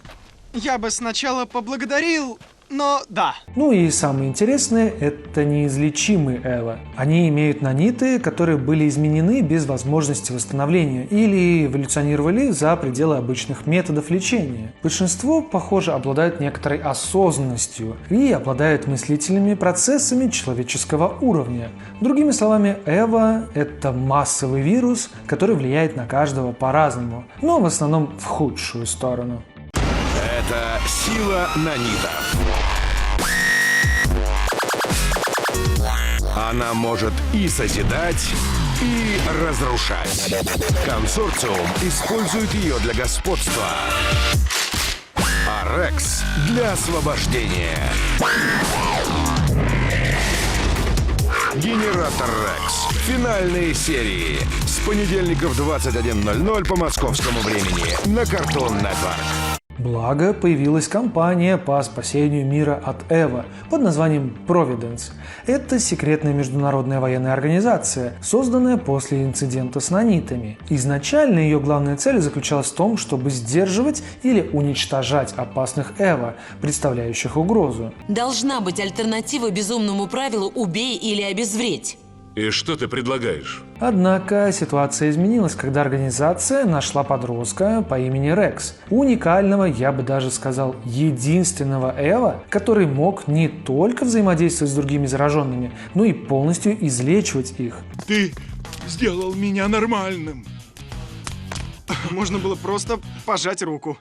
Я бы сначала поблагодарил, но да. Ну и самое интересное, это неизлечимые Эво. Они имеют наниты, которые были изменены без возможности восстановления или эволюционировали за пределы обычных методов лечения. Большинство, похоже, обладают некоторой осознанностью и обладают мыслительными процессами человеческого уровня. Другими словами, Эво – это массовый вирус, который влияет на каждого по-разному, но в основном в худшую сторону. Это сила нанитов. Она может и созидать, и разрушать. Консорциум использует ее для господства, а Рекс для освобождения. Генератор Рекс. Финальные серии. С понедельников 21:00 по московскому времени на Cartoon Network. Благо, появилась компания по спасению мира от Эво под названием Providence. Это секретная международная военная организация, созданная после инцидента с нанитами. Изначально ее главная цель заключалась в том, чтобы сдерживать или уничтожать опасных Эво, представляющих угрозу. Должна быть альтернатива безумному правилу «убей или обезвредь». И что ты предлагаешь? Однако ситуация изменилась, когда организация нашла подростка по имени Рекс. Уникального, я бы даже сказал, единственного Эво, который мог не только взаимодействовать с другими зараженными, но и полностью излечивать их. Ты сделал меня нормальным. Можно было просто пожать руку.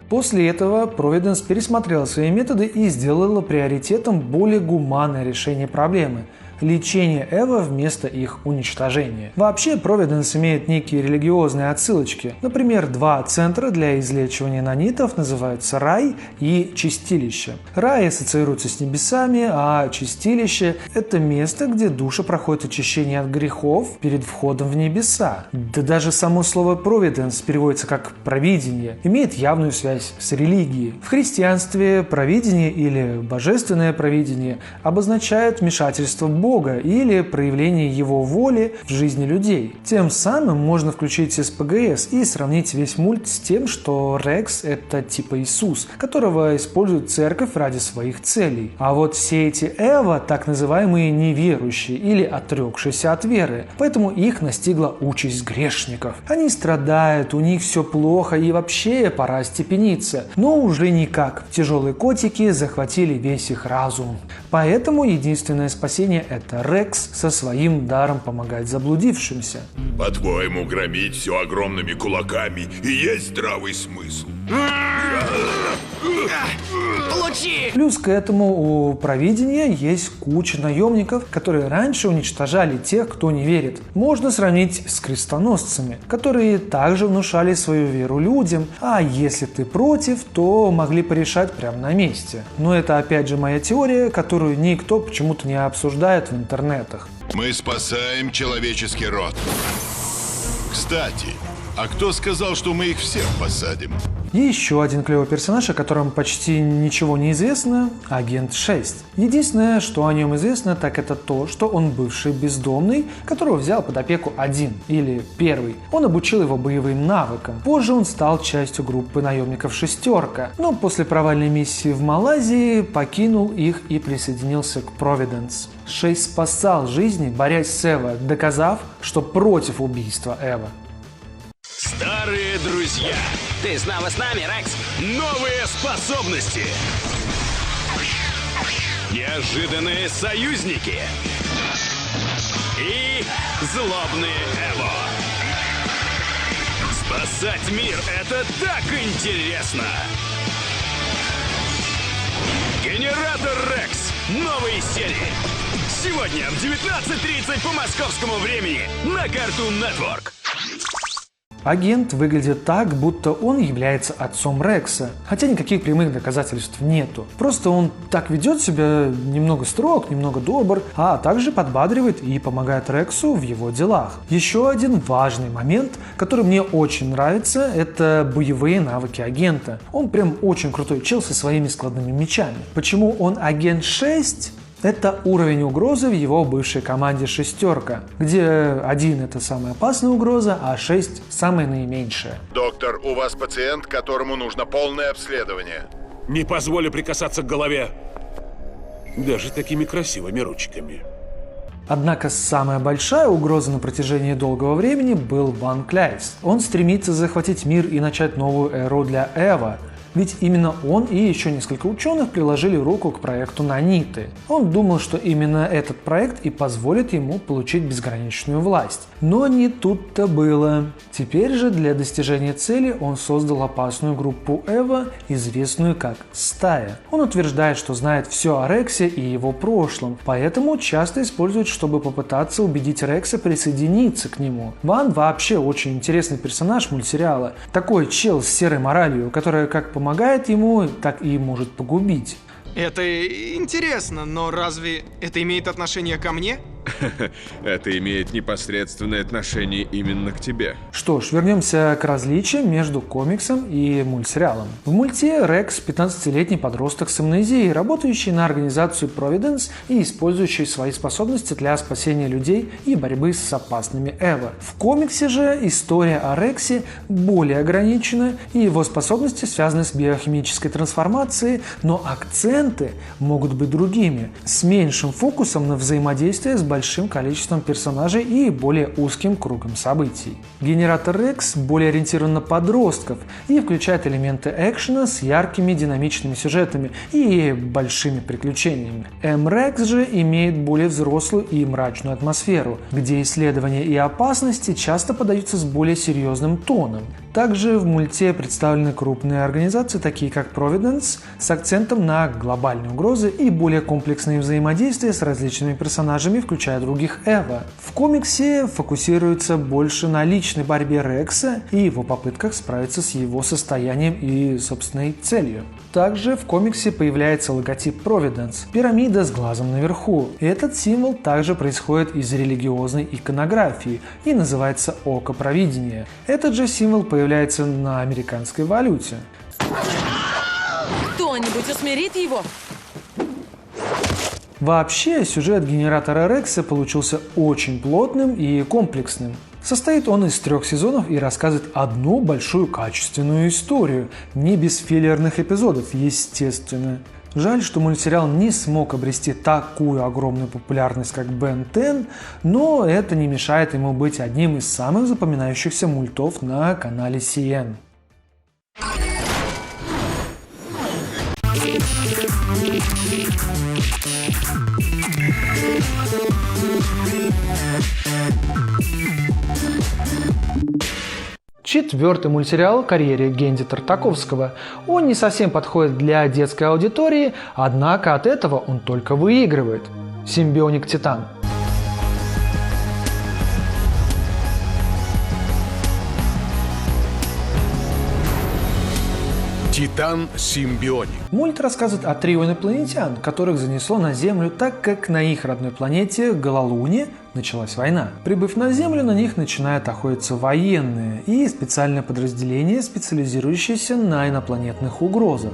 После этого Providence пересмотрела свои методы и сделала приоритетом более гуманное решение проблемы – лечение Эво вместо их уничтожения. Вообще, Providence имеет некие религиозные отсылочки. Например, 2 центра для излечивания нанитов называются Рай и Чистилище. Рай ассоциируется с небесами, а Чистилище – это место, где душа проходит очищение от грехов перед входом в небеса. Да даже само слово Providence переводится как «провидение», имеет явную связь с религией. В христианстве провидение или божественное провидение обозначает вмешательство Бога или проявление его воли в жизни людей. Тем самым можно включить СПГС и сравнить весь мульт с тем, что Рекс – это типа Иисус, которого использует церковь ради своих целей. А вот все эти Эво – так называемые неверующие или отрекшиеся от веры, поэтому их настигла участь грешников. Они страдают, у них все плохо и вообще пора степениться, но уже никак. Тяжелые котики захватили весь их разум. Поэтому единственное спасение – это Рекс со своим даром помогать заблудившимся. По-твоему, громить все огромными кулаками и есть здравый смысл? Получи! Плюс к этому у провидения есть куча наемников, которые раньше уничтожали тех, кто не верит. Можно сравнить с крестоносцами, которые также внушали свою веру людям, а если ты против, то могли порешать прямо на месте. Но это опять же моя теория, которую никто почему-то не обсуждает в интернетах. Мы спасаем человеческий род. Кстати, а кто сказал, что мы их всех посадим? И еще один клевый персонаж, о котором почти ничего не известно – Агент 6. Единственное, что о нем известно, так это то, что он бывший бездомный, которого взял под опеку один, или первый. Он обучил его боевым навыкам. Позже он стал частью группы наемников «Шестерка», но после провальной миссии в Малайзии покинул их и присоединился к Providence. 6 спасал жизни, борясь с Эво, доказав, что против убийства Эва. Старые друзья! Ты снова с нами, Рекс? Новые способности! Неожиданные союзники! И злобные Эво! Спасать мир — это так интересно! Генератор Рекс! Новые серии! Сегодня в 19:30 по московскому времени на Cartoon Network! Агент выглядит так, будто он является отцом Рекса, хотя никаких прямых доказательств нету. Просто он так ведет себя, немного строг, немного добр, а также подбадривает и помогает Рексу в его делах. Еще один важный момент, который мне очень нравится, это боевые навыки агента. Он прям очень крутой чел со своими складными мечами. Почему он агент 6? Это уровень угрозы в его бывшей команде «Шестерка», где 1 это самая опасная угроза, а 6 самая наименьшая. Доктор, у вас пациент, которому нужно полное обследование. Не позволю прикасаться к голове. Даже такими красивыми ручками. Однако самая большая угроза на протяжении долгого времени был Ван Клайст. Он стремится захватить мир и начать новую эру для Эва. Ведь именно он и еще несколько ученых приложили руку к проекту Наниты. Он думал, что именно этот проект и позволит ему получить безграничную власть. Но не тут-то было. Теперь же для достижения цели он создал опасную группу Эва, известную как Стая. Он утверждает, что знает все о Рексе и его прошлом, поэтому часто использует, чтобы попытаться убедить Рекса присоединиться к нему. Ван вообще очень интересный персонаж мультсериала. Такой чел с серой моралью, которая как помогает ему, так и может погубить. Это интересно, но разве это имеет отношение ко мне? Это имеет непосредственное отношение именно к тебе. Что ж, вернемся к различиям между комиксом и мультсериалом. В мульте Рекс 15-летний подросток с амнезией, работающий на организацию Providence и использующий свои способности для спасения людей и борьбы с опасными Эво. В комиксе же история о Рексе более ограничена, и его способности связаны с биохимической трансформацией, но акценты могут быть другими, с меньшим фокусом на взаимодействие с большим количеством персонажей и более узким кругом событий. Генератор Рекс более ориентирован на подростков и включает элементы экшена с яркими динамичными сюжетами и большими приключениями. Рекс же имеет более взрослую и мрачную атмосферу, где исследования и опасности часто подаются с более серьезным тоном. Также в мульте представлены крупные организации, такие как Providence, с акцентом на глобальные угрозы и более комплексные взаимодействия с различными персонажами, включая других Эво. В комиксе фокусируется больше на личной борьбе Рекса и его попытках справиться с его состоянием и собственной целью. Также в комиксе появляется логотип Providence – пирамида с глазом наверху. Этот символ также происходит из религиозной иконографии и называется Око Провидения. Этот же символ появляется на американской валюте. Кто-нибудь усмирит его? Вообще, сюжет генератора Рекса получился очень плотным и комплексным. Состоит он из 3 сезонов и рассказывает одну большую качественную историю, не без филлерных эпизодов, естественно. Жаль, что мультсериал не смог обрести такую огромную популярность, как Бен 10, но это не мешает ему быть одним из самых запоминающихся мультов на канале CN. 4-й мультсериал в карьере Генди Тартаковского. Он не совсем подходит для детской аудитории, однако от этого он только выигрывает. Симбионик Титан. Титан-симбионик. Мульт рассказывает о трио инопланетян, которых занесло на Землю, так как на их родной планете Гололуне началась война. Прибыв на Землю, на них начинают охотиться военные и специальное подразделение, специализирующееся на инопланетных угрозах.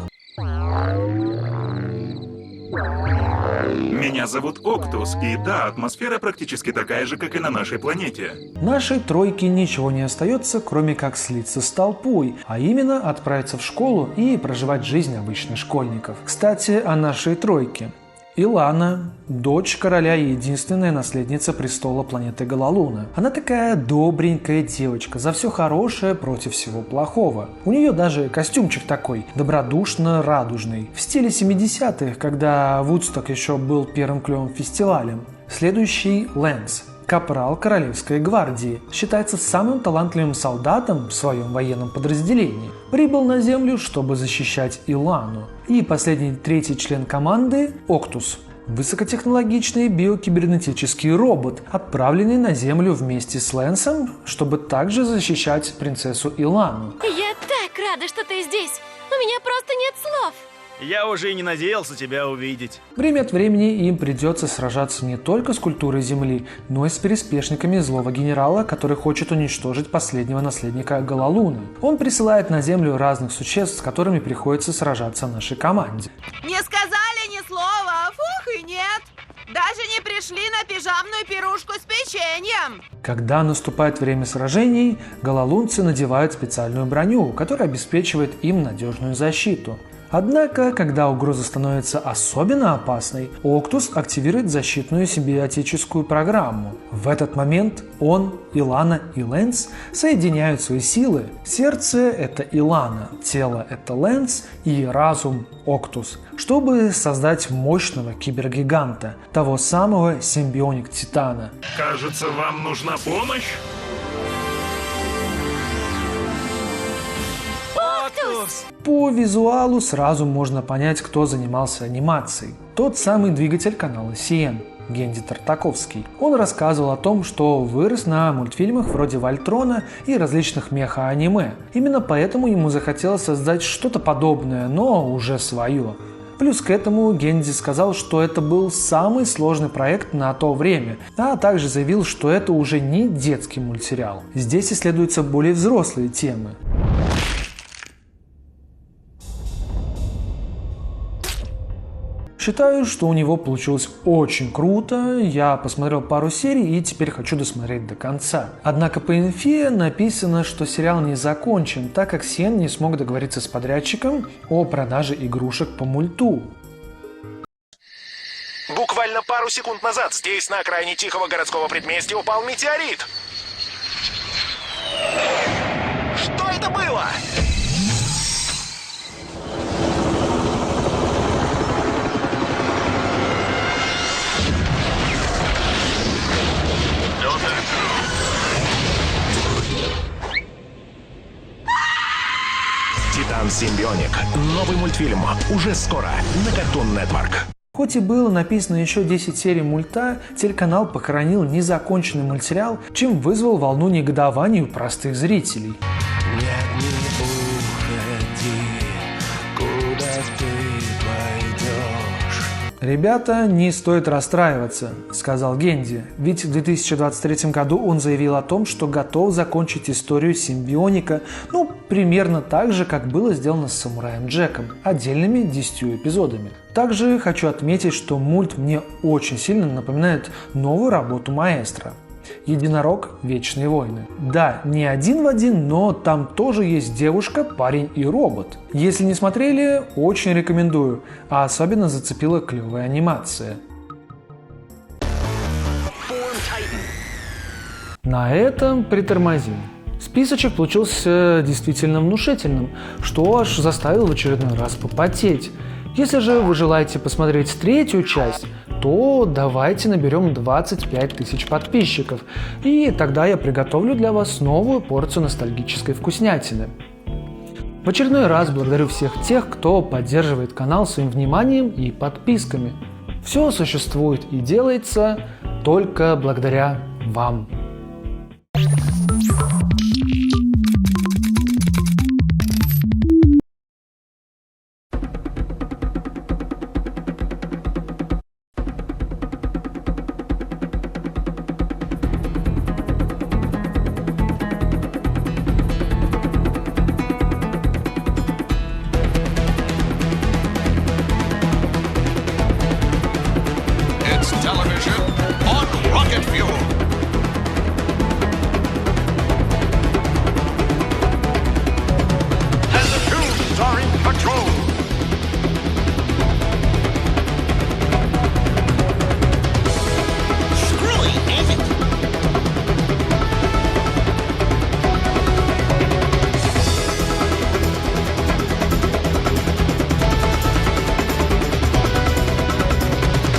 Меня зовут Октус, и да, атмосфера практически такая же, как и на нашей планете. Нашей тройке ничего не остается, кроме как слиться с толпой, а именно отправиться в школу и проживать жизнь обычных школьников. Кстати, о нашей тройке. Илана, дочь короля и единственная наследница престола планеты Гололуна. Она такая добренькая девочка, за все хорошее против всего плохого. У нее даже костюмчик такой, добродушно-радужный, в стиле 70-х, когда Вудсток еще был первым клевым фестивалем. Следующий Лэнс. Капрал Королевской гвардии, считается самым талантливым солдатом в своем военном подразделении. Прибыл на Землю, чтобы защищать Илану. И последний, третий член команды – Октус. Высокотехнологичный биокибернетический робот, отправленный на Землю вместе с Лэнсом, чтобы также защищать принцессу Илану. Я так рада, что ты здесь. У меня просто нет слов. Я уже и не надеялся тебя увидеть. Время от времени им придется сражаться не только с культурой Земли, но и с переспешниками злого генерала, который хочет уничтожить последнего наследника Гололуны. Он присылает на Землю разных существ, с которыми приходится сражаться нашей команде. Не сказали ни слова, фух и нет. Даже не пришли на пижамную пирушку с печеньем. Когда наступает время сражений, гололунцы надевают специальную броню, которая обеспечивает им надежную защиту. Однако, когда угроза становится особенно опасной, Октус активирует защитную симбиотическую программу. В этот момент он, Илана и Лэнс соединяют свои силы. Сердце – это Илана, тело – это Лэнс и разум – Октус, чтобы создать мощного кибергиганта, того самого симбионик Титана. Кажется, вам нужна помощь? По визуалу сразу можно понять, кто занимался анимацией. Тот самый двигатель канала CN, Генди Тартаковский. Он рассказывал о том, что вырос на мультфильмах вроде Вольтрона и различных меха-аниме. Именно поэтому ему захотелось создать что-то подобное, но уже свое. Плюс к этому Генди сказал, что это был самый сложный проект на то время, а также заявил, что это уже не детский мультсериал. Здесь исследуются более взрослые темы. Считаю, что у него получилось очень круто, я посмотрел пару серий и теперь хочу досмотреть до конца. Однако по инфе написано, что сериал не закончен, так как CN не смог договориться с подрядчиком о продаже игрушек по мульту. Буквально пару секунд назад здесь, на окраине тихого городского предместья, упал метеорит. Что это было? Титан-симбионик. Новый мультфильм. Уже скоро на Cartoon Network. Хоть и было написано еще 10 серий мульта, телеканал похоронил незаконченный мультсериал, чем вызвал волну негодования у простых зрителей. Нет, не уходи, куда ты пойдешь. «Ребята, не стоит расстраиваться», — сказал Генди, ведь в 2023 году он заявил о том, что готов закончить историю симбионика, примерно так же, как было сделано с Самураем Джеком, отдельными 10 эпизодами. Также хочу отметить, что мульт мне очень сильно напоминает новую работу маэстро. «Единорог. Вечные войны». Да, не один в один, но там тоже есть девушка, парень и робот. Если не смотрели, очень рекомендую, а особенно зацепила клевая анимация. На этом притормозим. Списочек получился действительно внушительным, что аж заставил в очередной раз попотеть. Если же вы желаете посмотреть третью часть, то давайте наберем 25 тысяч подписчиков, и тогда я приготовлю для вас новую порцию ностальгической вкуснятины. В очередной раз благодарю всех тех, кто поддерживает канал своим вниманием и подписками. Все существует и делается только благодаря вам.